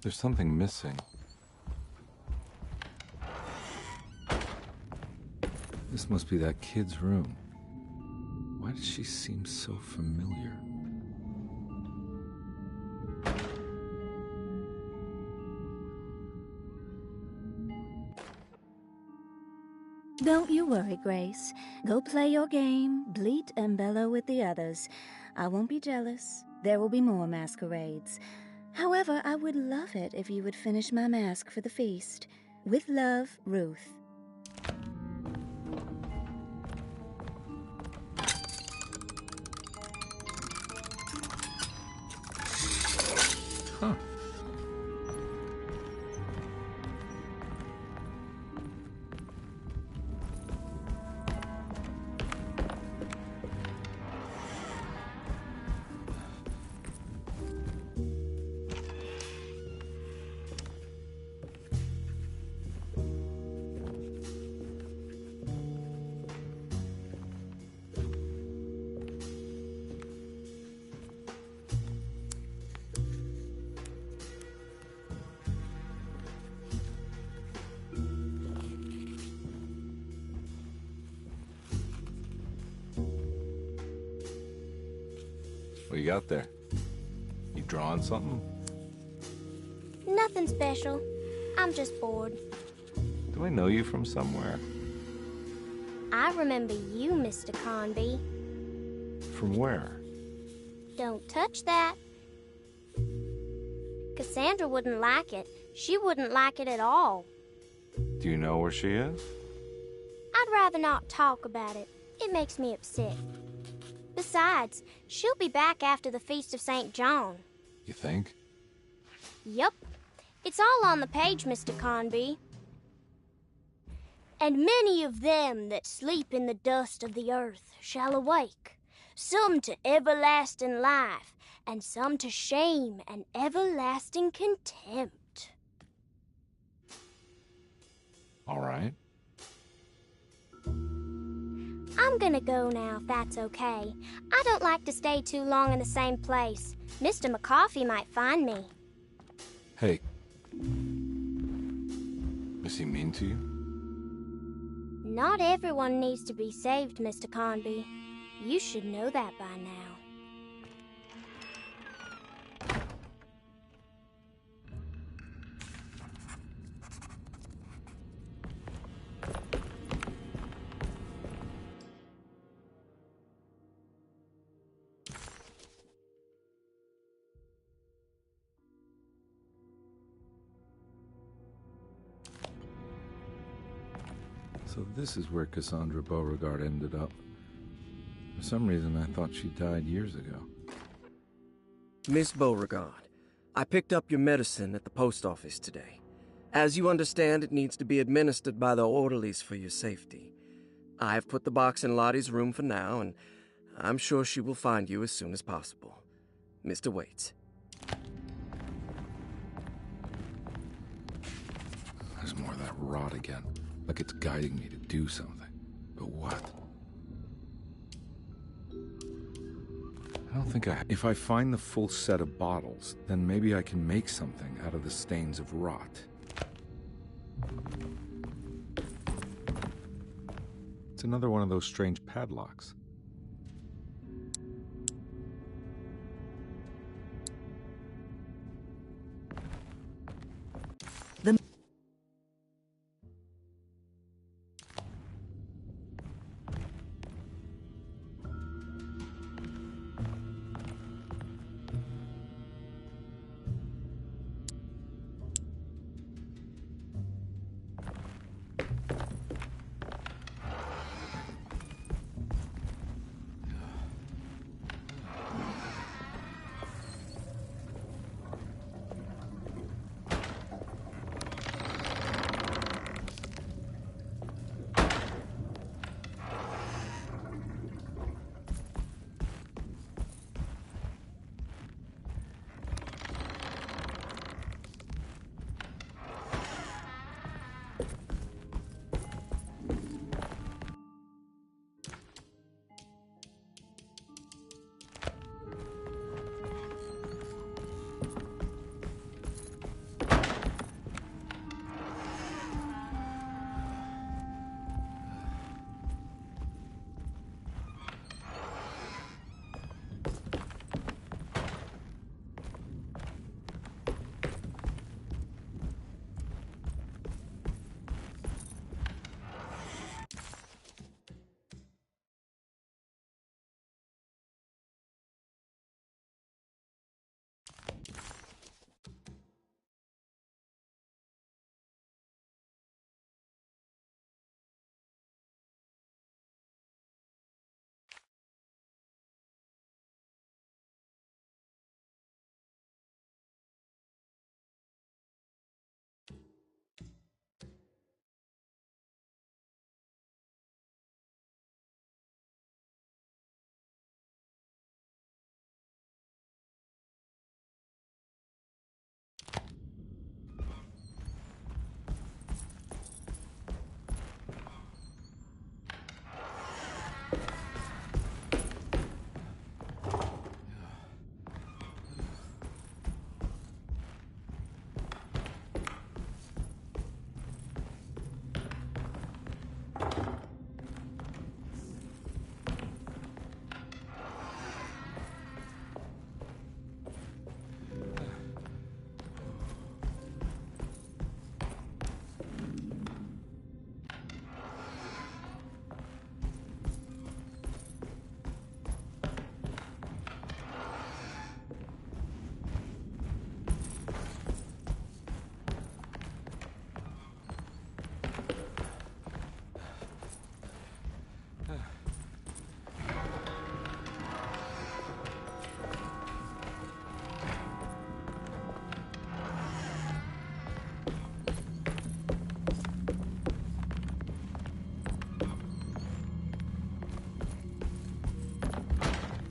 S15: There's something missing. This must be that kid's room. Why does she seem so familiar?
S21: Don't you worry, Grace. Go play your game, bleat and bellow with the others. I won't be jealous. There will be more masquerades. However, I would love it if you would finish my mask for the feast. With love, Ruth.
S15: Huh. What you got there? You drawing something?
S11: Nothing special. I'm just bored.
S15: Do I know you from somewhere?
S11: I remember you, Mr. Conby.
S15: From where?
S11: Don't touch that. Cassandra wouldn't like it. She wouldn't like it at all.
S15: Do you know where she is?
S11: I'd rather not talk about it. It makes me upset. Besides, she'll be back after the Feast of St. John.
S15: You think?
S11: Yup. It's all on the page, Mr. Conby. And many of them that sleep in the dust of the earth shall awake, some to everlasting life, and some to shame and everlasting contempt.
S15: All right.
S11: I'm gonna go now, if that's okay. I don't like to stay too long in the same place. Mr. McCoffey might find me.
S15: Hey. Is he mean to you?
S11: Not everyone needs to be saved, Mr. Conby. You should know that by now.
S15: So this is where Cassandra Beauregard ended up. For some reason, I thought she died years ago.
S8: Miss Beauregard, I picked up your medicine at the post office today. As you understand, it needs to be administered by the orderlies for your safety. I've put the box in Lottie's room for now, and I'm sure she will find you as soon as possible. Mr. Waits.
S4: There's more of that rot again. Like it's guiding me to do something. But what? I don't think if I find the full set of bottles, then maybe I can make something out of the stains of rot. It's another one of those strange padlocks.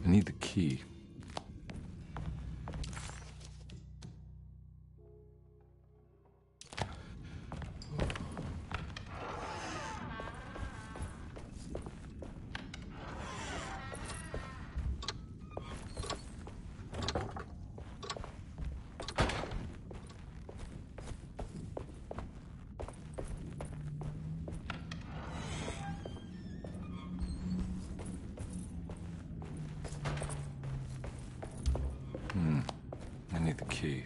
S4: I need the key. I need the key.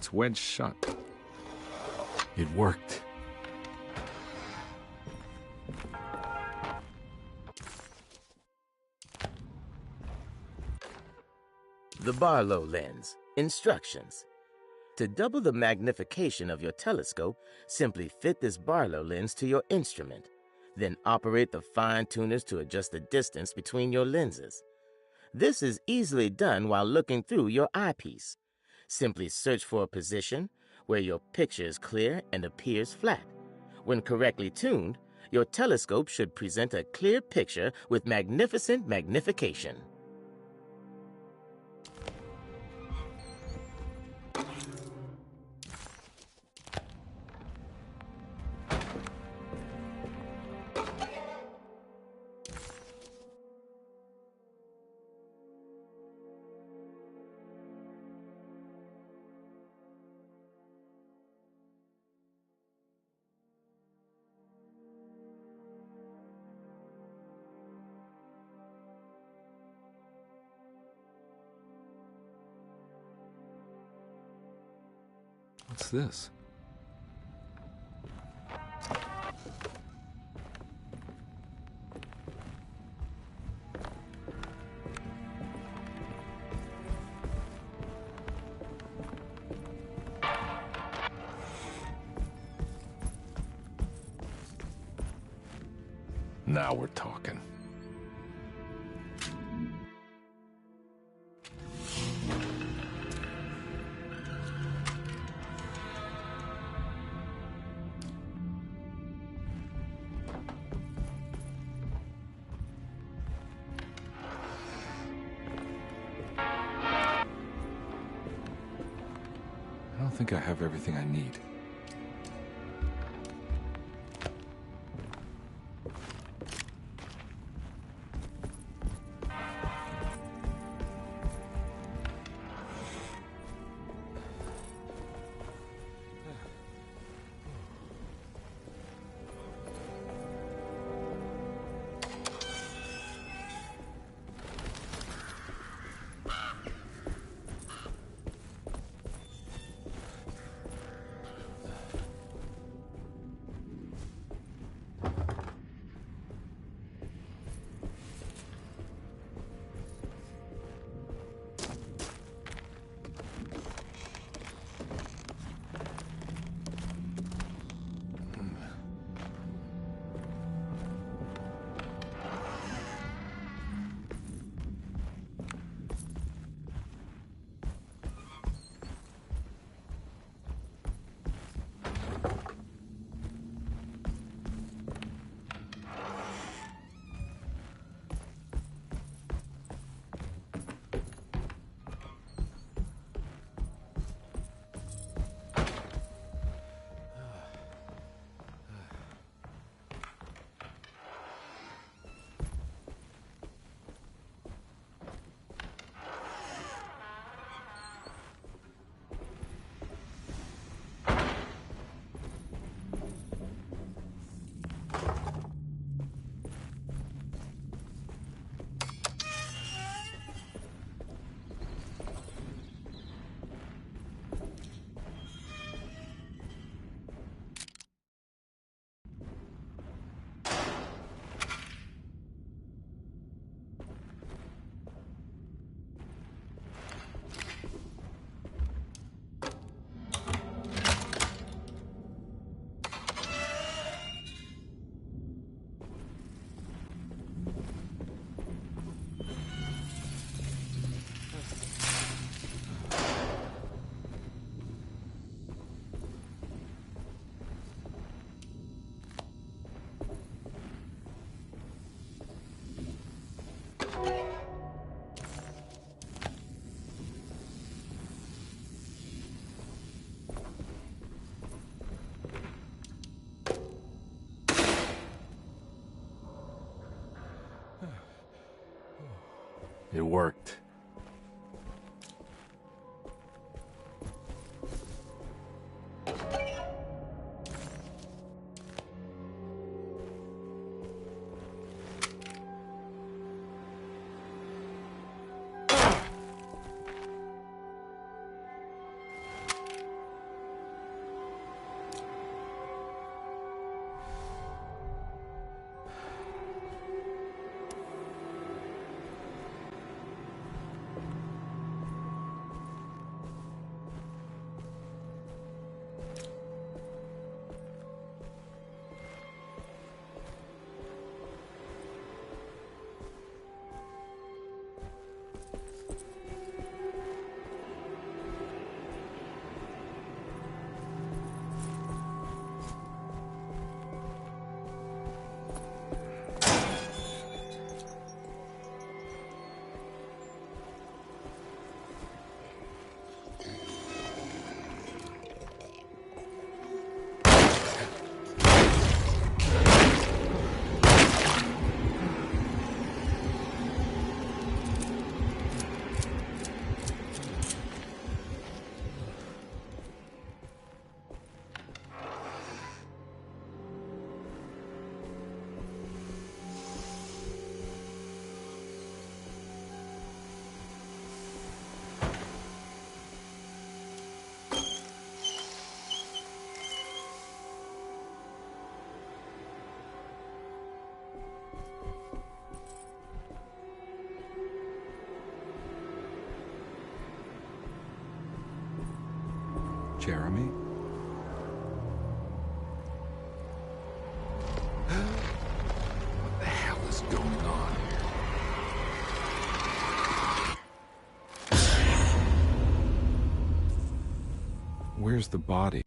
S15: it's wedged shut. It worked.
S6: The Barlow lens. Instructions. To double the magnification of your telescope, simply fit this Barlow lens to your instrument. Then operate the fine-tuners to adjust the distance between your lenses. This is easily done while looking through your eyepiece. Simply search for a position where your picture is clear and appears flat. When correctly tuned, your telescope should present a clear picture with magnificent magnification.
S15: What's this? Now we're talking. I don't think I have everything I need. It worked.
S4: Jeremy?
S16: What the hell is going on here?
S4: Where's the body?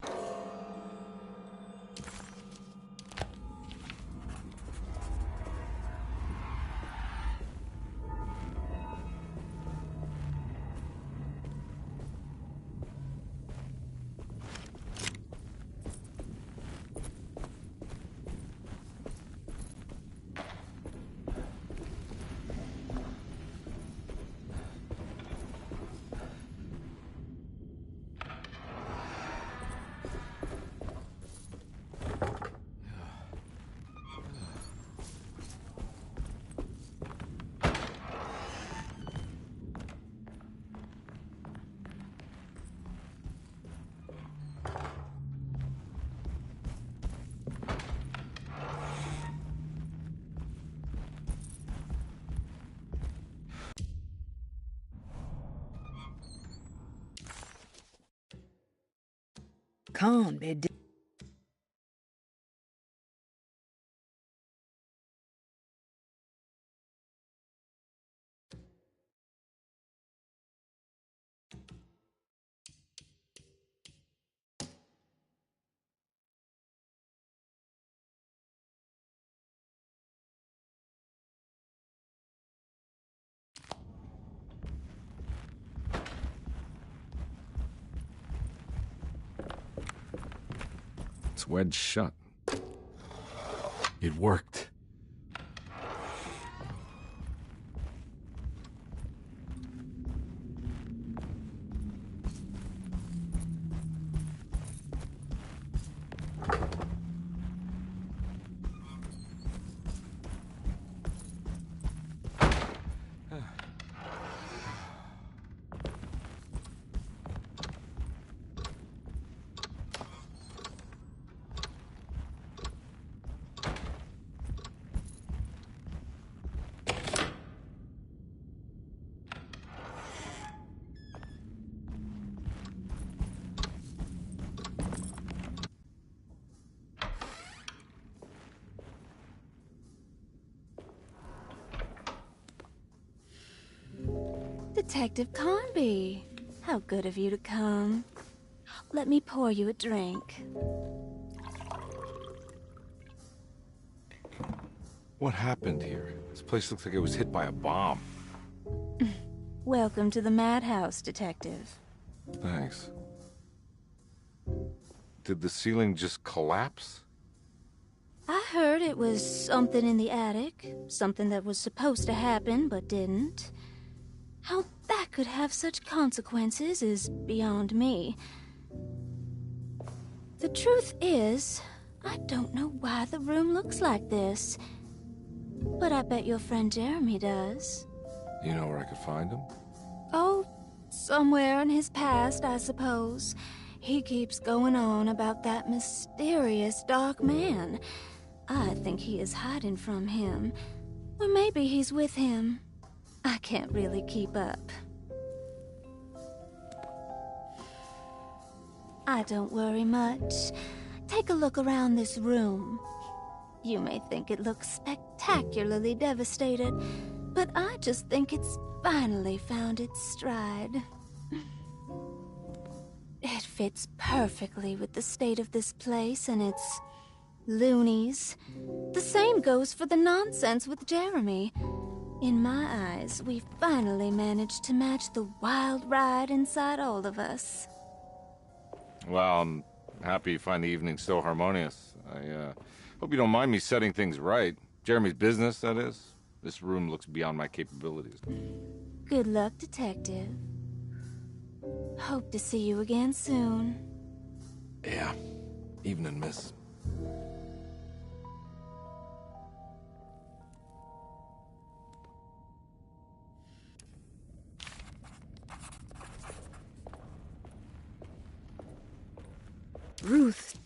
S7: Can't be.
S4: It's wedged shut. It worked.
S21: Detective Carnby, how good of you to come. Let me pour you a drink.
S4: What happened here? This place looks like it was hit by a bomb.
S21: Welcome to the madhouse, Detective.
S4: Thanks. Did the ceiling just collapse?
S21: I heard it was something in the attic, something that was supposed to happen but didn't. How that could have such consequences is beyond me. The truth is, I don't know why the room looks like this. But I bet your friend Jeremy does.
S4: You know where I could find him?
S21: Oh, somewhere in his past, I suppose. He keeps going on about that mysterious dark man. I think he is hiding from him. Or maybe he's with him. I can't really keep up. I don't worry much. Take a look around this room. You may think it looks spectacularly devastated, but I just think it's finally found its stride. It fits perfectly with the state of this place and its loonies. The same goes for the nonsense with Jeremy. In my eyes, we finally managed to match the wild ride inside all of us.
S2: Well, I'm happy you find the evening so harmonious. I hope you don't mind me setting things right. Jeremy's business, that is. This room looks beyond my capabilities.
S21: Good luck, Detective. Hope to see you again soon.
S4: Yeah. Evening, miss.
S7: Ruth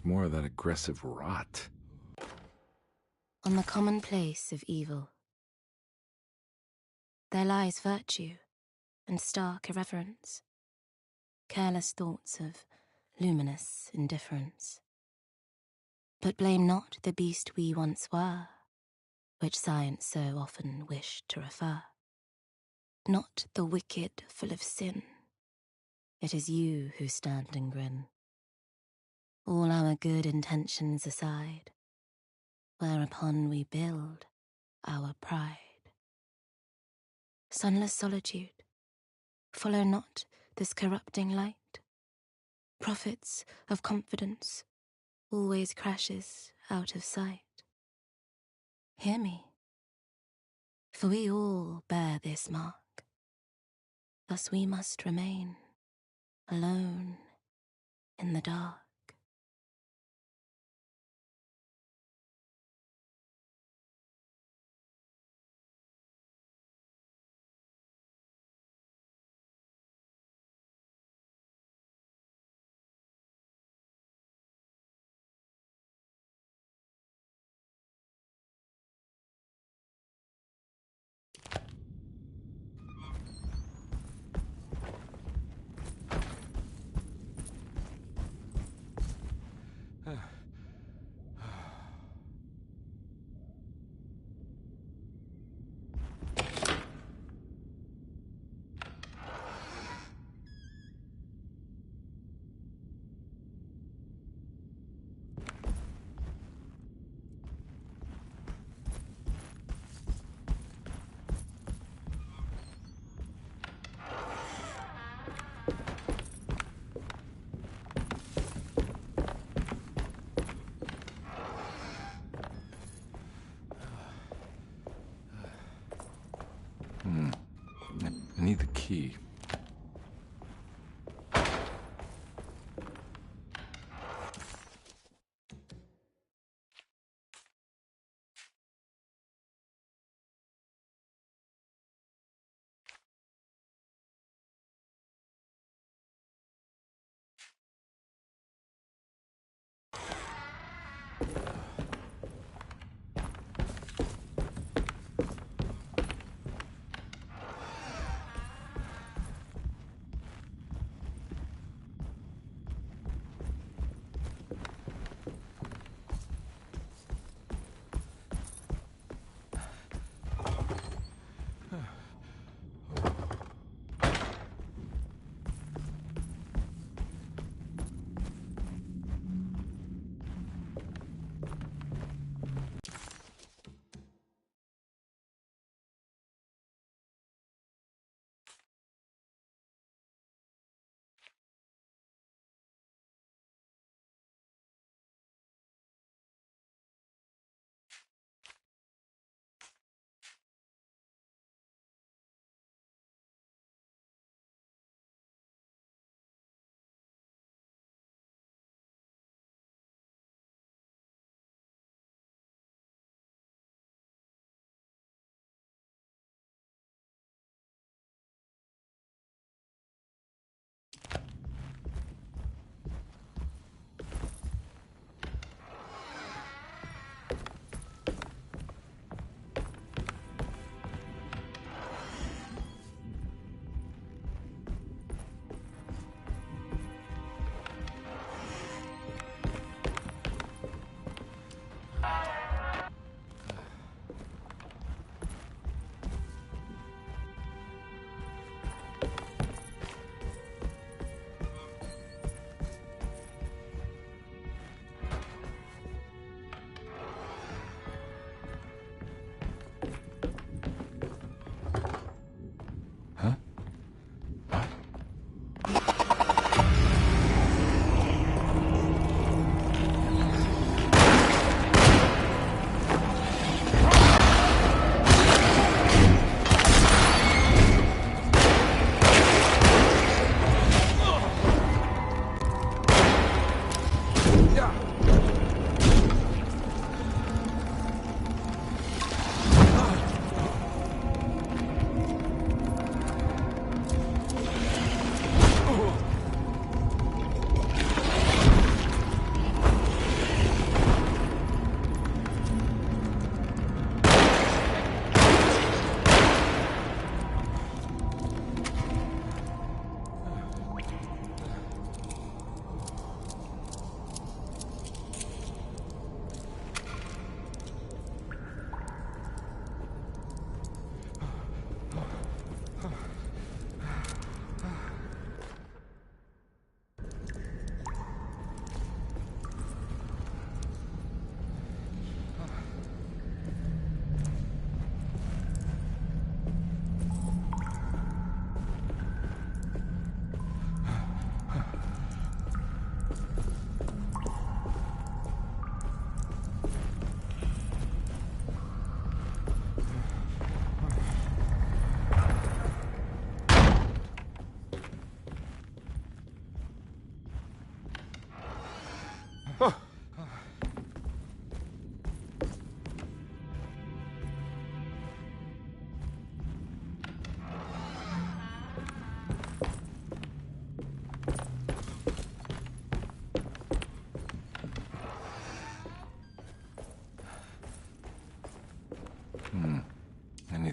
S4: There's more of that aggressive rot.
S9: On the commonplace of evil, there lies virtue and stark irreverence, careless thoughts of luminous indifference. But blame not the beast we once were, which science so often wished to refer. Not the wicked full of sin, it is you who stand and grin. All our good intentions aside, whereupon we build our pride. Sunless solitude, follow not this corrupting light. Prophets of confidence always crashes out of sight. Hear me, for we all bear this mark. Thus we must remain alone in the dark.
S4: I need the key.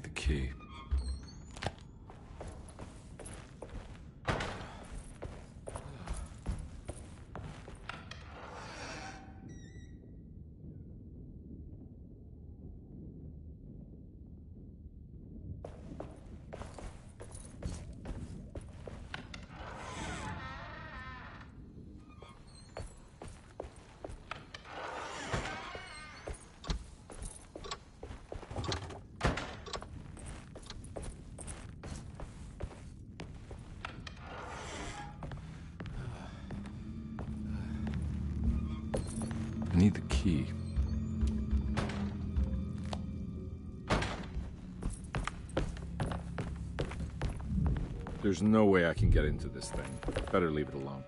S15: need the key. I need the key. There's no way I can get into this thing. Better leave it alone.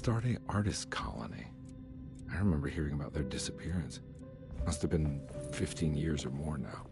S15: Astarte Artist Colony. I remember hearing about their disappearance. Must have been 15 years or more now.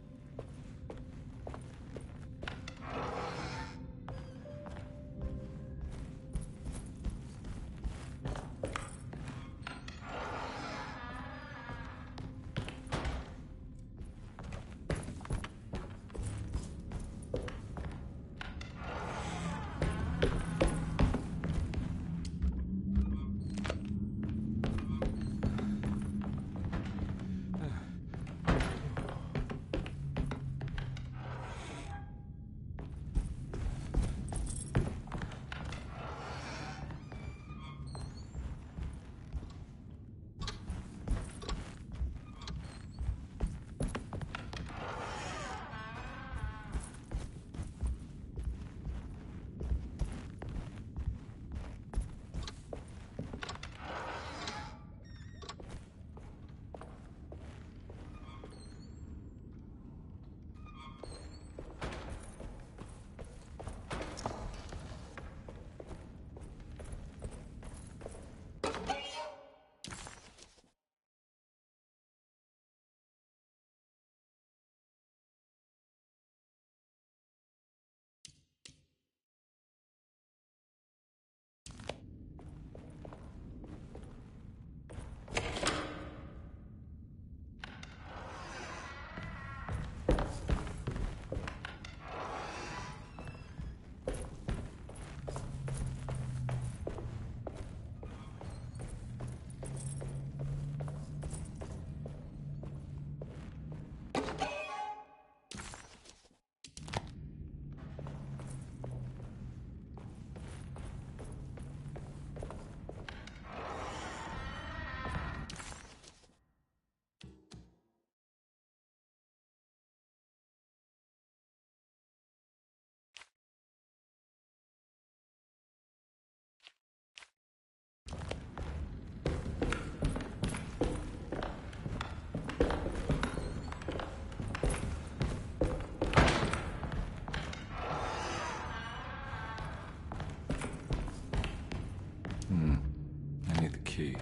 S15: key.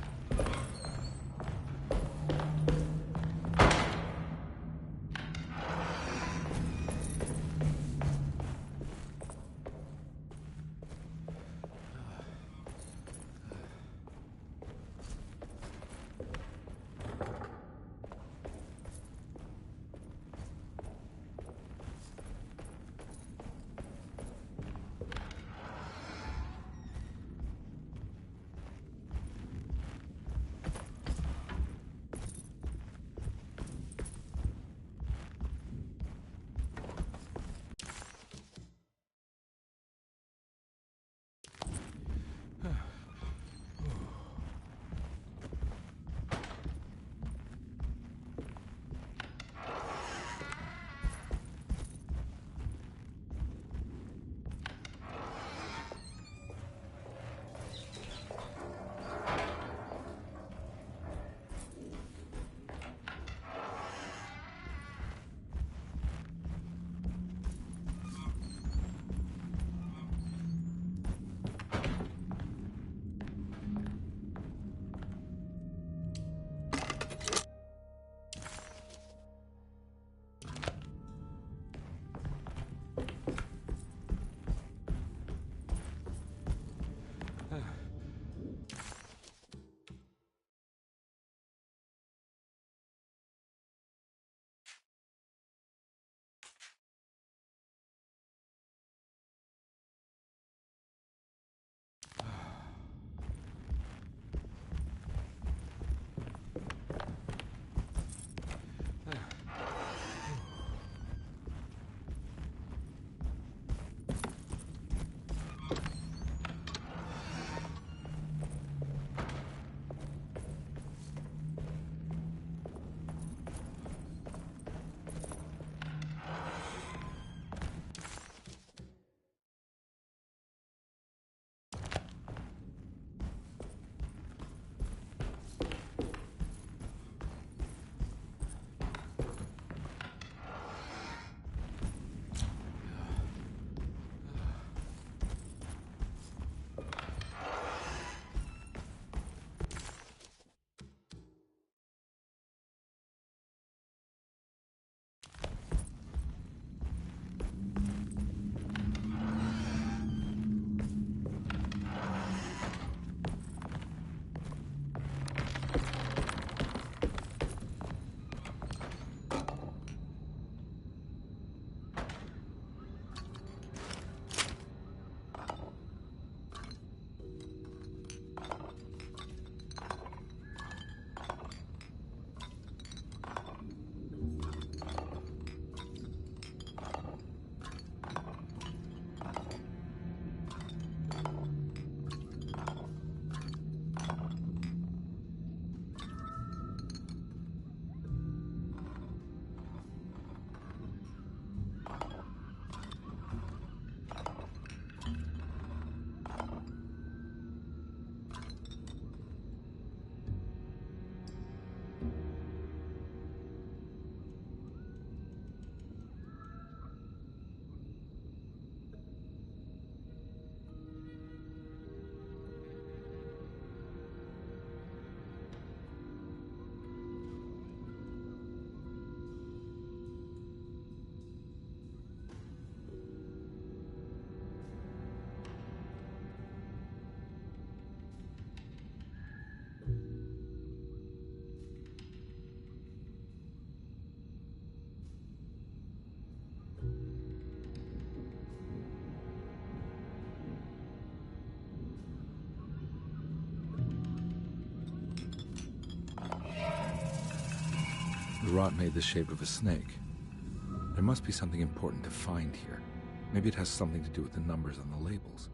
S15: The rot made the shape of a snake. There must be something important to find here. Maybe it has something to do with the numbers on the labels.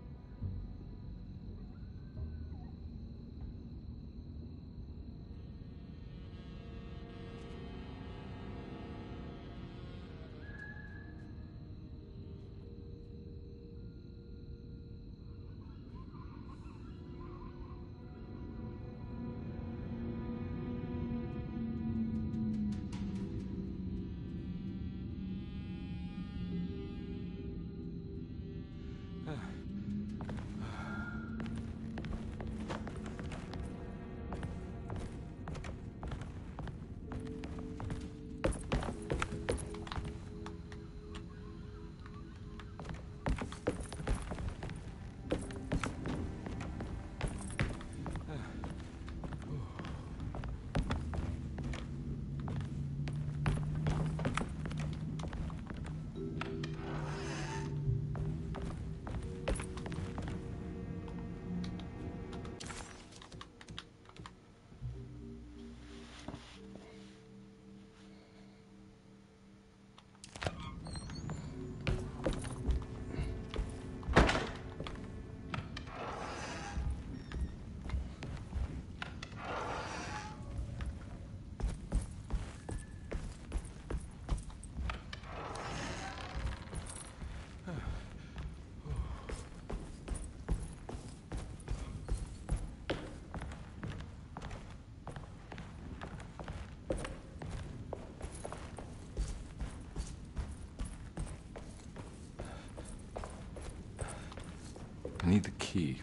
S15: need the key.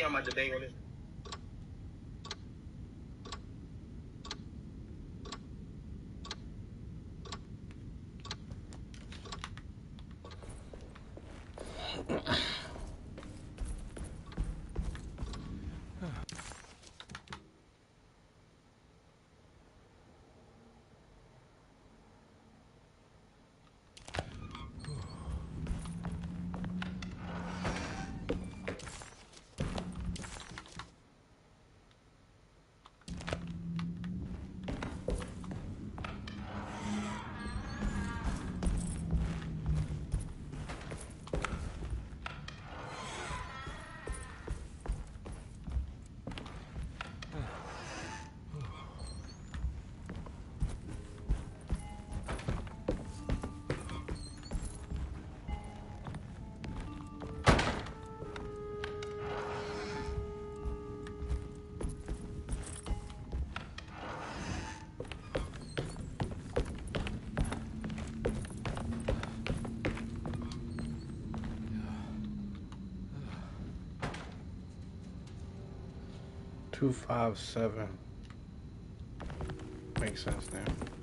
S10: How much a day on this?
S1: $257. Makes sense now.